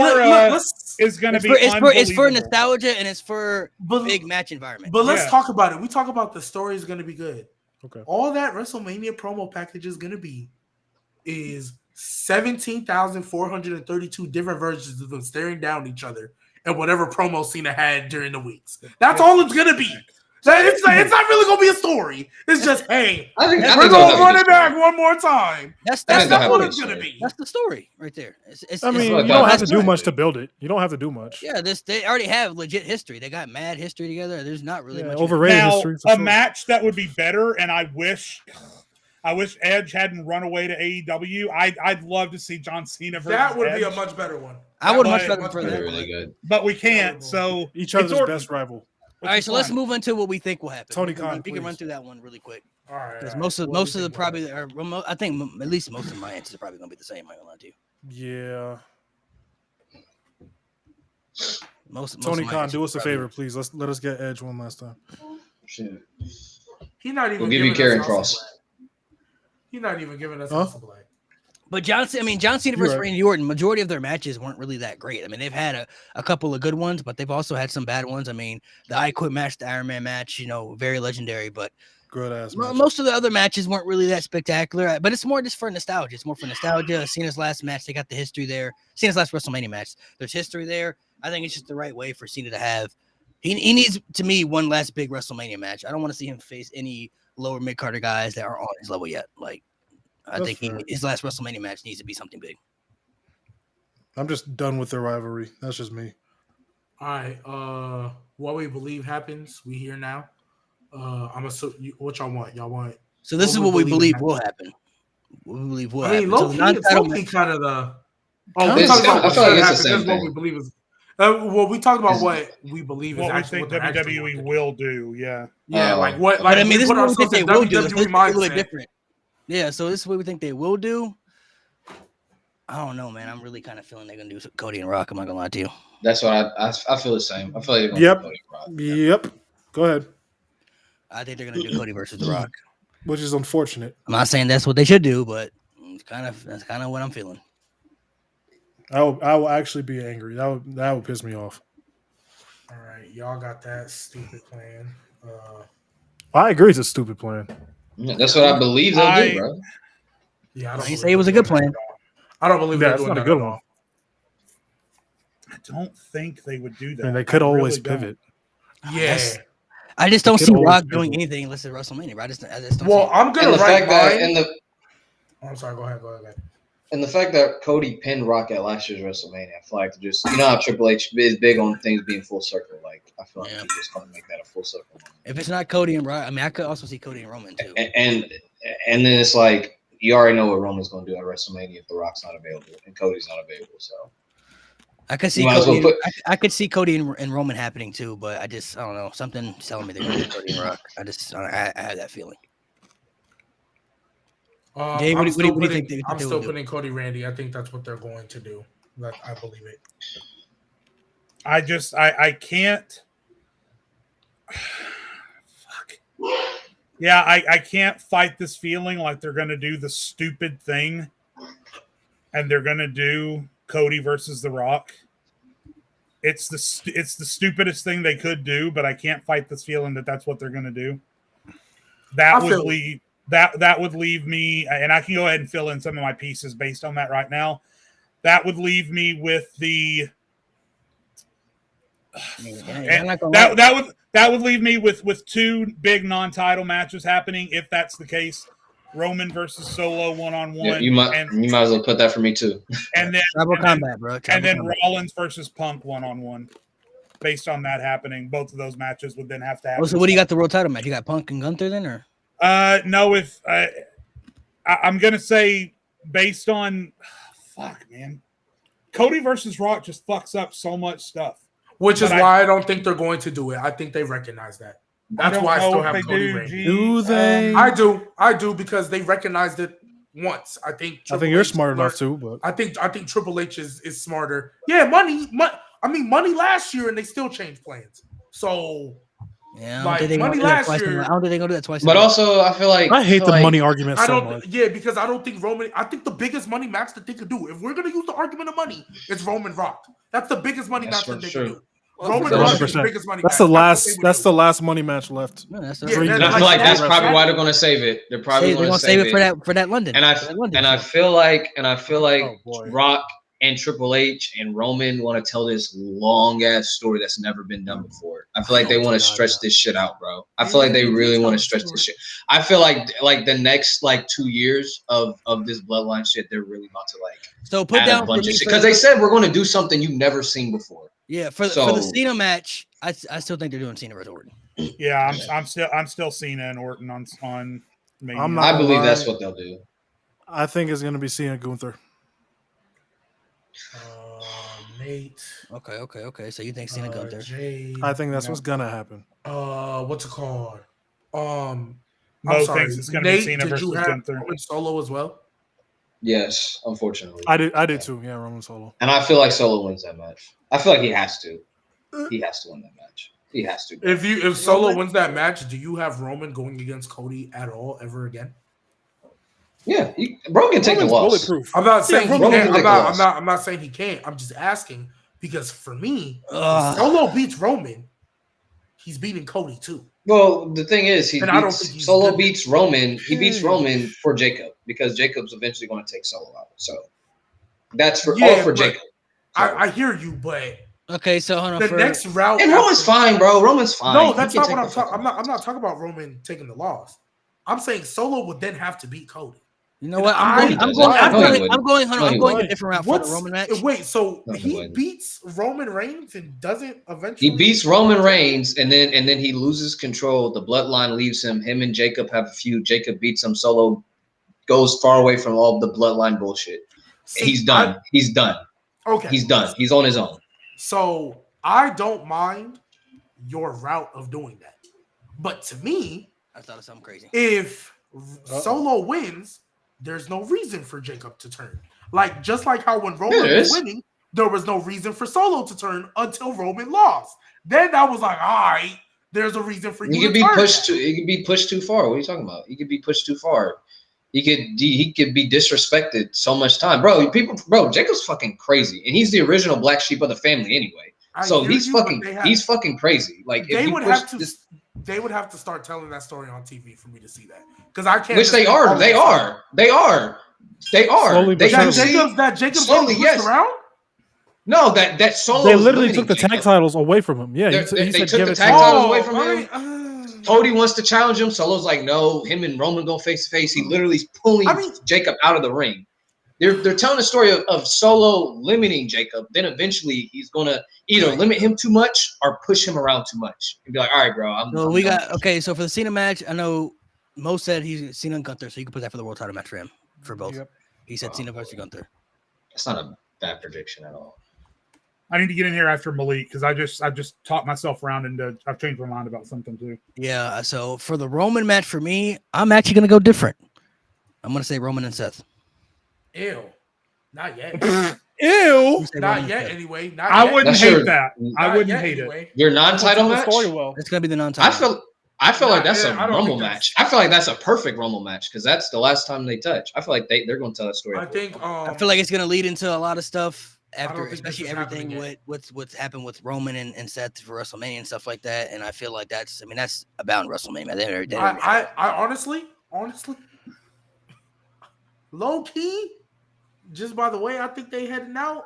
it's going to be it's for nostalgia and it's for big match environment. But let's talk about it. We talk about the story is going to be good. Okay. All that WrestleMania promo package is going to be is 17,432 different versions of them staring down each other and whatever promo Cena had during the weeks. That's all it's going to be. It's not really going to be a story. It's just, hey, we're going to run it back one more time. That's what it's going to be. That's the story right there. You don't have to do much to build it. You don't have to do much. Yeah, they already have legit history. They got mad history together. There's not really much overrated history. A match that would be better, and I wish Edge hadn't run away to AEW. I'd love to see John Cena versus That would Edge. be a much better one. I would much rather prefer that. Really good. But we can't. So each other's best rival. All right, so let's move into what we think will happen. Tony Khan, we can run through that one really quick. All right. Because most of the probably, I think at least most of my answers are probably going to be the same. I'm not going to lie to you. Yeah. Most Tony Khan, do us a favor, please. Let us get Edge one last time. Shit. He's not even. We'll give you Karrion Kross. He's not even giving us a play. But John Cena versus Randy Orton, majority of their matches weren't really that great. I mean, they've had a couple of good ones, but they've also had some bad ones. I mean, the I Quit match, the Iron Man match, very legendary, but good ass. Most of the other matches weren't really that spectacular. But it's more just for nostalgia. It's more for nostalgia. Cena's last match, they got the history there. Cena's last WrestleMania match, there's history there. I think it's just the right way for Cena to have. He needs, to me, one last big WrestleMania match. I don't want to see him face any lower mid-carder guys that aren't on his level yet. I think his last WrestleMania match needs to be something big. I'm just done with the rivalry. That's just me. All right. What we believe happens, we hear now. What y'all want? Y'all want? So this is what we believe will happen. We believe will happen. Low-key kind of the. I feel like it's the same thing. What we believe is. We talked about what we believe is what actually we think WWE will do. Yeah. Yeah. Like I mean, this is what we think they will do. It's a little mindset. different. Yeah, so this is what we think they will do. I don't know, man. I'm really kind of feeling they're gonna do Cody and Rock. I'm not gonna lie to you. That's what I feel the same. I feel like they're gonna do Cody and Rock. Yep. Go ahead. I think they're gonna do Cody versus The Rock, which is unfortunate. I'm not saying that's what they should do, but that's kind of what I'm feeling. I will actually be angry. That would piss me off. All right, y'all got that stupid plan. I agree. It's a stupid plan. Yeah, that's what I believe they'll do, bro. Yeah, I didn't say it was a good plan. I don't believe that's not a good one. I don't think they would do that. And they could always pivot. Yeah. I just don't see Rock doing anything unless it's WrestleMania. Right? I just don't well, I'm gonna write mine. I'm sorry. Go ahead. And the fact that Cody pinned Rock at last year's WrestleMania, I feel like just how Triple H is big on things being full circle. Like I feel like he's just gonna make that a full circle. If it's not Cody and Rock, I mean, I could also see Cody and Roman too. And then it's like you already know what Roman's gonna do at WrestleMania if The Rock's not available and Cody's not available. So I could see Cody. I could see Cody and Roman happening too, but I don't know. Something's telling me they're gonna do Cody and Rock. I have that feeling. Dave, what do you think? I'm still putting Cody Randy. I think that's what they're going to do. I believe it. I can't. Fuck. Yeah, I can't fight this feeling like they're going to do the stupid thing, and they're going to do Cody versus The Rock. It's the stupidest thing they could do, but I can't fight this feeling that that's what they're going to do. That would leave me, and I can go ahead and fill in some of my pieces based on that right now. That would leave me with the. That would leave me with two big non-title matches happening. If that's the case, Roman versus Solo 1-on-1. Yeah, you might as well put that for me too. And then Tribal Combat, bro. Rollins versus Punk 1-on-1. based on that happening, both of those matches would then have to happen. So what do you got the world title match? You got Punk and Gunther then, or? No, if I'm gonna say based on man, Cody versus Rock just fucks up so much stuff. Which is why I don't think they're going to do it. I think they recognize that. That's why I still have Cody Reigns. Do they? I do because they recognized it once. I think you're smart enough too, but I think Triple H is smarter. Yeah, money last year and they still changed plans. So yeah, money last year. I don't think they're gonna do that twice. But also, I feel like I hate the money argument so much. Yeah, because I don't think Roman. I think the biggest money match that they could do, if we're gonna use the argument of money, it's Roman Rock. That's the biggest money match that they could do. Roman Rock is the biggest money match. That's the last money match left. No, I feel like that's probably why they're gonna save it. They're probably gonna save it for that London. And I feel like Rock and Triple H and Roman want to tell this long ass story that's never been done before. I feel like they want to stretch this shit out, bro. I feel like they really want to stretch this shit. I feel like the next 2 years of this bloodline shit, they're really about to put down a bunch of shit because they said we're going to do something you've never seen before. Yeah, for the Cena match, I still think they're doing Cena versus Orton. Yeah, I'm still Cena and Orton on. I believe that's what they'll do. I think it's going to be Cena Gunther. Nate. Okay. So you think Cena Gunther? I think that's what's gonna happen. What's it called? Mo thinks it's gonna be Cena versus Gunther. Roman Solo as well. Yes, unfortunately. I did too. Yeah, Roman Solo. And I feel like Solo wins that match. I feel like he has to. He has to win that match. He has to. If Solo wins that match, do you have Roman going against Cody at all ever again? Yeah, Roman can take the loss. I'm not saying he can't. I'm not saying he can't. I'm just asking because for me, if Solo beats Roman, he's beating Cody too. Well, the thing is, Solo beats Roman. He beats Roman for Jacob because Jacob's eventually going to take Solo out. So that's all for Jacob. So. I hear you, but okay. So hold on. The next route, and Roman's fine, bro. Roman's fine. No, that's not what I'm talking. I'm not talking about Roman taking the loss. I'm saying Solo would then have to beat Cody. You know what? I'm going a different route for the Roman match. Wait, so he beats Roman Reigns and doesn't eventually? He beats Roman Reigns and then he loses control. The bloodline leaves him. Him and Jacob have a feud. Jacob beats him. Solo goes far away from all the bloodline bullshit. He's done. He's done. Okay. He's done. He's on his own. So I don't mind your route of doing that. But to me, I thought of something crazy. If Solo wins, there's no reason for Jacob to turn. Just like how when Roman was winning, there was no reason for Solo to turn until Roman lost. Then I was like, all right, there's a reason for you to turn. He could be pushed too far. What are you talking about? He could be pushed too far. He could be disrespected so much time. Jacob's fucking crazy. And he's the original black sheep of the family anyway. He's fucking crazy. They would have to start telling that story on TV for me to see that. Because I can't. Which they are. They are. Slowly, that Jacob slowly around? No, that Solo. They literally took the tag titles away from him. Yeah, they took the tag titles away from him. Cody wants to challenge him. Solo's like, no. Him and Roman go face to face. He literally is pulling Jacob out of the ring. They're telling the story of Solo limiting Jacob. Then eventually he's gonna either limit him too much or push him around too much and be like, all right, bro. So for the Cena match, I know Mo said he's Cena and Gunther, so you can put that for the world title match for him for both. Yep. He said Cena versus Gunther. That's not a bad prediction at all. I need to get in here after Malik because I just talked myself around into I've changed my mind about something too. Yeah. So for the Roman match for me, I'm actually gonna go different. I'm gonna say Roman and Seth. Ew. Not yet. Ew. Not yet, anyway. I wouldn't hate that. I wouldn't hate it. Your non-title match? It's going to be the non-title. I feel like that's a Rumble match. I feel like that's a perfect Rumble match because that's the last time they touch. I feel like they're going to tell that story. I feel like it's going to lead into a lot of stuff after, especially everything what's happened with Roman and Seth for WrestleMania and stuff like that. And I feel like that's about WrestleMania. I honestly, low key, just by the way I think they heading out,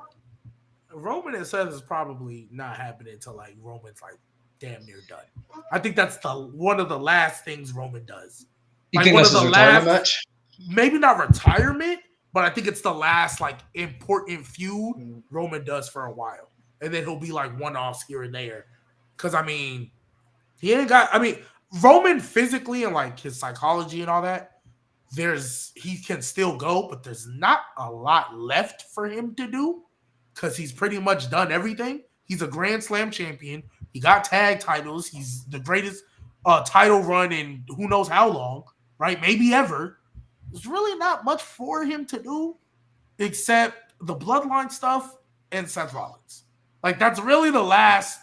Roman and Seth is probably not happening until like Roman's like damn near done. I think that's one of the last things Roman does. You think that's his retirement match? Maybe not retirement, but I think it's the last like important feud Roman does for a while. and then he'll be like one-offs here and there. Because I mean, he ain't got. I mean, Roman physically and like his psychology and all that, he can still go, but there's not a lot left for him to do because he's pretty much done everything. He's a Grand Slam champion. He got tag titles. He's the greatest title run in who knows how long, right? Maybe ever. There's really not much for him to do except the bloodline stuff and Seth Rollins. Like, that's really the last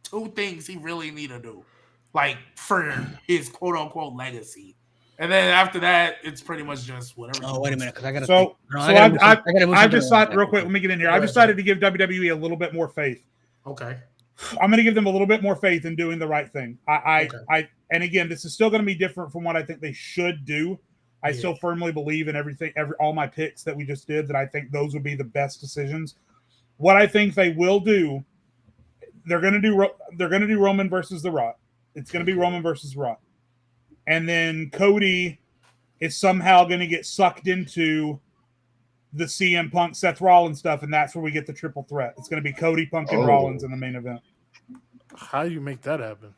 two things he really need to do, like, for his quote-unquote legacy. And then after that, it's pretty much just whatever. Oh, wait a minute, because I got to. So I've decided real quick. Let me get in here. I've decided to give WWE a little bit more faith. Okay. I'm going to give them a little bit more faith in doing the right thing. And again, this is still going to be different from what I think they should do. I still firmly believe in all my picks that we just did, that I think those would be the best decisions. What I think they will do, they're going to do Roman versus The Rock. It's going to be Roman versus Rock. And then Cody is somehow going to get sucked into the CM Punk Seth Rollins stuff, and that's where we get the triple threat. It's going to be Cody, Punk, and Rollins in the main event. How do you make that happen?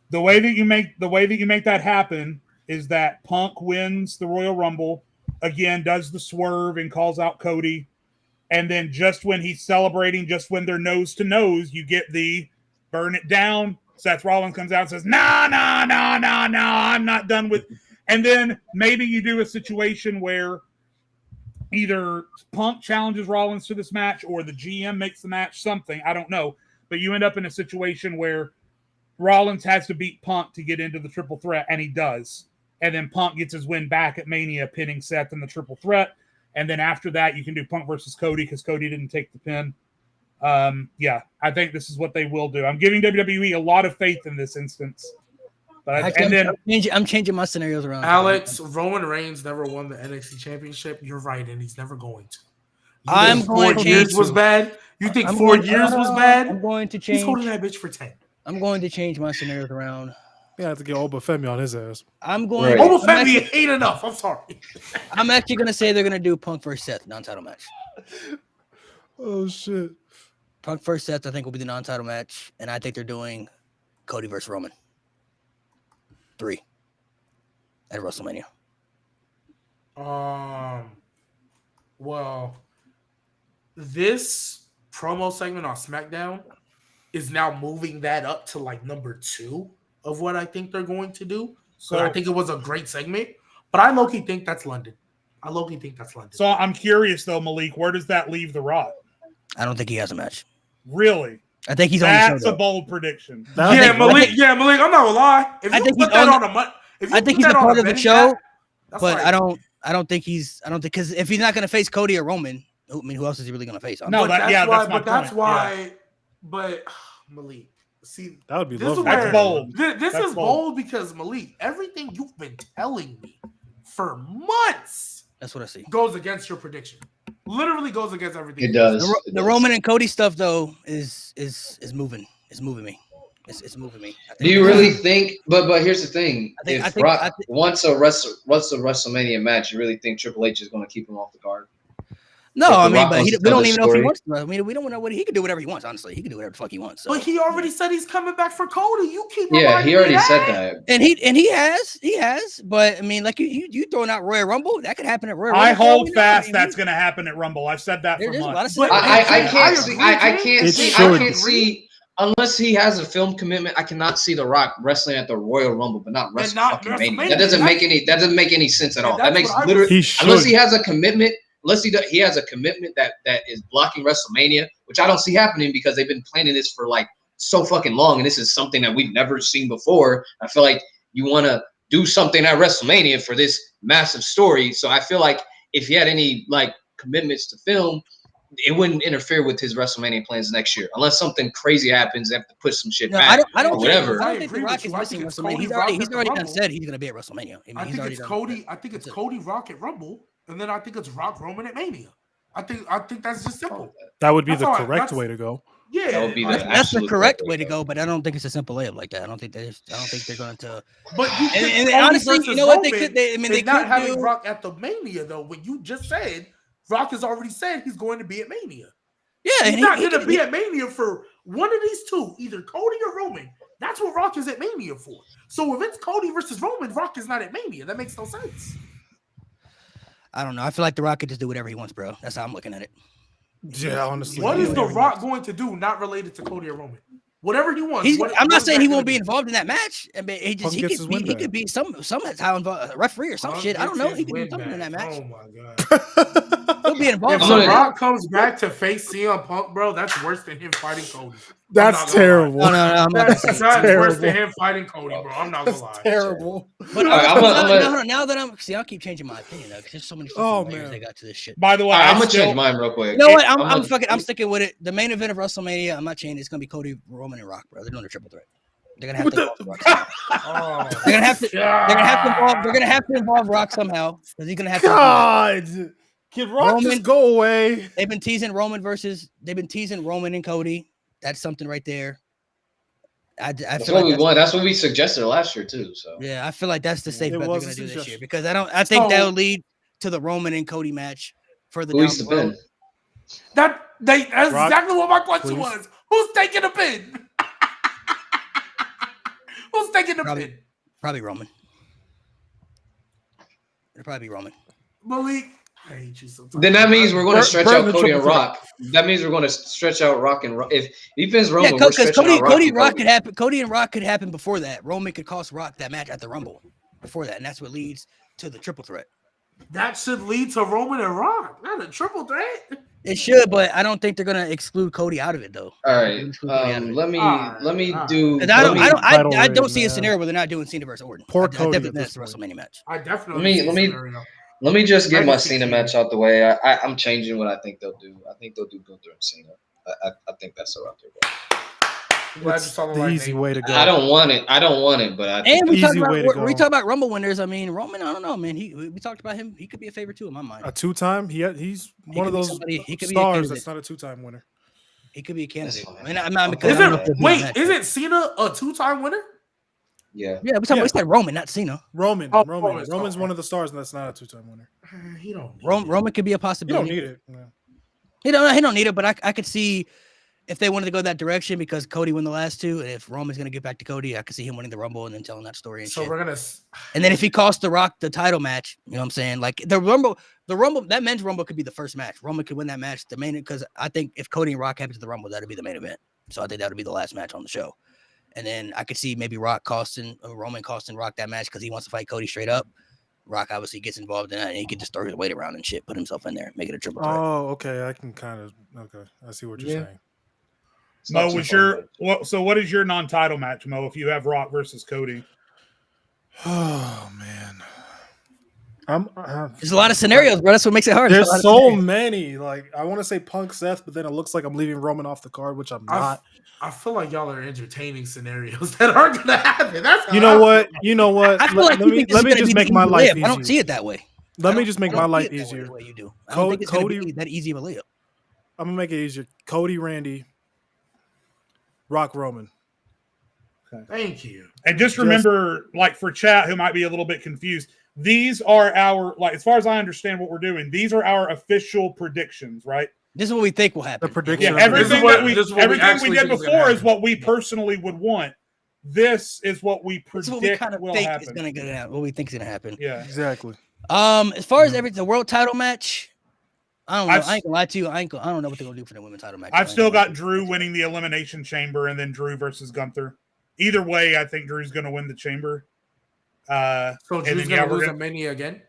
The way that you make that happen is that Punk wins the Royal Rumble, again, does the swerve and calls out Cody, and then just when he's celebrating, just when they're nose to nose, you get the burn it down. Seth Rollins comes out and says, no, I'm not done with. And then maybe you do a situation where either Punk challenges Rollins to this match or the GM makes the match, something. I don't know. But you end up in a situation where Rollins has to beat Punk to get into the triple threat, and he does. And then Punk gets his win back at Mania, pinning Seth in the triple threat. And then after that, you can do Punk versus Cody because Cody didn't take the pin. I think this is what they will do. I'm giving WWE a lot of faith in this instance. But I'm changing my scenarios around. Alex, Roman Reigns never won the NXT Championship. You're right, and he's never going to. I'm going to change. Was bad. You think 4 years was bad? I'm going to change. He's holding that bitch for 10. I'm going to change my scenarios around. Yeah, I have to get Obafemi on his ass. Obafemi ain't enough. I'm sorry. I'm actually going to say they're going to do Punk versus Seth non-title match. Oh shit. Punk versus Seth, I think, will be the non-title match, and I think they're doing Cody versus Roman 3 at WrestleMania. Well, this promo segment on SmackDown is now moving that up to like number 2 of what I think they're going to do. So I think it was a great segment, but I low-key think that's London. So I'm curious though, Malik, where does that leave The Rock? I don't think he has a match. Really? I think he's That's a bold prediction. Malik, I'm not gonna lie. If you put that on I think he's a part of the show, but I don't think because if he's not gonna face Cody or Roman, I mean, who else is he really gonna face? No, that's why. But Malik, see, that would be lovely. That's bold. This is bold because Malik, everything you've been telling me for months, that's what I see, goes against your prediction. Literally goes against everything. It does. The Roman and Cody stuff though is moving. It's moving me. It's moving me. Do you really think? But here's the thing: if Brock wants a WrestleMania match, you really think Triple H is going to keep him off the card? No, I mean, but we don't even know if he wants to. I mean, we don't know what he can do. Whatever he wants. Honestly, he can do whatever the fuck he wants. So. But he already said he's coming back for Cody. You keep he already said that, and he has. But I mean, like you throwing out Royal Rumble, that could happen at Royal Rumble. I hold fast that's going to happen at Rumble. I've said that for months. But I can't see unless he has a film commitment. I cannot see The Rock wrestling at the Royal Rumble, but not WrestleMania. That doesn't make any sense at all. That makes literally unless he has a commitment. Unless he has a commitment that is blocking WrestleMania, which I don't see happening because they've been planning this for like so fucking long, and this is something that we've never seen before. I feel like you want to do something at WrestleMania for this massive story. So I feel like if he had any like commitments to film, it wouldn't interfere with his WrestleMania plans next year, unless something crazy happens. They have to push some shit back. I don't whatever. I don't think The Rock is missing WrestleMania. He's already done said he's going to be at WrestleMania. I think it's Cody Rock at Rumble. And then I think it's Rock Roman at Mania. I think that's just simple. That would be the correct way to go. Yeah, that would be that's the correct way to go. But I don't think it's a simple layup like that. I don't think they're going to. But and honestly, you know what they could? They not having Rock at the Mania though. When you just said Rock has already said he's going to be at Mania. Yeah, he's not going to be at Mania for one of these two, either Cody or Roman. That's what Rock is at Mania for. So if it's Cody versus Roman, Rock is not at Mania. That makes no sense. I don't know. I feel like The Rock could just do whatever he wants, bro. That's how I'm looking at it. Yeah, honestly. What is The Rock going to do not related to Cody or Roman? Whatever he wants. I'm not saying he won't be involved in that match. I mean, he could be somehow involved, a referee or some shit. I don't know. He could be something in that match. Oh my god. He'll be involved. If The Rock comes back to face CM Punk, bro, that's worse than him fighting Cody. That's terrible. No, that's worse than him fighting Cody, bro. I'm not gonna lie. Terrible. But now that I'll keep changing my opinion though, because there's so many layers they got to this shit. By the way, I'm gonna change mine real quick. You know what? I'm sticking with it. The main event of WrestleMania, I'm not changing. It's gonna be Cody, Roman, and Rock, bro. They're doing a triple threat. They're gonna have to involve Rock. They're gonna have to involve Rock somehow because he's gonna have to. God, can Rock just go away? They've been teasing Roman and Cody. That's something right there. That's what we want. That's what we suggested last year too. So yeah, I feel like that's the safe bet they're gonna do this year because I think that'll lead to the Roman and Cody match further down the road. That's exactly what my question was. Who's taking the pin? Who's taking the pin? Probably Roman. It'll probably be Roman. Malik. I hate you sometimes. Then that means we're going to stretch out Cody and Rock. That means we're going to stretch out Rock and Rock. If defense Roman, because Cody and Rock could happen. Cody and Rock could happen before that. Roman could cost Rock that match at the Rumble before that, and that's what leads to the triple threat. That should lead to Roman and Rock, not a triple threat. It should, but I don't think they're gonna exclude Cody out of it though. All right, let me do. I don't see a scenario where they're not doing Cena versus Orton. Poor Cody. That's a WrestleMania match. I definitely. Let me just get my Cena match out the way. I'm changing what I think they'll do. I think they'll do Gunther and Cena. I think that's the route they're going. That's the easy way to go. I don't want it, but I think we talk about Rumble winners. I mean, Roman, I don't know, man. We talked about him. He could be a favorite too in my mind. A two-time? He's one of those stars that's not a two-time winner. He could be a candidate. Isn't Cena a two-time winner? Yeah. We said Roman, not Cena. Roman's one of the stars, and that's not a two-time winner. He don't. Roman could be a possibility. You don't need it. No. He don't need it, but I could see if they wanted to go that direction because Cody won the last two, and if Roman's gonna get back to Cody, I could see him winning the Rumble and then telling that story. And then if he costs The Rock the title match, you know what I'm saying? Like the Rumble, that men's Rumble could be the first match. Roman could win that match, the main, because I think if Cody and Rock happen to the Rumble, that'd be the main event. So I think that would be the last match on the show. And then I could see maybe Roman costing Rock that match because he wants to fight Cody straight up. Rock obviously gets involved in that, and he could just throw his weight around and shit, put himself in there, make it a triple threat. Oh, okay. I see what you're saying. Mo, what is your non-title match, Mo? If you have Rock versus Cody, oh man, there's a lot of scenarios, bro. That's what makes it hard. There's so many. Like I want to say Punk Seth, but then it looks like I'm leaving Roman off the card, which I'm not. I feel like y'all are entertaining scenarios that aren't gonna happen. That's you know what? I feel let me just make my life easier. I don't see it that way. Let me just make my life easier. The way you do. I don't think it's Cody, gonna be that easy of a layup. I'm gonna make it easier. Cody, Randy, Rock, Roman. Okay. Thank you. And just remember, like for chat who might be a little bit confused, these are our, like as far as I understand what we're doing, these are our official predictions, right? This is what we think will happen. The prediction. Yeah, everything we did before is what we personally would want. This is what we predict will happen. Is going to happen. What we think is going to happen. Yeah, exactly. As far as the world title match, I don't know. I ain't gonna lie to you. I don't know what they're gonna do for the women's title match. I've still got Drew winning the Elimination Chamber and then Drew versus Gunther. Either way, I think Drew's gonna win the Chamber. So Drew's gonna lose a Mania again?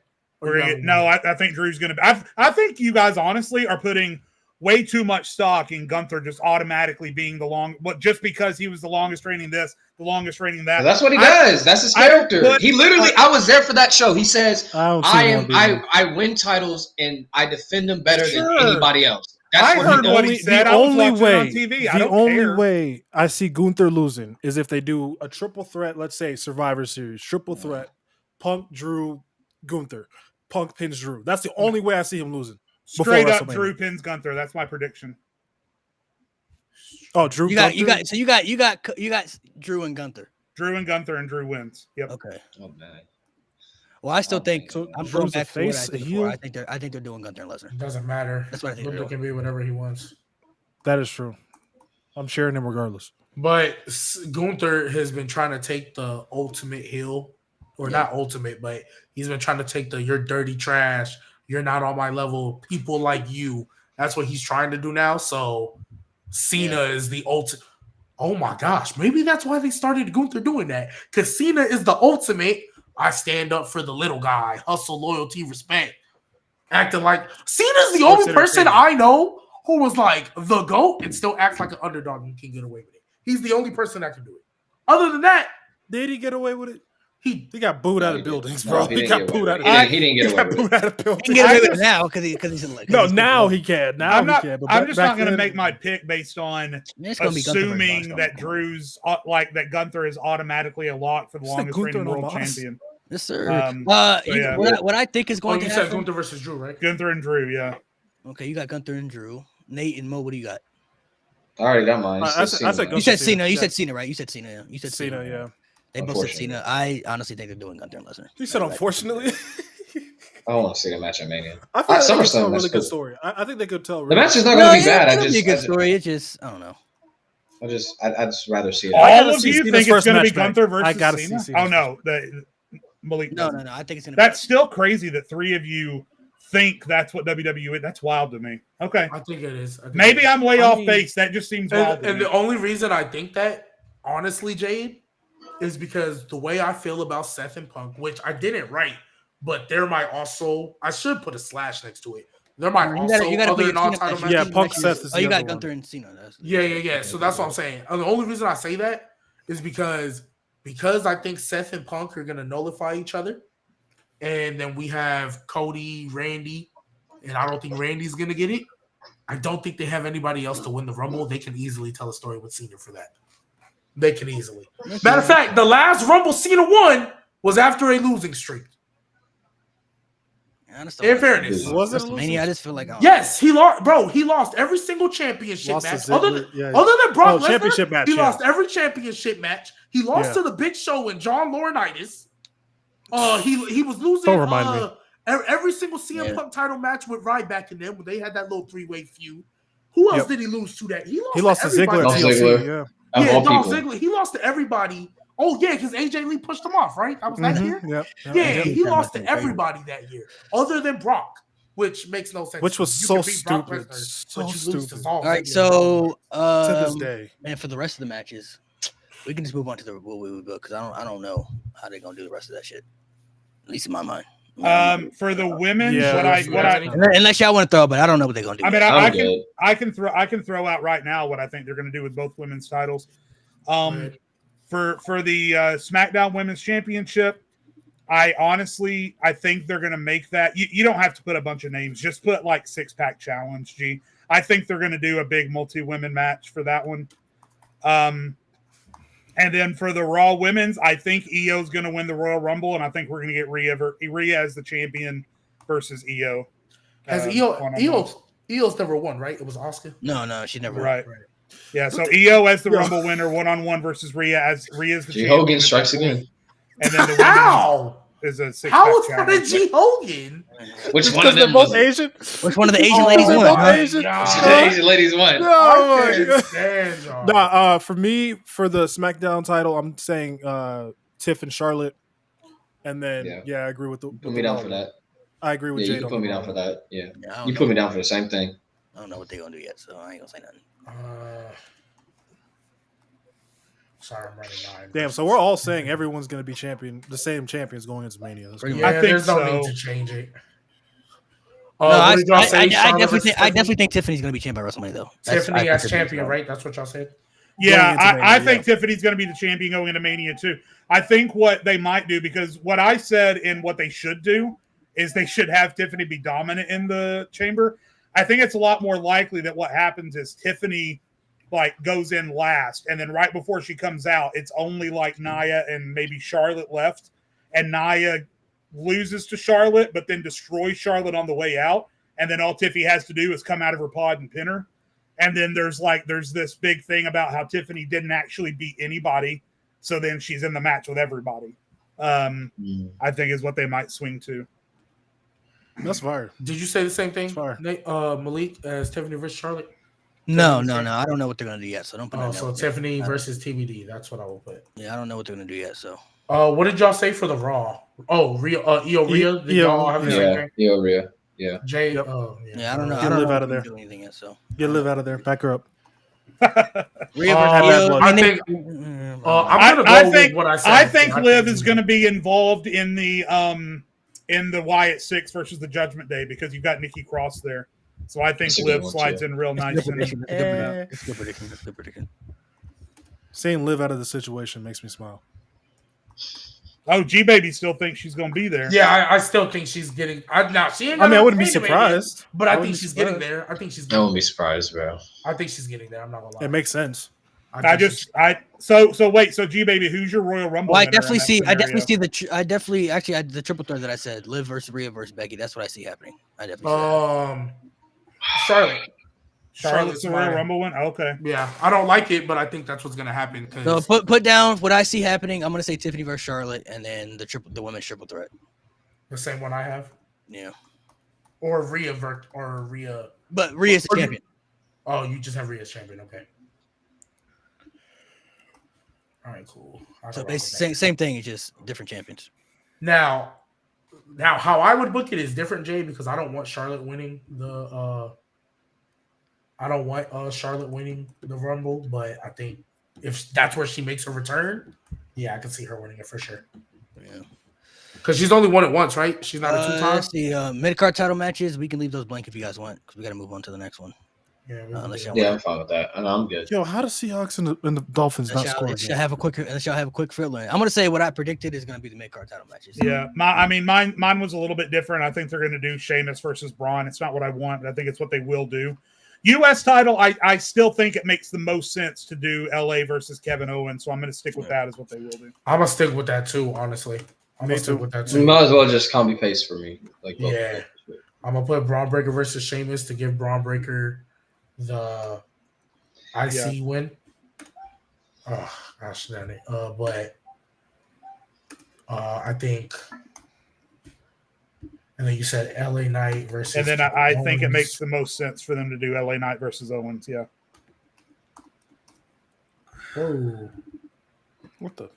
I think Drew's gonna. I think you guys honestly are putting way too much stock in Gunther just automatically being just because he was the longest reigning this, the longest reigning that. Well, that's what he does. That's his character. He literally, I was there for that show. He says, I win titles and I defend them better than anybody else. That's what he said. The only way I see Gunther losing is if they do a triple threat, let's say Survivor Series, triple threat, Punk, Drew, Gunther. Punk pins Drew. That's the only way I see him losing. Straight up, Drew pins Gunther. That's my prediction. Oh, Drew. You got Drew and Gunther. Drew and Gunther, and Drew wins. Yep. Okay. Oh man. Well, I still think I'm going back to what I said before. I think they're doing Gunther and Lesnar. It doesn't matter. That's what I think. Gunther can be whatever he wants. That is true. I'm sharing them regardless. But Gunther has been trying to take the ultimate heel, or not ultimate, but he's been trying to take the "you're dirty trash, you're not on my level, people like you." That's what he's trying to do now. So Cena is the ultimate. Oh my gosh, maybe that's why they started Gunther doing that. Because Cena is the ultimate. I stand up for the little guy, hustle, loyalty, respect. Acting like Cena's the only person I know who was like the GOAT and still acts like an underdog and can get away with it. He's the only person that can do it. Other than that, did he get away with it? He got booed out of buildings, did. bro. No, he got booed out of He didn't get away with it. Out of buildings. He can get away with it now because he's in like. No, now he can. Now I'm not, he can. But I'm just not going to then, make my pick based on assuming that Drew's that Gunther is automatically a lock for the longest reigning world champion. Yes, sir. What I think is going to happen. You said Gunther versus Drew, right? Gunther and Drew, yeah. Okay, you got Gunther and Drew. Nate and Mo, what do you got? I already got mine. I said you said Cena. You said Cena, right? You said Cena. Yeah. You said Cena. Yeah. They both said Cena. I honestly think they're doing Gunther and Lesnar. You said unfortunately. I don't want to see the match at Mania. I think they could tell a really good story. I think they could tell. The match is not going to be bad. It'll be a good story. It just I don't know. I'd just rather see it. All of you think it's going to be Gunther versus Cena? Oh no, Malik. No. I think it's going to. That's still crazy that three of you think that's what WWE. That's wild to me. Okay, I think it is. Maybe I'm way off base. That just seems wild. And the only reason I think that, honestly, Jade, is because the way I feel about Seth and Punk, which I didn't write, but they're my also. I should put a slash next to it. They're my other non-title matches. Yeah, Punk Seth is. You got Gunther and Cena. Yeah. So that's what I'm saying. And the only reason I say that is because I think Seth and Punk are going to nullify each other. And then we have Cody, Randy, and I don't think Randy's going to get it. I don't think they have anybody else to win the Rumble. They can easily tell a story with Cena for that. They can easily. Matter of fact, the last Rumble Cena won was after a losing streak. In fairness, was it WrestleMania? I just feel like yes, he lost, bro. He lost every single championship match, other than Brock Lesnar. Championship match, he lost every championship match. He lost to the Big Show and John Laurinaitis. He was losing. Don't remind me. Every single CM Punk title match with Ryback in them when they had that little three-way feud. Who else did he lose to? That he lost to Ziggler. Dolph Ziggler. He lost to everybody. Oh yeah, because AJ Lee pushed him off, right? That was that year. Yeah, he lost to everybody that year, other than Brock, which makes no sense. Which was so stupid. So stupid. All right, so to this day, and for the rest of the matches, we can just move on to the what we would book because I don't know how they're gonna do the rest of that shit. At least in my mind. For the women, unless y'all want to throw, but I don't know what they're gonna do. I mean, I can throw out right now what I think they're gonna do with both women's titles. For the SmackDown Women's Championship, I think they're gonna make that. You don't have to put a bunch of names; just put like 6-pack challenge. I think they're gonna do a big multi-women match for that one. And then for the Raw Women's, I think Io's going to win the Royal Rumble, and I think we're going to get Rhea as the champion versus Io. Has Io's never won, right? It was Asuka. No, she never. Right. Yeah. So Io as the Rumble winner, 1-on-1 versus Rhea as Rhea's the champion. Hogan strikes again. And then the women's is a 6-pack How is that a G Hogan? Which one of them both Asian? Which one of the Asian ladies won? The Asian ladies won. No, for me, for the SmackDown title, I'm saying Tiff and Charlotte. And then, I agree with the. Put me down for that. I agree with Jade. You put me down for that. Yeah. You put me down for the same thing. I don't know what they're going to do yet, so I ain't going to say nothing. Sorry, I'm running mine. Damn, so we're all saying everyone's going to be the same champions going into Mania. I think there's no need to change it. I definitely think Tiffany's going to be champion by WrestleMania, though. Tiffany as champion, right? That's what y'all said? Yeah, I think Tiffany's going to be the champion going into Mania, too. I think what they might do, because what I said and what they should do is they should have Tiffany be dominant in the chamber. I think it's a lot more likely that what happens is Tiffany goes in last, and then right before she comes out, it's only Nia and maybe Charlotte left, and Nia loses to Charlotte, but then destroys Charlotte on the way out, and then all Tiffany has to do is come out of her pod and pin her. And then there's this big thing about how Tiffany didn't actually beat anybody, so then she's in the match with everybody. I think is what they might swing to. That's fire. Did you say the same thing, Malik, as Tiffany versus Charlotte? No. I don't know what they're gonna do yet, so don't put. Oh, so Tiffany versus TBD. That's what I will put. Yeah, I don't know what they're gonna do yet. So. What did y'all say for the Raw? Oh, Io Rhea. Did y'all have the same thing? Io Rhea. Yeah. Jay. Yep. Oh, Yeah, I don't know. Get I don't Liv know out of there. do anything yet, so. Get Liv out of there. Back her up. Rhea versus Io. I think. I'm gonna go with what I said. I think Liv is going to be involved in the Wyatt 6 versus the Judgment Day because you've got Nikki Cross there. So I think Liv slides in real nice. It's a good prediction. Seeing Liv out of the situation makes me smile. Oh, G Baby still thinks she's going to be there. Yeah, I still think she's getting. I wouldn't be surprised, but I think she's getting there. I think she's. I won't be surprised, bro. I think she's getting there. I'm not gonna lie. It makes sense. So wait, so G Baby, who's your Royal Rumble? Well, I definitely see the triple threat that I said, Liv versus Rhea versus Becky. That's what I see happening. I definitely see Charlotte's the Royal Rumble one. Okay. Yeah, I don't like it, but I think that's what's gonna happen. So put down what I see happening. I'm gonna say Tiffany versus Charlotte, and then the women's triple threat. The same one I have. Yeah. Or Rhea. But Rhea's the champion. You just have Rhea as champion. Okay. All right, cool. So basically, same thing. It's just different champions. Now, how I would book it is different, Jay, because I don't want Charlotte winning the. I don't want Charlotte winning the Rumble, but I think if that's where she makes her return, yeah, I can see her winning it for sure. Yeah, because she's only won it once, right? She's not a two-time. Let's see, mid-card title matches. We can leave those blank if you guys want, because we got to move on to the next one. Yeah, I'm fine with that. And I'm good. Yo, how does Seahawks and the Dolphins not score? Let's have a quick fill in. I'm gonna say what I predicted is gonna be the mid-card title matches. Yeah, mine was a little bit different. I think they're gonna do Sheamus versus Braun. It's not what I want, but I think it's what they will do. U.S. title, I still think it makes the most sense to do L.A. versus Kevin Owens, so I'm going to stick with that as what they will do. I'm going to stick with that too, honestly. I'm going to stick with that too. You might as well just copy paste for me. Yeah. I'm going to put Braun Breaker versus Sheamus to give Braun Breaker the IC win. Oh, gosh, damn it. But I think... And then you said LA Knight versus. And then I think it makes the most sense for them to do LA Knight versus Owens. Yeah. Oh. What the?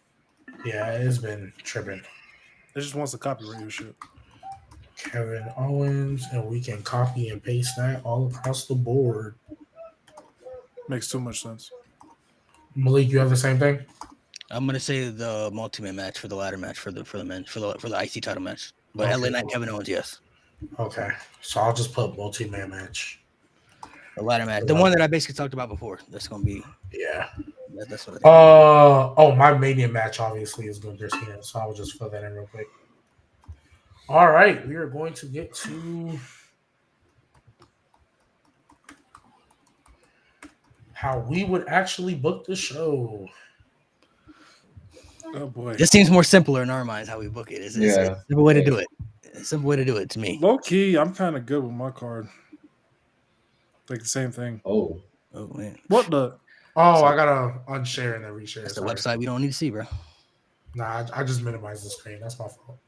Yeah, it's been tripping. It just wants to copyright your shit. Kevin Owens, and we can copy and paste that all across the board. Makes too much sense. Malik, you have the same thing? I'm gonna say the multi-man match for the ladder match for the men for the IC title match. But LA Knight, Kevin Owens, yes. Okay. So I'll just put multi-man match. The ladder match. The one that I basically talked about before. That's going to be... Yeah. That's what I think. My Mania match, obviously, is Gunther Cena. So I'll just fill that in real quick. All right. We are going to get to... how we would actually book the show. Oh boy, this seems more simpler in our minds how we book it. It's a simple way to do it. A simple way to do it to me. Low key, I'm kind of good with my card. Like the same thing. Oh man, what the? Oh, I gotta unshare and then reshare. That's the website we don't need to see, bro. Nah, I just minimized the screen. That's my fault.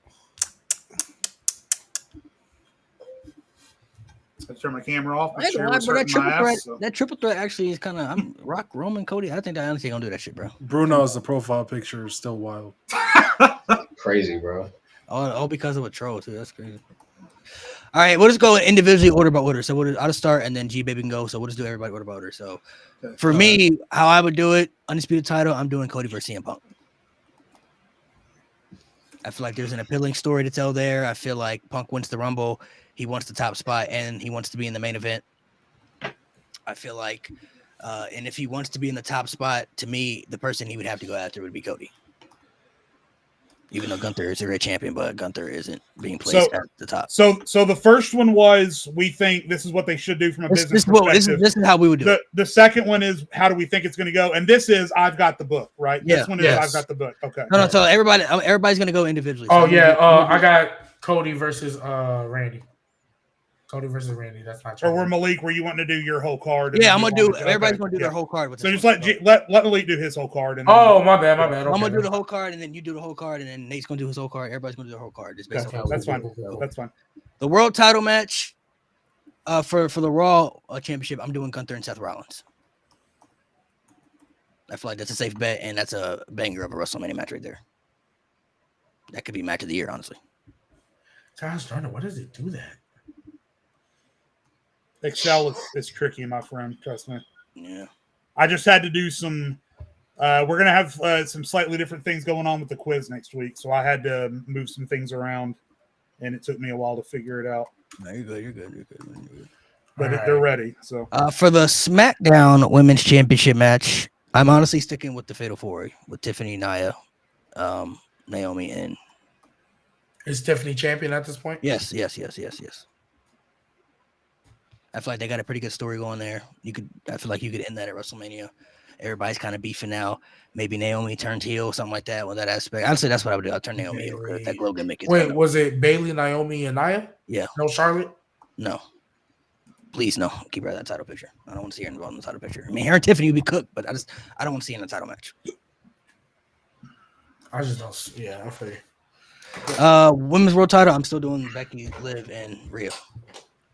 I turn my camera off. That triple threat actually is kind of. I'm Rock, Roman, Cody. I think I honestly gonna do that shit, bro. Bruno's the profile picture is still wild. Crazy, bro. All because of a troll too. That's crazy. All right, we'll just go individually, order by order. So I'll just start, and then G Baby can go. So we'll just do everybody order by order. So for me, how I would do it, undisputed title, I'm doing Cody versus CM Punk. I feel like there's an appealing story to tell there. I feel like Punk wins the Rumble. He wants the top spot, and he wants to be in the main event. I feel like, and if he wants to be in the top spot, to me, the person he would have to go after would be Cody. Even though Gunther is a great champion, but Gunther isn't being placed at the top. So the first one was, we think this is what they should do from a business perspective. This is how we would do it. The second one is, how do we think it's going to go? And this is, I've got the book, right? Yeah, this one is, I've got the book. Okay. No. So everybody's going to go individually. Oh, yeah. I got Cody versus Randy. Cody versus Randy. That's not true. Or Malik, where you want to do your whole card? Yeah, I'm gonna do. Everybody's gonna do their whole card. So just let Malik do his whole card. And my bad. Okay, I'm gonna do the whole card, and then you do the whole card, and then Nate's gonna do his whole card. Everybody's gonna do their whole card. Just based on that's fine. That's fine. The world title match. For the Raw Championship, I'm doing Gunther and Seth Rollins. I feel like that's a safe bet, and that's a banger of a WrestleMania match right there. That could be match of the year, honestly. Gosh darn it, why does it do that? Excel is tricky, my friend. Trust me. Yeah. I just had to do some. We're gonna have some slightly different things going on with the quiz next week, so I had to move some things around, and it took me a while to figure it out. No, you're good. You're good. But they're ready. So for the SmackDown Women's Championship match, I'm honestly sticking with the Fatal Four with Tiffany, Nia, Naomi, and. Is Tiffany champion at this point? Yes. I feel like they got a pretty good story going there. I feel like you could end that at WrestleMania. Everybody's kind of beefing now. Maybe Naomi turns heel, something like that. With that aspect, honestly, that's what I would do. I'll turn Naomi heel. That glow gimmick. Wait, was it Bailey, Naomi, and Nia? Yeah. No Charlotte? No. Please, no. Keep her in that title picture. I don't want to see her involved in the title picture. I mean, her and Tiffany would be cooked, but I don't want to see her in the title match. I just don't. Yeah, I feel. Women's World Title, I'm still doing Becky, Liv, and Rhea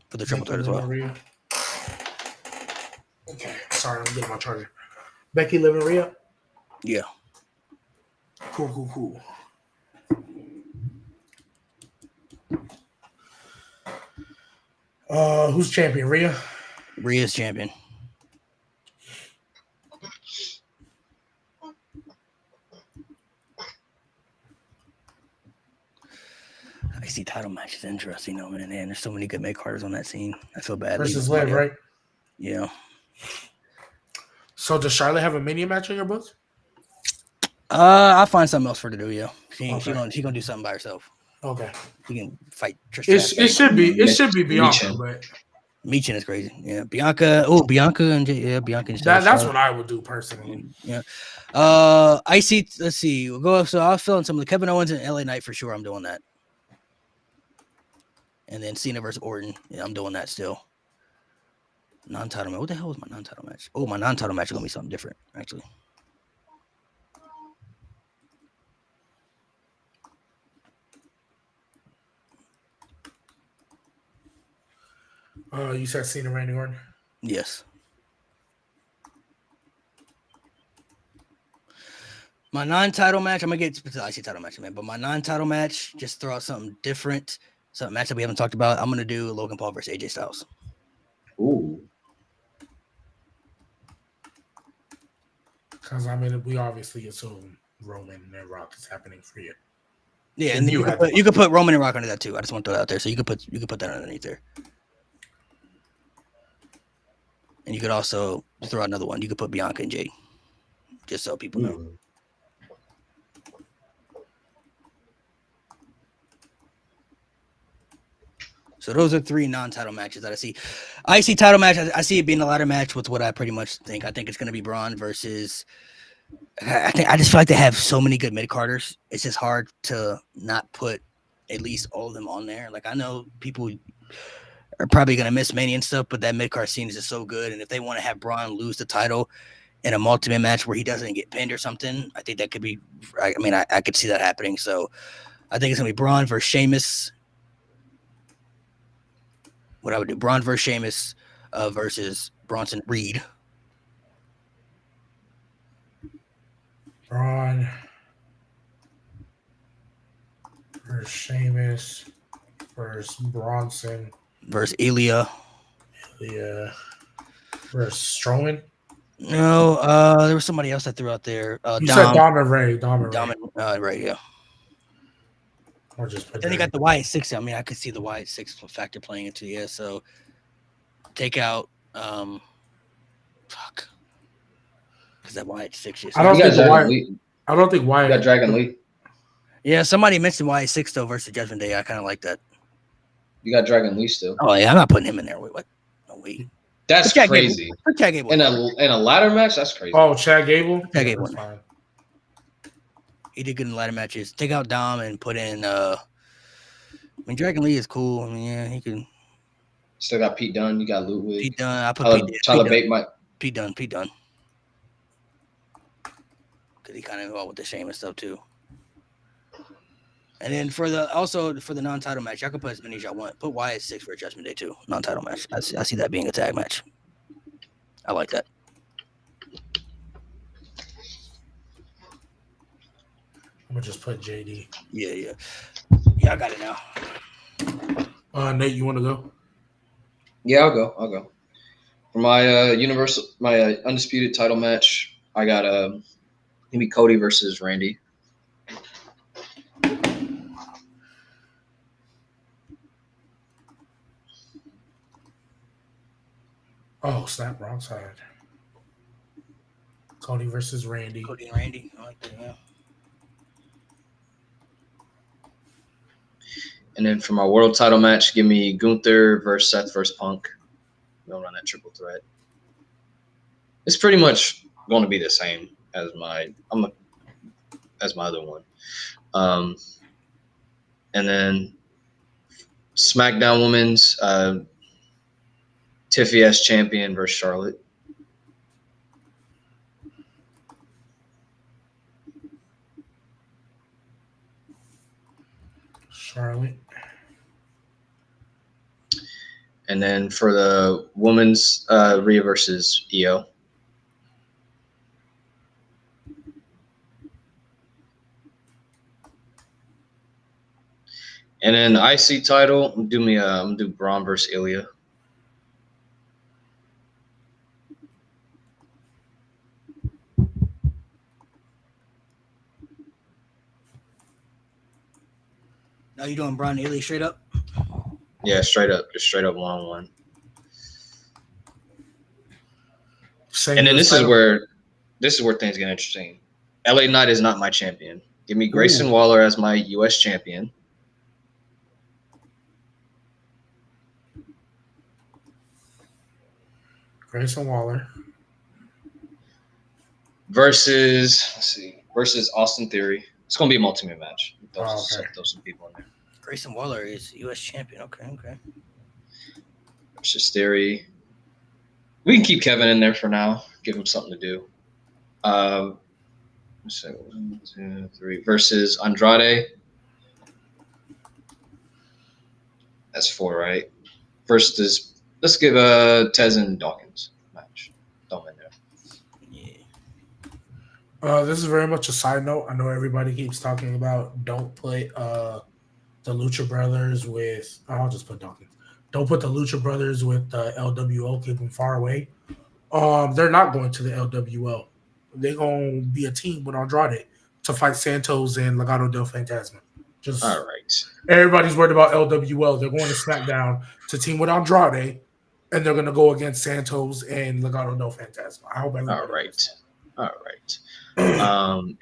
for the triple threat as well. Okay, sorry, I'm getting my charger. Becky, Liv, and Rhea? Yeah. Cool. Who's champion? Rhea? Rhea's champion. I see title matches interesting, though, man. There's so many good mid-carders on that scene. I feel bad. Versus Liv, right? Yeah. So does Charlotte have a Mania match in your books? I'll find something else for her to do. Yeah, she gonna do something by herself. Okay. We can fight Trish. It should be Bianca, but Michin is crazy. Yeah, Bianca. Oh, Bianca and Bianca. That's what I would do personally. Yeah. I see. Let's see. We'll go up. So I'll fill in some of the Kevin Owens and LA Knight for sure. I'm doing that. And then Cena versus Orton. Yeah, I'm doing that still. Non-title match. What the hell was my non-title match? Oh, my non-title match is gonna be something different, actually. You said Cena, Randy Orton? Yes. My non-title match, I'm gonna get to the IC title match, man. But my non-title match, just throw out something different, something match that we haven't talked about. I'm gonna do Logan Paul versus AJ Styles. Ooh. Because I mean, we obviously assume Roman and Rock is happening for you. Yeah, and you could put Roman and Rock under that too. I just want to throw that out there, so you could put that underneath there. And you could also throw out another one. You could put Bianca and Jade, just so people know. So those are three non-title matches that I see. IC title match, I see it being a ladder match with what I pretty much think. I think it's going to be Braun versus. I just feel like they have so many good mid-carders. It's just hard to not put at least all of them on there. Like, I know people are probably going to miss Mania and stuff, but that mid-card scene is just so good. And if they want to have Braun lose the title in a multi-man match where he doesn't get pinned or something, I think that could be. I mean, I could see that happening. So I think it's going to be Braun versus Sheamus. What I would do, Braun versus Sheamus versus Bronson Reed. Braun versus Sheamus versus Bronson versus Ilya. Versus Strowman. No, there was somebody else I threw out there. You said Dom and Ray. Right, yeah. Or just then you got the Wyatt 6. I mean, I could see the Wyatt 6 factor playing into yeah. So take out because that Wyatt 6 is. I don't think Wyatt got Dragon Lee. Yeah, somebody mentioned Wyatt 6 though versus Judgment Day. I kind of like that. You got Dragon Lee still. Oh yeah, I'm not putting him in there. Wait, what? No, wait. That's crazy. Put Chad Gable in a ladder match. That's crazy. Oh, Chad Gable. Chad Gable. He did good in ladder matches. Take out Dom and put in. I mean, Dragon Lee is cool. I mean, yeah, he can. Still got Pete Dunne. You got Ludwig. Pete Dunne. I put Tyler Bate. Pete Dunne. Because he kind of involved with the Sheamus stuff too. And then for the non-title match, y'all can put as many as y'all want. Put Wyatt 6 for a Judgment Day too. Non-title match. I see that being a tag match. I like that. I'm gonna just put JD. Yeah, I got it now. Nate, you want to go? Yeah, I'll go. For my undisputed title match, I got maybe Cody versus Randy. Oh, snap! Wrong side. Cody versus Randy. Cody and Randy. I like that. Yeah. And then for my world title match, give me Gunther versus Seth versus Punk. We'll run that triple threat. It's pretty much going to be the same as my other one. And then SmackDown Women's Tiffy as champion versus Charlotte. Charlotte. And then for the women's Rhea versus Io. And then the IC title, I'm gonna do Braun versus Ilya. Now you doing Braun and Ilya straight up? Yeah, straight up 1-on-1. And then this is where things get interesting. LA Knight is not my champion. Give me Grayson Waller as my U.S. champion. Grayson Waller versus Austin Theory. It's gonna be a multi-man match. Throw some people in there. Grayson Waller is U.S. champion. Okay. Versus Theory. We can keep Kevin in there for now. Give him something to do. Let's see, 1, 2, 3 versus Andrade. That's 4, right? Versus let's give Tez and Dawkins match. Throw them in there. Yeah. This is very much a side note. I know everybody keeps talking about don't put the Lucha Brothers with. I'll just put Dawkins. Don't put the Lucha Brothers with the LWO. Keep them far away. They're not going to the LWO. They're going to be a team with Andrade to fight Santos and Legado del Fantasma. Just all right. Everybody's worried about LWO. They're going to SmackDown to team with Andrade, and they're going to go against Santos and Legado del Fantasma. I hope everybody. All right.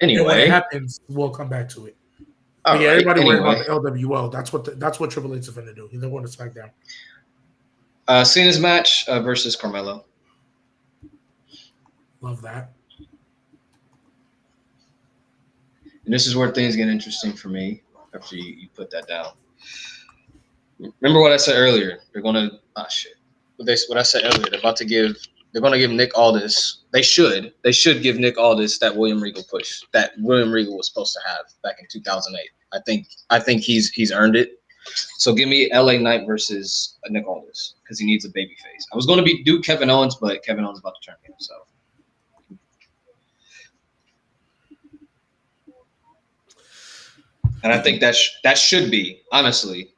Anyway, and when it happens, we'll come back to it. Everybody worried about the LWO. That's what Triple H is going to do. They're going to SmackDown. Cena's match versus Carmelo. Love that. And this is where things get interesting for me after you put that down. Remember what I said earlier? They're going to what I said earlier. They're going to give Nick Aldis. They should give Nick Aldis that William Regal push that William Regal was supposed to have back in 2008. I think he's earned it. So give me LA Knight versus Nick Aldis because he needs a baby face. I was going to do Kevin Owens, but Kevin Owens is about to turn himself. And I think that should be, honestly,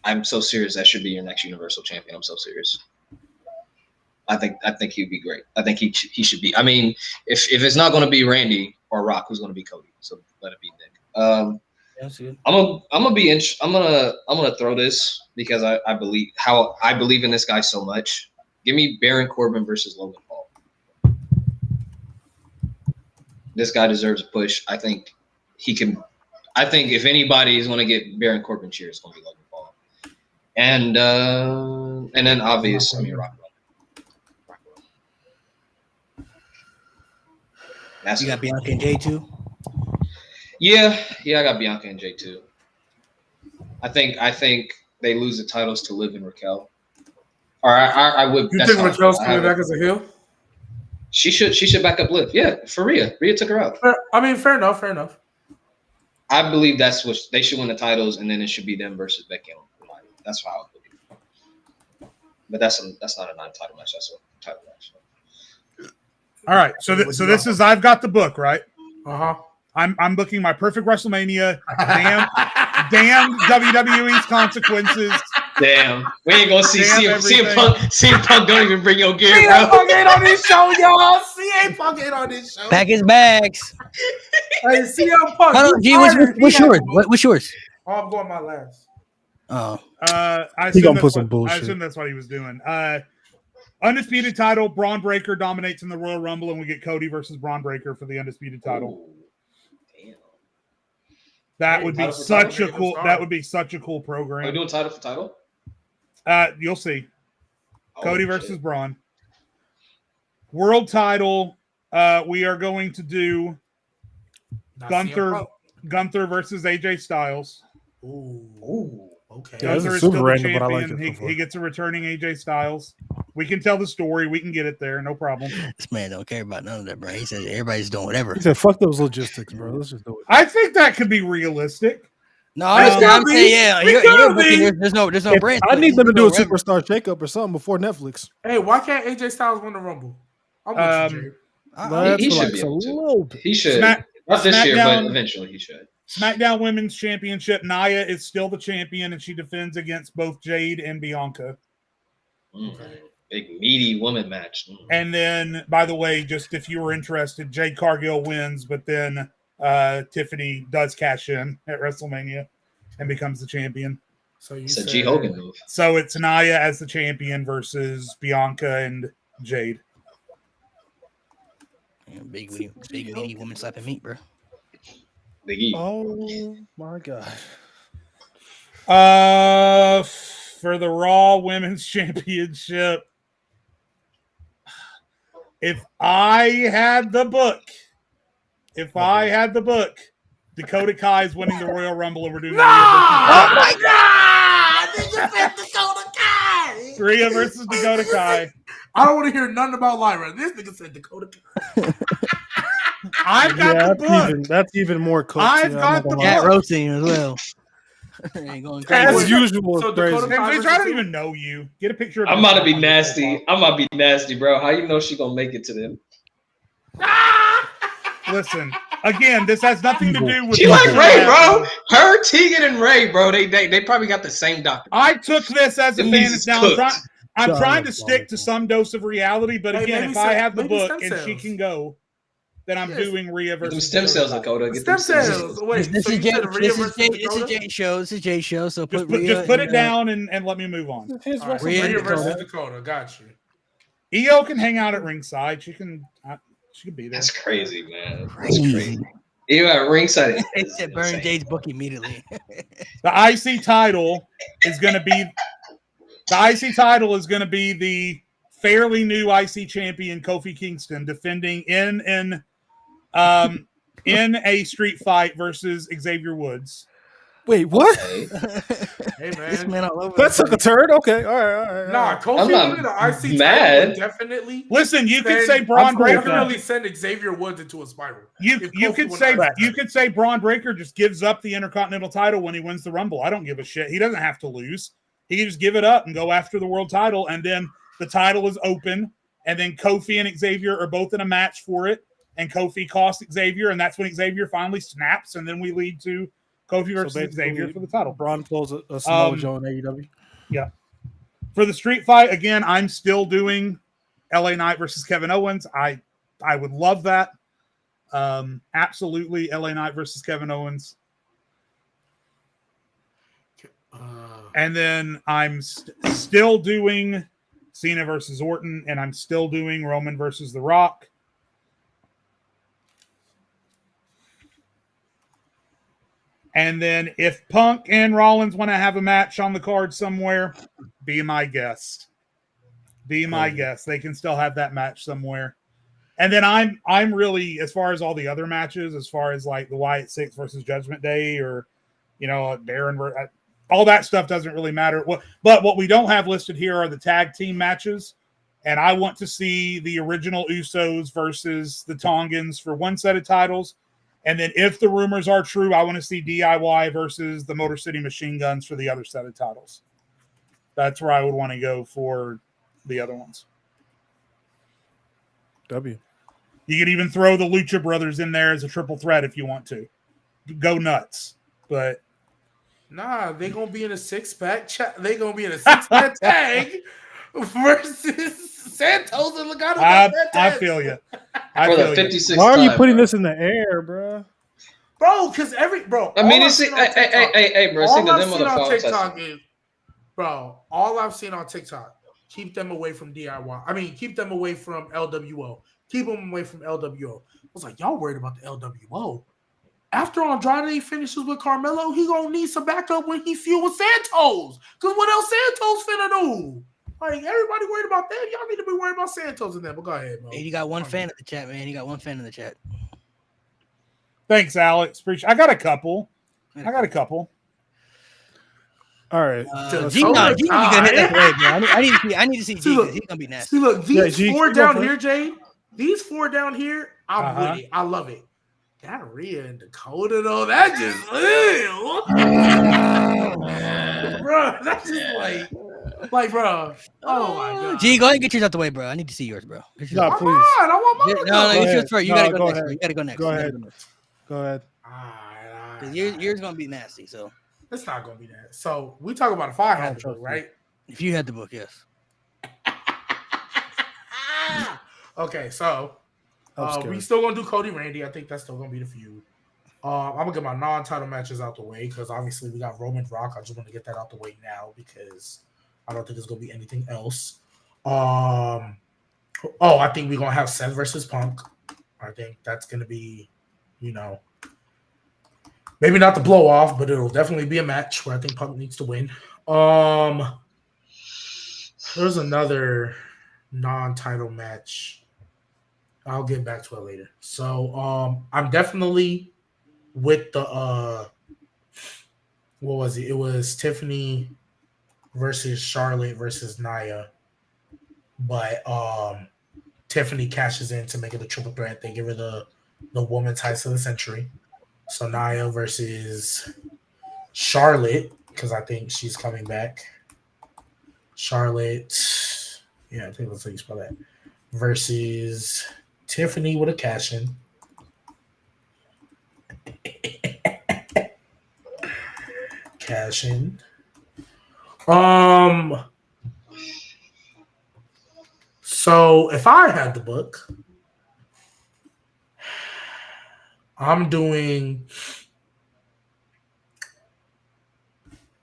I'm so serious, that should be your next Universal Champion. I'm so serious. I think he'd be great. I think he should be. I mean, if it's not going to be Randy or Rock, who's going to be Cody? So let it be Nick. That's good. I'm gonna throw this because I believe in this guy so much. Give me Baron Corbin versus Logan Paul. This guy deserves a push. I think he can. I think if anybody is going to get Baron Corbin cheers, it's going to be Logan Paul. And then obvious, Rock. You got Bianca and Jay too? Yeah, I got Bianca and Jay too. I think they lose the titles to Liv and Raquel. Or I would. You think Raquel's coming back as a heel? She should back up Liv. Yeah, for Rhea. Rhea took her out. Fair enough. I believe that's what they should win the titles, and then it should be them versus Becky and Lana. That's how I believe. But that's not a non-title match. That's a title match. All right, so this is I've got the book right. Uh-huh. I'm booking my perfect WrestleMania. Damn WWE's consequences. Damn, we ain't gonna see CM Punk. CM Punk don't even bring your gear, CM bro. Punk ain't on this show, y'all. CM Punk ain't on this show. Pack his bags. Hey, CM Punk. Hold on, G, what's yours? What's yours? Oh, I'm going my last. Oh, I He gonna put assume some bullshit. I assume that's what he was doing. Undisputed title. Braun Breaker dominates in the Royal Rumble, and we get Cody versus Braun Breaker for the undisputed title. Damn. That would be such a cool. That would be such a cool Are we program. doing title for title? You'll see. Cody versus Braun. World title. We are going to do Gunther versus AJ Styles. Ooh. Okay. Yeah, this Gunther is is super still the random, but I champion. like it. He gets a returning AJ Styles. We can tell the story. We can get it there. No problem. this man don't care about none of that, bro. He said everybody's doing whatever. He said, "Fuck those logistics, bro. Let's just do it." I think that could be realistic. No, I'm saying, yeah, you're booking, there's no brand. I need them to do a superstar shakeup or something before Netflix. Hey, why can't AJ Styles win the Rumble? I'm with you, Jay. He should be able to. He should. Not this year, but eventually he should. SmackDown Women's Championship. Nia is still the champion, and she defends against both Jade and Bianca. Big meaty woman match. And then, by the way, just if you were interested, Jade Cargill wins, but then Tiffany does cash in at WrestleMania and becomes the champion. So it's a G Hogan move. So it's Nia as the champion versus Bianca and Jade. Yeah, big meaty woman slapping meat, bro. Big E. Oh my god. For the Raw Women's Championship, if I had the book, Dakota Kai is winning the Royal Rumble and we're doing Oh my god! They just said Dakota Kai! Rhea versus Dakota Kai. I don't want to hear nothing about Lyra. This nigga said Dakota Kai. I've got the book. That's even more cooked. I've got the cat book. roasting as well. Going As usual. So Crazy. I don't even know you. Get a picture of I'm about to be nasty. I'm about to be nasty, bro. How you know she gonna make it to them? Listen, again, this has nothing to do with. She like Ray, bro. Her, Tegan, and Ray, bro. They probably got the same doctor. I took this as a fan. Now I'm trying to stick to some dose of reality, but again, if I have the book and she can go, then I'm doing Rhea versus stem cells, Dakota. Get stem cells. Wait, this is Jay's show. So just put it down and let me move on. Rhea versus Dakota. Got you. EO can hang out at ringside. She can be there. That's crazy, man. That's crazy. EO at ringside. It said burn Jay's book immediately. The IC title is going to be the fairly new IC champion Kofi Kingston defending in a street fight versus Xavier Woods. Wait, what? Hey man, this man all over. That took a turn. Okay, all right. Nah, Kofi winning the IC mad. title definitely. Listen, you could say Braun Breaker. Definitely send Xavier Woods into a spiral. You could say Braun Breaker just gives up the Intercontinental title when he wins the Rumble. I don't give a shit. He doesn't have to lose. He can just give it up and go after the world title, and then the title is open, and then Kofi and Xavier are both in a match for it, and Kofi costs Xavier, and that's when Xavier finally snaps, and then we lead to Kofi versus Xavier for the title. Braun pulls a Samoa Joe in AEW. Yeah. For the street fight, again, I'm still doing LA Knight versus Kevin Owens. I would love that. Absolutely, LA Knight versus Kevin Owens. And then I'm still doing Cena versus Orton, and I'm still doing Roman versus The Rock. And then if Punk and Rollins want to have a match on the card somewhere, be my guest. Be my guest. They can still have that match somewhere. And then I'm really, as far as all the other matches, as far as like the Wyatt Six versus Judgment Day, or Baron, all that stuff doesn't really matter. But what we don't have listed here are the tag team matches. And I want to see the original Usos versus the Tongans for one set of titles. And then if the rumors are true, I want to see DIY versus the Motor City Machine Guns for the other set of titles. That's where I would want to go for the other ones. W. You could even throw the Lucha Brothers in there as a triple threat if you want to. Go nuts. But nah, they're gonna be in a 6-pack. They're gonna be in a 6-pack tag versus Santos and Legado. I feel you. For the 56th Why are you time, putting bro. this in the air, bro? Bro, because I mean, it's hey, bro. It's all either I've them or seen the on Fox. TikTok is, bro. All I've seen on TikTok, keep them away from DIY. I mean, keep them away from LWO. Keep them away from LWO. I was like, y'all worried about the LWO? After Andrade finishes with Carmelo, he gonna need some backup when he feud with Santos. Because what else Santos finna do? Like, everybody worried about them. Y'all need to be worried about Santos and them. But go ahead, bro. Hey, you got one fan in the chat, man. You got one fan in the chat. thanks, Alex. Appreciate. I got a couple. All right. G, you gonna hit that way, bro. I need to see G because he's gonna be nasty. See, look, these G, four go down for it. here, Jay. These four down here, I'm Uh-huh. with it. I love it. That Rhea and Dakota, though, that just, bro, that's just like, bro. Oh my god. G, go ahead and get yours out the way, bro. I need to see yours, bro. No, Come please. on, I want mine to No, go. get yours first. You gotta go next, ahead. bro. You gotta go next. Go You gotta ahead. go next. Go ahead. All right. 'Cause yours gonna be nasty. So It's not gonna be that. So we talk about if I had to trust go, right? if you had the book, yes. Okay, so I'm scared. we still gonna do Cody Randy. I think that's still gonna be the feud. I'm gonna get my non-title matches out the way because obviously we got Roman Rock. I just want to get that out the way now because I don't think there's gonna be anything else. I think we're gonna have Seth versus Punk. I think that's gonna be, maybe not the blow off, but it'll definitely be a match where I think Punk needs to win. There's another non-title match. I'll get back to it later. So I'm definitely with the what was it? It was Tiffany versus Charlotte versus Nia. But Tiffany cashes in to make it a triple threat. They give her the woman title of the century. So Nia versus Charlotte, because I think she's coming back. Charlotte, I think that's how you spell that. Versus Tiffany with a cash in. Cash in. So if I had the book, I'm doing.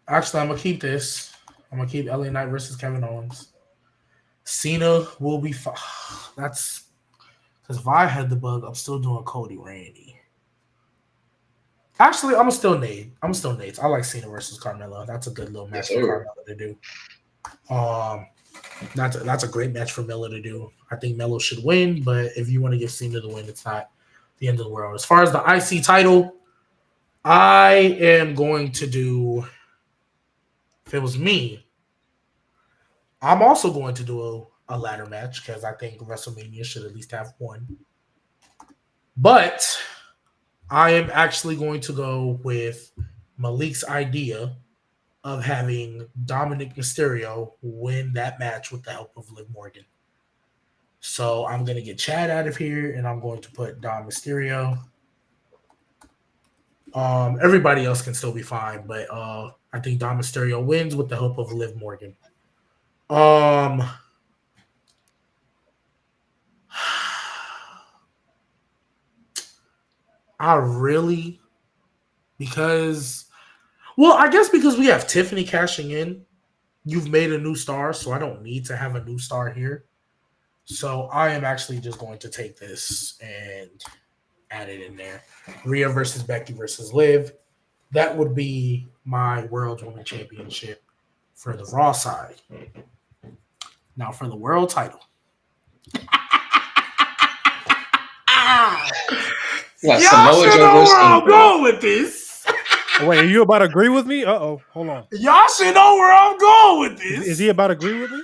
Actually, I'm gonna keep this. I'm gonna keep LA Knight versus Kevin Owens. Cena will be. That's because if I had the book, I'm still doing Cody Randy. Actually, I'm still Nate. I like Cena versus Carmella. That's a good little match for Carmella to do. That's a great match for Miller to do. I think Melo should win, but if you want to give Cena the win, it's not the end of the world. As far as the IC title, I am going to do. If it was me, I'm also going to do a ladder match because I think WrestleMania should at least have one. But I am actually going to go with Malik's idea of having Dominic Mysterio win that match with the help of Liv Morgan. So I'm going to get Chad out of here, and I'm going to put Dom Mysterio. Everybody else can still be fine, but I think Dom Mysterio wins with the help of Liv Morgan. I guess because we have Tiffany cashing in, you've made a new star, so I don't need to have a new star here. So I am actually just going to take this and add it in there. Rhea versus Becky versus Liv. That would be my World Women Championship for the Raw side. Now for the world title. Y'all should know where I'm going with this. Wait, are you about to agree with me? Uh-oh. Hold on. Y'all should know where I'm going with this. Is he about to agree with me?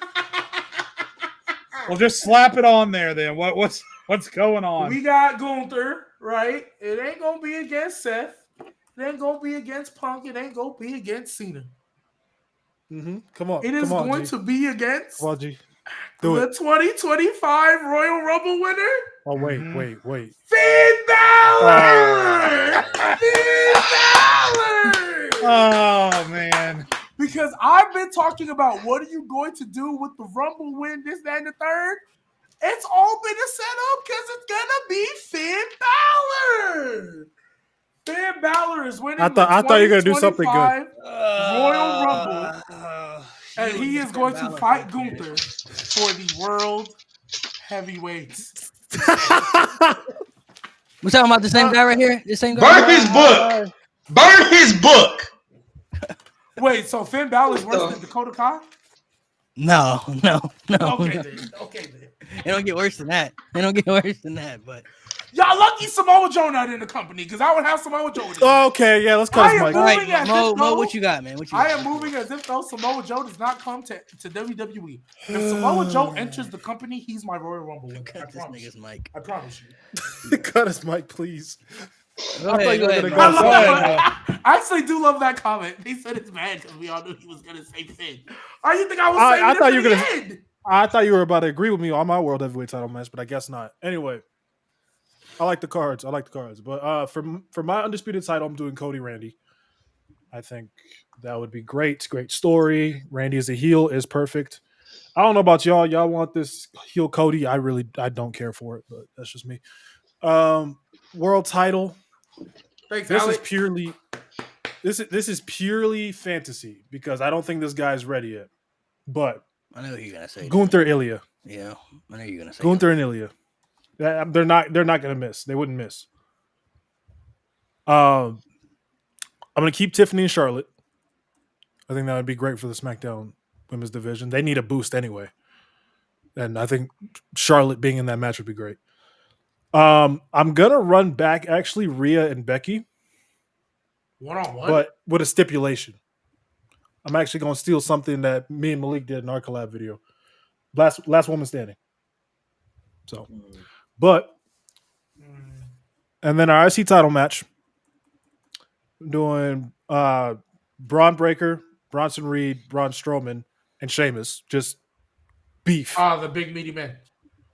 Well, just slap it on there then. What's going on? We got Gunther right? It ain't gonna be against Seth. It ain't gonna be against Punk. It ain't gonna be against Cena. Come on. It is come on, going G. to be against Come on, G. Do the it. 2025 Royal Rumble winner, Oh, wait. Finn Balor! Finn Balor! Oh man. Because I've been talking about what are you going to do with the Rumble win, this, that, and the third. It's all been a setup because it's gonna be Finn Balor. Finn Balor is winning I thought you were gonna do something good. Royal Rumble, and he is going to fight Gunther for the World Heavyweights. We're talking about the same guy right here. The same guy. Burn his book. Burn his book. Wait, so Finn Balor is worse than Dakota Kai? No. Okay, no. then. Okay, then. It don't get worse than that. But Y'all lucky Samoa Joe not in the company because I would have Samoa Joe. Okay, yeah, let's cut his mic. all right, Mo, what you got, man? I am moving as if though Samoa Joe does not come to WWE. If Samoa Joe enters the company, he's my Royal Rumble winner. I promise you. Mic. I promise you. Cut his mic, please. Go ahead, I actually do love that comment. He said it's bad because we all knew he was going to say Finn. Oh, you think I was saying I thought you were gonna? I thought you were about to agree with me on my World Heavyweight title match, but I guess not. Anyway, I like the cards. But for my undisputed title, I'm doing Cody Randy. I think that would be great. Great story. Randy as a heel is perfect. I don't know about y'all. Y'all want this heel Cody? I don't care for it, but that's just me. World title. Thanks, This Alex. is purely fantasy because I don't think this guy's ready yet. But I know what you're gonna say. Gunther Ilya. Yeah, I know you're gonna say Gunther and Ilya. They're not gonna miss. They wouldn't miss. I'm gonna keep Tiffany and Charlotte. I think that would be great for the SmackDown Women's Division. They need a boost anyway, and I think Charlotte being in that match would be great. I'm gonna run back actually Rhea and Becky, 1-on-1, but with a stipulation. I'm actually gonna steal something that me and Malik did in our collab video. Last woman standing. So, but and then our IC title match. I'm doing Braun Breaker, Bronson Reed, Braun Strowman, and Sheamus. Just beef. the big meaty man.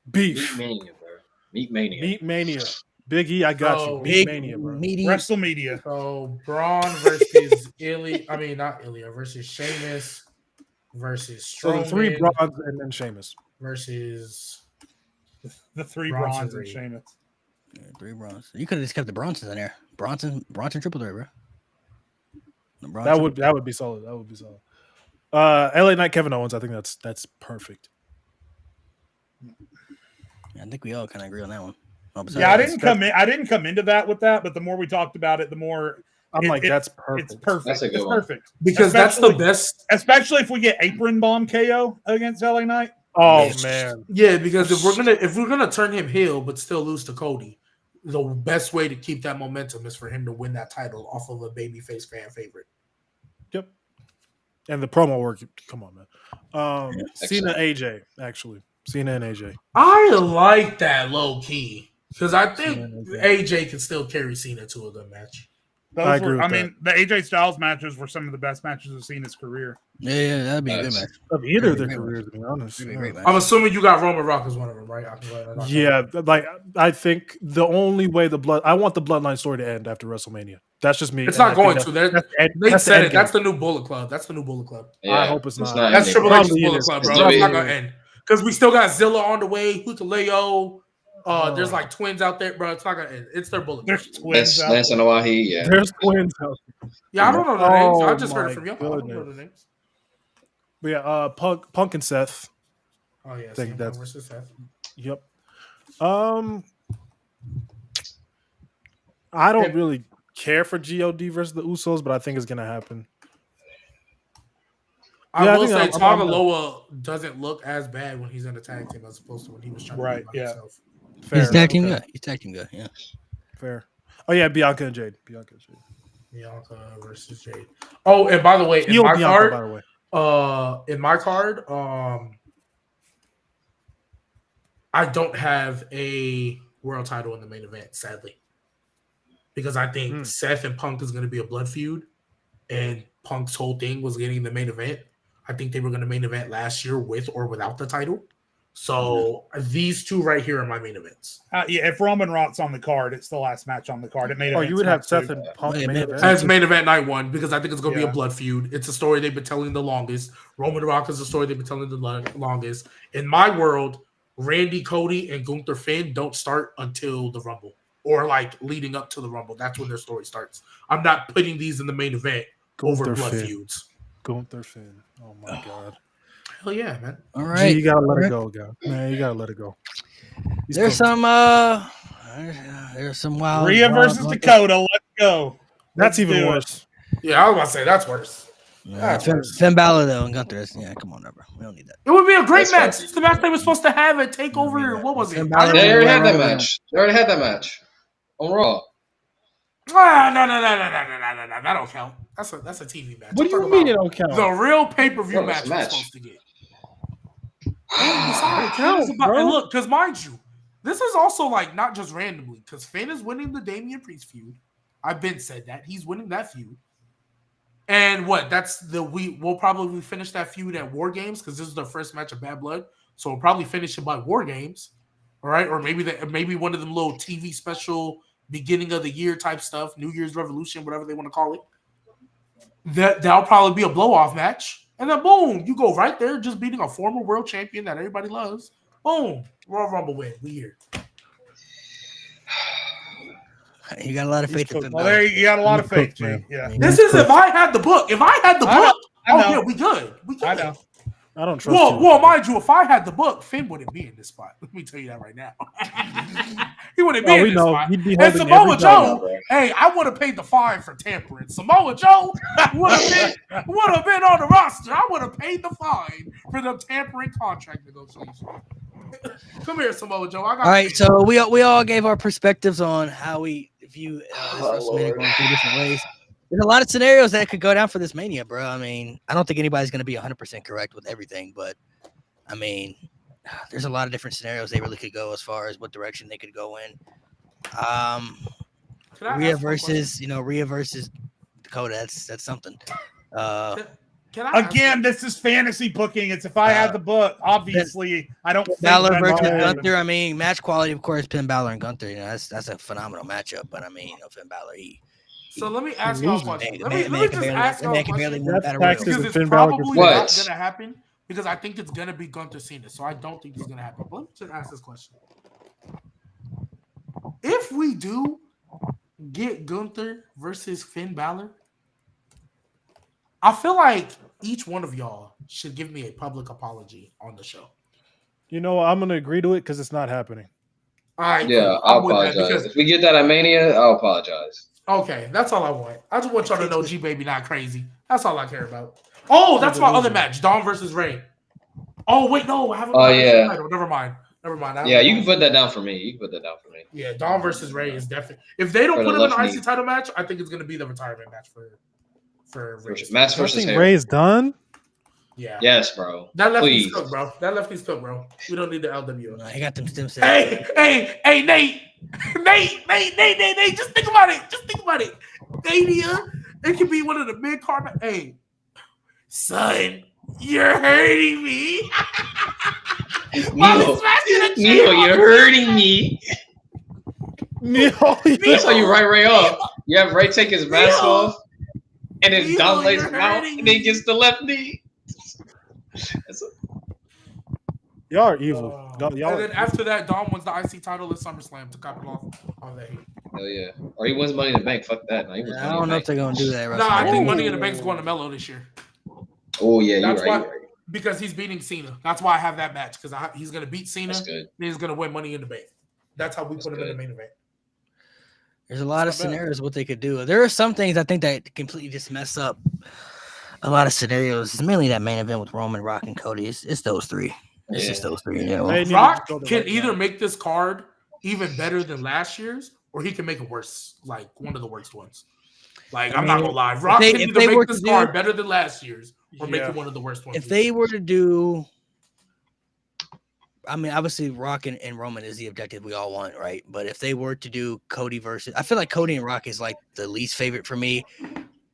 Beef. Meat Mania, bro. Meat Mania. Meat Mania. Big E, I got you. Meat Mania, bro. WrestleMania. So Braun versus Ilya. I mean, not Ilya versus Sheamus versus Strowman. So the three Brauns and then Sheamus versus the three Bronson Brons and Reed. Sheamus. Yeah, 3 Brons. You could have just kept the Bronsons in there. Bronson triple threat, bro. That would be solid. That would be solid. LA Knight, Kevin Owens. I think that's perfect. Yeah, I think we all kind of agree on that one. Yeah, I didn't come into that with that, but the more we talked about it, the more that's perfect. It's perfect. That's a good it's one. perfect because that's the best. Especially if we get apron bomb KO against LA Knight. Oh man, yeah. Because if we're gonna turn him heel but still lose to Cody, the best way to keep that momentum is for him to win that title off of a babyface fan favorite. Yep. And the promo work. Come on, man. Cena, AJ. Actually, Cena and AJ. I like that low key because I think AJ can still carry Cena to a good match. I mean, the AJ Styles matches were some of the best matches I've seen in his career. Yeah, that'd be a good match. Of either of their careers, to be honest. I'm assuming you got Roman Rock as one of them, right? Yeah, like I think the only way I want the Bloodline story to end after WrestleMania. That's just me. It's not going to. They said it. That's the new Bullet Club. Yeah, I hope it's not. That's Triple H's Bullet Club, bro. It's not gonna end because we still got Zilla on the way. Hutaleo. There's like twins out there, bro. It's not gonna end. It's their Bullet Club. There's twins. Lance and Oahi, yeah. There's twins out there. Yeah, I don't know the names. I just heard it from y'all. I don't know the names. But yeah, Punk and Seth. Oh yeah, I think that's versus Seth. Yep. I don't really care for God versus the Usos, but I think it's gonna happen. I will say Tagaloa doesn't look as bad when he's in a tag team as opposed to when he was trying to be by himself. Fair. He's tag team guy. Yeah. Fair. Oh yeah, Bianca and Jade. Bianca versus Jade. Oh, and by the way, in my Bianca, card, by the way. I don't have a world title in the main event, sadly. because I think Seth and Punk is going to be a blood feud, and Punk's whole thing was getting the main event. I think they were going to main event last year with or without the title. So these two right here are my main events. Yeah, if Roman Rock's on the card, it's the last match on the card. It made you would have Seth and Punk main event as main event night one, because I think it's going to be a blood feud. It's a story they've been telling the longest. Roman Rock is a story they've been telling the longest. In my world, Randy, Cody, and Gunther Finn don't start until the Rumble or like leading up to the Rumble. That's when their story starts. I'm not putting these in the main event over blood feuds. Gunther Finn. Oh my God. Hell yeah, man. All right. You gotta let it go, guy. Man, you gotta let it go. There's some wild. Rhea versus Dakota. Let's go. That's even worse. Yeah, I was about to say that's worse. Finn Balor though and Gunther. Yeah, come on, number. We don't need that. It would be a great match. It's the match they were supposed to have at Takeover. What was it? They already had that match. They already had that match on Raw. No. That don't count. That's a TV match. What do you mean it don't count? The real pay-per-view match we're supposed to get. And look, because mind you, this is also like not just randomly, because Finn is winning the Damian Priest feud. I've been said that he's winning that feud. And we'll probably finish that feud at War Games, because this is the first match of Bad Blood. So we'll probably finish it by War Games. All right. Or maybe one of them little TV special beginning of the year type stuff, New Year's Revolution, whatever they want to call it. That'll probably be a blow-off match. And then boom, you go right there, just beating a former world champion that everybody loves. Boom. Royal Rumble win. We here. You got a lot of faith in Finn Balor. There you got a lot of faith, man. Yeah. This is if I had the book. If I had the book, yeah, we good. We good. I know. I don't trust you. Well, mind you, if I had the book, Finn wouldn't be in this spot. Let me tell you that right now. He wouldn't be in this spot. And Samoa Joe, hey, I would have paid the fine for tampering. Samoa Joe would have been on the roster. I would have paid the fine for the tampering contract negotiation. Come here, Samoa Joe. All right, so we all gave our perspectives on how we view this WrestleMania going 2 different ways. There's a lot of scenarios that could go down for this Mania, bro. I mean, I don't think anybody's going to be 100% correct with everything, but I mean, there's a lot of different scenarios they really could go as far as what direction they could go in. Rhea versus Dakota. That's something. Again, this is fantasy booking. It's if I had the book, obviously. I don't think Balor versus Gunther. I mean, match quality, of course, Finn Balor and Gunther. You know, that's a phenomenal matchup. But I mean, Finn Balor, So let me ask you a question. Let me just ask you a question. Because it's probably not going to happen, because I think it's going to be Gunther Cena. So I don't think it's going to happen. But let me just ask this question. If we do get Gunther versus Finn Balor, I feel like each one of y'all should give me a public apology on the show. You know, I'm going to agree to it because it's not happening. All right. Yeah, I'll apologize. If we get that at Mania, I'll apologize. Okay, that's all I want. I just want y'all to know G-Baby not crazy. That's all I care about. Oh, that's my other match, Dom versus Ray. Oh, wait, no. I haven't title. Never mind. Yeah, you can put that down for me. Yeah, Dom versus Ray is definitely. If they don't put him in an IC title match, I think it's going to be the retirement match for Ray. Match versus Ray is done? Yeah. Yes, bro. That lefty's cooked, bro. We don't need the LWO. I got them stem cells. Hey, Nate. Nate, just think about it. Mania, it could be one of the mid-card. Hey, son, you're hurting me. Neil, you're hurting me. Neil, that's how you write Ray off. You have Ray take his mask off, and then Dom lays him out, and then gets the left knee. Y'all are evil. And then after that, Dom wins the IC title at SummerSlam to cap it off on that heat. Hell yeah. Or he wins Money in the Bank. Fuck that. No, I don't know if they're going to do that. I think Money in the Bank is going to Melo this year. Oh, yeah, you're right. Because he's beating Cena. That's why I have that match, because he's going to beat Cena. Then he's going to win Money in the Bank. That's how we put him in the main event. There's a lot of scenarios what they could do. There are some things I think that completely just mess up a lot of scenarios. It's mainly that main event with Roman, Rock, and Cody. It's those three. It's just those three. You know? Rock can either make this card even better than last year's, or he can make it worse, like one of the worst ones. Like, I'm not gonna lie, Rock can either make this card better than last year's, or make it one of the worst ones. If they were to do I mean, obviously, Rock and Roman is the objective we all want, right? But if they were to do Cody versus, I feel like Cody and Rock is like the least favorite for me.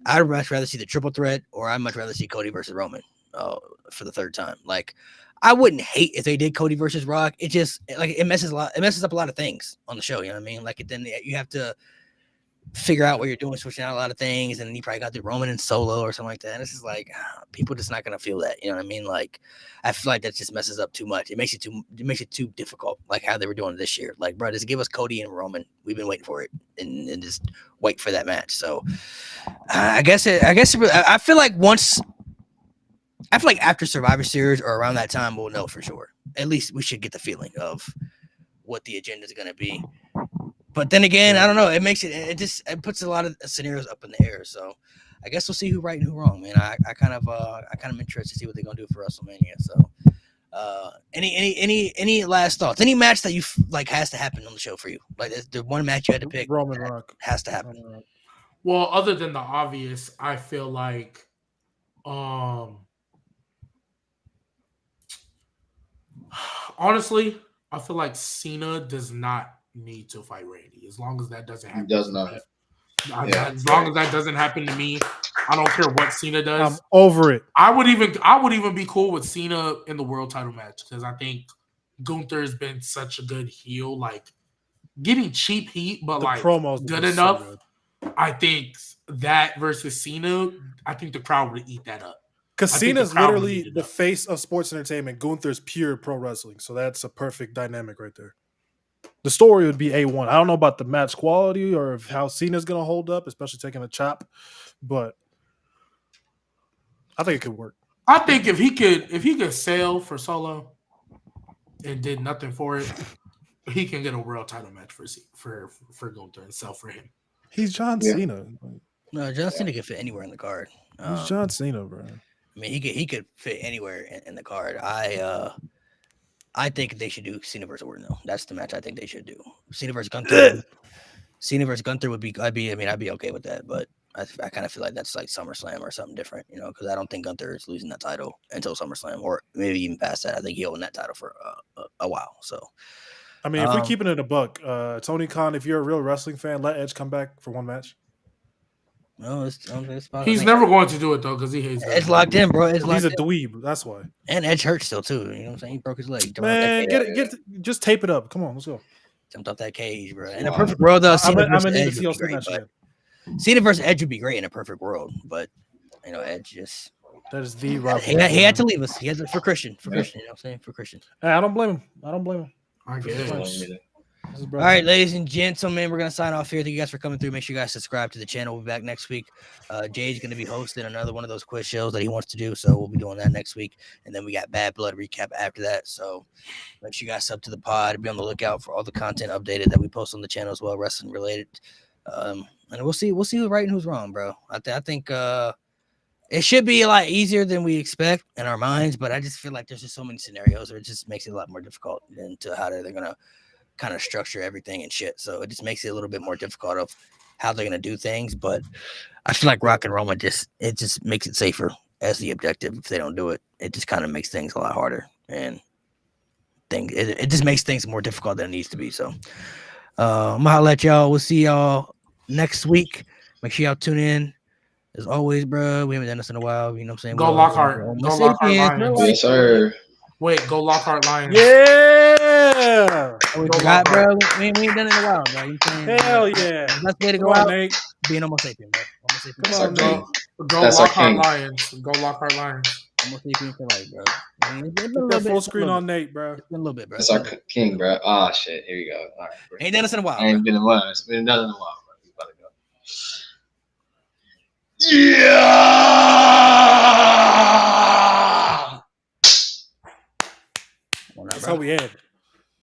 I'd much rather see the triple threat, or I'd much rather see Cody versus Roman for the third time. Like, I wouldn't hate if they did Cody versus Rock. It just like it messes up a lot of things on the show. You know what I mean? Like, then you have to figure out what you're doing, switching out a lot of things, and then you probably got the Roman and Solo or something like that. And it's just like people just not gonna feel that. You know what I mean? Like, I feel like that just messes up too much. It makes it too difficult. Like how they were doing it this year. Like, bro, just give us Cody and Roman. We've been waiting for it, and just wait for that match. So, I feel like after Survivor Series or around that time, we'll know for sure. At least we should get the feeling of what the agenda is gonna be. But then again, I don't know. It makes it puts a lot of scenarios up in the air. So I guess we'll see who right and who wrong, man. I kind of interested to see what they're gonna do for WrestleMania. So any last thoughts? Any match that you like has to happen on the show for you? Like the one match you had to pick, Roman Rock has to happen. Well, other than the obvious, I feel like honestly, I feel like Cena does not need to fight Randy. As long as that doesn't happen. He does not. As long as that doesn't happen to me, I don't care what Cena does. I'm over it. I would even be cool with Cena in the world title match because I think Gunther has been such a good heel, like getting cheap heat, but The like promos good were so enough. good. I think that versus Cena, I think the crowd would eat that up. Because I think the Cena's crowd would literally eat it the up. face of sports entertainment. Gunther's pure pro wrestling. So that's a perfect dynamic right there. The story would be A1. I don't know about the match quality or if how Cena's going to hold up, especially taking a chop, but I think it could work. I think if he could sell for Solo and did nothing for it, he can get a world title match for Gunther and sell for him. He's John Cena. No, John Cena could fit anywhere in the card. He's John Cena, bro. I mean, he could fit anywhere in the card. I think they should do Cena versus Orton though. That's the match I think they should do. Cena versus Gunther. Cena versus Gunther would be. I'd be okay with that, but I kind of feel like that's like SummerSlam or something different, you know, because I don't think Gunther is losing that title until SummerSlam or maybe even past that. I think he'll win that title for a while. So, I mean, if we're keeping it a buck, Tony Khan, if you're a real wrestling fan, let Edge come back for one match. No, he's never going to do it though because he hates Edge locked in, bro. He's a dweeb. That's why. And Edge hurt still too. You know what I'm saying? He broke his leg. Man, just tape it up. Come on, let's go. Jumped off that cage, bro. In a perfect world, though, Cena versus Edge would be great in a perfect world, but you know, Edge just that is the he had to leave us. He had to, for Christian. You know what I'm saying? For Christian. I don't blame him. I get it. All right, ladies and gentlemen, we're gonna sign off here. Thank you guys for coming through. Make sure you guys subscribe to the channel. We'll be back next week. Jay's gonna be hosting another one of those quiz shows that he wants to do, so we'll be doing that next week. And then we got Bad Blood recap after that. So make sure you guys sub to the pod. Be on the lookout for all the content updated that we post on the channel as well, wrestling related. And we'll see who's right and who's wrong, bro. I think it should be a lot easier than we expect in our minds, but I just feel like there's just so many scenarios where it just makes it a lot more difficult into how they're gonna kind of structure everything and shit. So it just makes it a little bit more difficult of how they're gonna do things. But I feel like Rock and Roman just makes it safer as the objective. If they don't do it, it just kind of makes things a lot harder and it just makes things more difficult than it needs to be. So I'm gonna let y'all. We'll see y'all next week. Make sure y'all tune in. As always, bro. We haven't done this in a while. You know what I'm saying? Go Lockhart. Go Lockhart Lions. Yes, sir. Wait, go Lockhart Lions. Yeah. We forgot, bro. We ain't done it in a while, bro. You saying? Hell yeah. Best way to go out, Nate. Being Homo sapien, bro. Come on, go Lockhart Lions. Go Lockhart Lions. Homo sapien for life, bro. Put that full screen on Nate, bro. It's been a little bit, bro. That's our king, bro. Oh, shit. Here you go. All right, bro. Ain't done this in a while, Ain't been in a while. It's been done in a while, bro. You gotta go. Yeah. That's how we end.